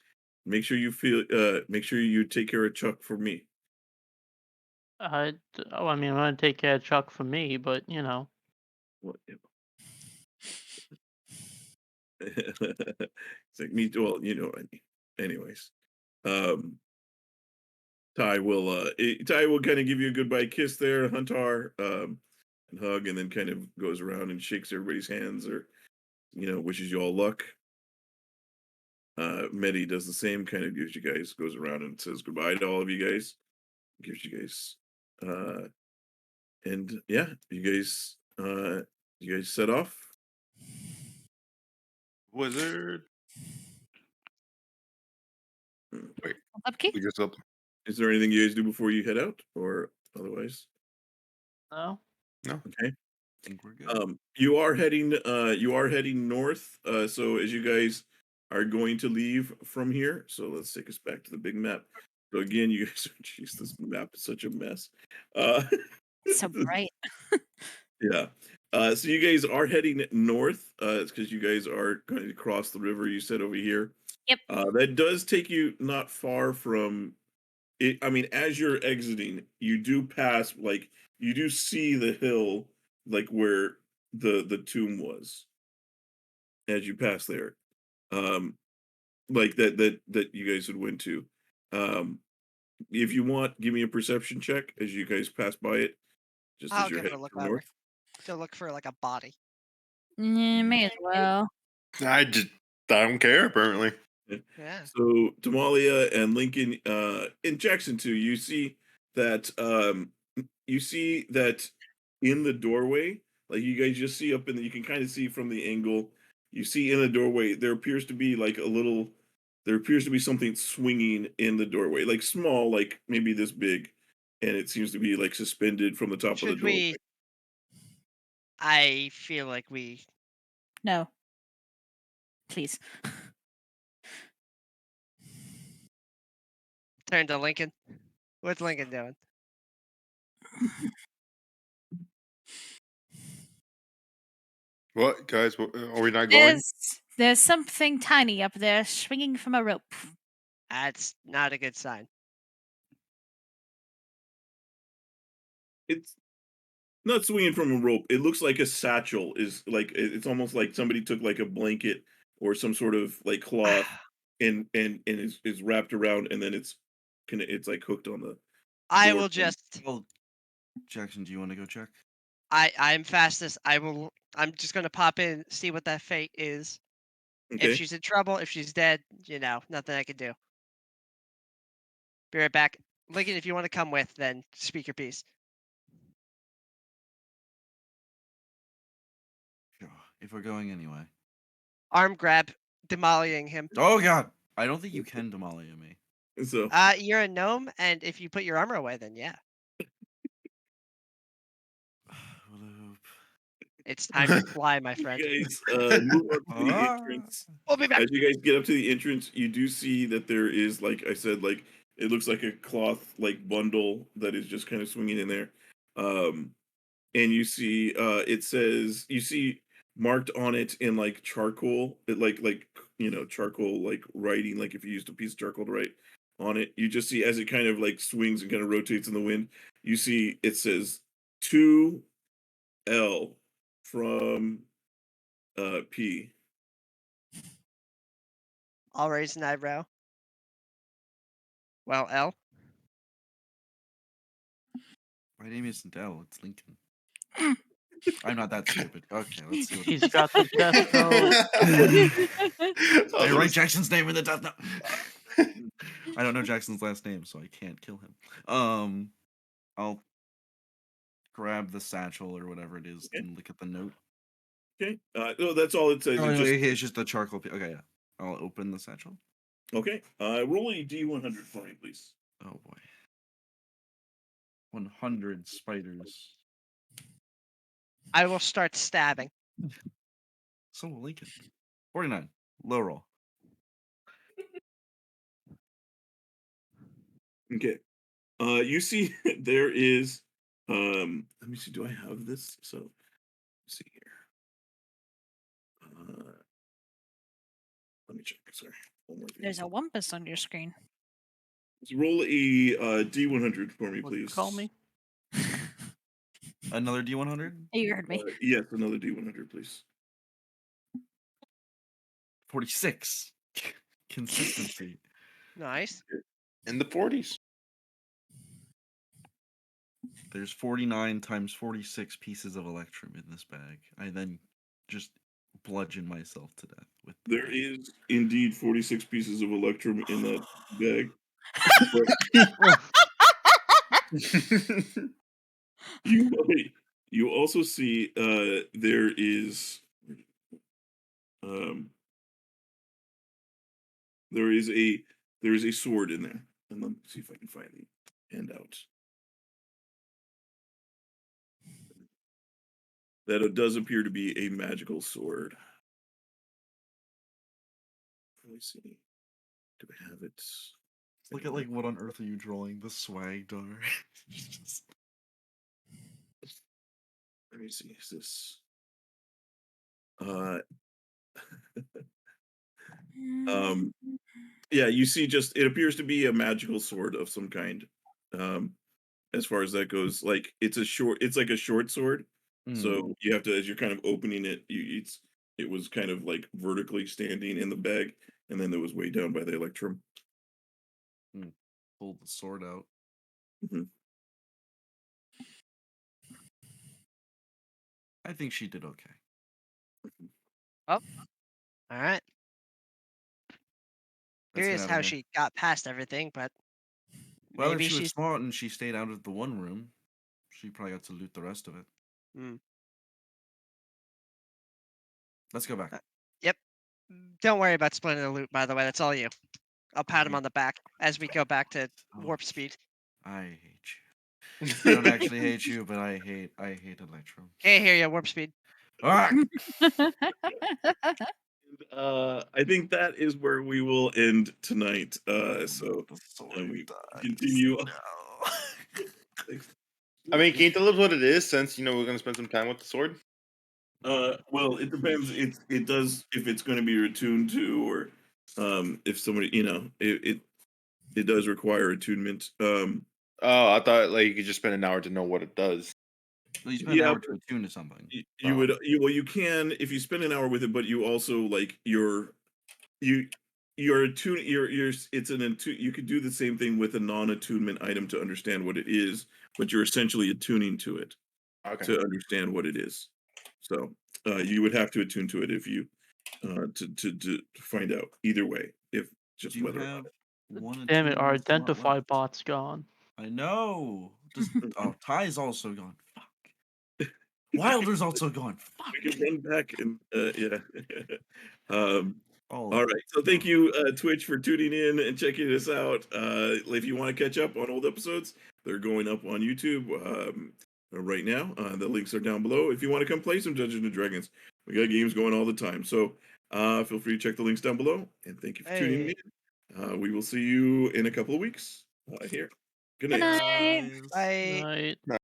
make sure you take care of Chuck for me. I mean, I'm gonna take care of Chuck for me, but What? It's like me. Well, anyways, um, Ty will kind of give you a goodbye kiss there, Huntar, and hug, and then kind of goes around and shakes everybody's hands, or wishes you all luck. Medi does the same, kind of gives you guys, goes around and says goodbye to all of you guys. gives you guys, and yeah, you guys set off. Wizard. Wait, Upkeep? we just up. Is there anything you guys do before you head out, or otherwise? No. Okay. I think we're good. You are heading north. So as you guys are going to leave from here, so let's take us back to the big map. So again, you guys, jeez, this map is such a mess. It's so bright. Yeah. So you guys are heading north. It's because you guys are going to cross the river. You said over here. Yep. That does take you not far from it. I mean, as you're exiting, you do pass, like, you do see the hill, like where the tomb was. As you pass there, um, like that you guys had went to. If you want, give me a perception check as you guys pass by it, just I'll as you're give it a heading look from over. north. To look for like a body. May as well. I don't care apparently. Yeah. So Damalia and Lincoln, and Jackson too, you see that in the doorway, like you guys just see up in the, you can kind of see from the angle, you see in the doorway, there appears to be something swinging in the doorway, like small, like maybe this big, and it seems to be like suspended from the top of the Should doorway. we? I feel like we. No. Please. Turn to Lincoln. What's Lincoln doing? What, guys? Are we not going? There's something tiny up there swinging from a rope. That's not a good sign. It's not swinging from a rope. It looks like a satchel. Is like it's almost like somebody took like a blanket or some sort of like cloth and is wrapped around, and then it's like hooked on the I door will frame. just. Well, Jackson, do you want to go check? I'm fastest. I'm just gonna pop in, see what that fate is. Okay. If she's in trouble, if she's dead, nothing I can do. Be right back. Lincoln, if you want to come with, then speak your piece. Sure. If we're going anyway. Arm grab, demollying him. Oh god! I don't think you can Demalia me. So You're a gnome, and if you put your armor away, then yeah. It's time to fly, my friend. you guys move up to the Ah. entrance. We'll be back. As you guys get up to the entrance, you do see that there is, like I said, like it looks like a cloth like bundle that is just kind of swinging in there. And you see it says, you see marked on it in like charcoal, it like charcoal like writing, like if you used a piece of charcoal to write on it. You just see as it kind of like swings and kind of rotates in the wind, you see it says 2L from P. I'll raise an eyebrow. Well, L. My name isn't L, it's Lincoln. I'm not that stupid. Okay, let's see what He's got the death note. I write Jackson's name in the death note. I don't know Jackson's last name, so I can't kill him. I'll grab the satchel or whatever it is and look at the note. Okay. No, that's all it says. Oh, It's no, just it's just the charcoal. Okay, yeah. I'll open the satchel. okay. Roll a D100 for me, please. Oh boy. 100 spiders. I will start stabbing. So will Lincoln. 49. Low roll. Okay. You see there is let me see, do I have this? So let's see here. Let me check. Sorry. One more thing. There's a wumpus on your screen. Let's roll a D100 for me, What'd you please. call me? Another D100? You heard me. Yes, another D100, please. 46. Consistency. Nice. In the 40s. There's 49 times 46 pieces of electrum in this bag. I then just bludgeon myself to death with the There bag. is indeed 46 pieces of electrum in that bag. You also see there is um there is a sword in there. And let me see if I can find the handout. That it does appear to be a magical sword. Let me see. Do I have it? Look at like what on earth are you drawing? The swag dar. Let me see. Is this uh um yeah, you see just it appears to be a magical sword of some kind. Um as far as that goes, like it's like a short sword. So you have to, as you're kind of opening it, it was kind of like vertically standing in the bag, and then it was way down by the electrum. Pull the sword out. Mhm. I think she did okay. All right. Let's get Curious out of how here. she got past everything, but Well, maybe if she was she's. smart and she stayed out of the one room, she probably got to loot the rest of it. Mm. Let's go back. Yep. Don't worry about splitting the loot, by the way. That's all you. I'll pat him I- on the back as we go back to Oh, warp speed. I hate you. I don't actually hate you, but I hate Electrum. Can't hear you, warp speed. Ah! I think that is where we will end tonight. So The sword we dies. continue. No. I mean, can you tell us what it is since, we're going to spend some time with the sword? Well, it depends. It does if it's going to be attuned to, or if somebody, it does require attunement. Oh, I thought you could just spend an hour to know what it does. Well, you spend an Yeah, hour to attune to something. you would you can if you spend an hour with it, but you also like you're attune you're it's an you could do the same thing with a non-attunement item to understand what it is, but you're essentially attuning to it Okay. to understand what it is. So you would have to attune to it if you to find out either way if just Do you whether or have one Damn it, our attunement slot identify left? bot's gone. I know. Just not. Ty's also gone. Fuck. Wilder's also gone. Fuck. We can run back and yeah. um All All of right. So thank no. you, Twitch, for tuning in and checking us out. If you want to catch up on old episodes, they're going up on YouTube right now. The links are down below. If you want to come play some Dungeons and Dragons, we got games going all the time. So feel free to check the links down below. And thank you for tuning Hey. in. We will see you in a couple of weeks here. Good Good night. night. Bye. Night. Night.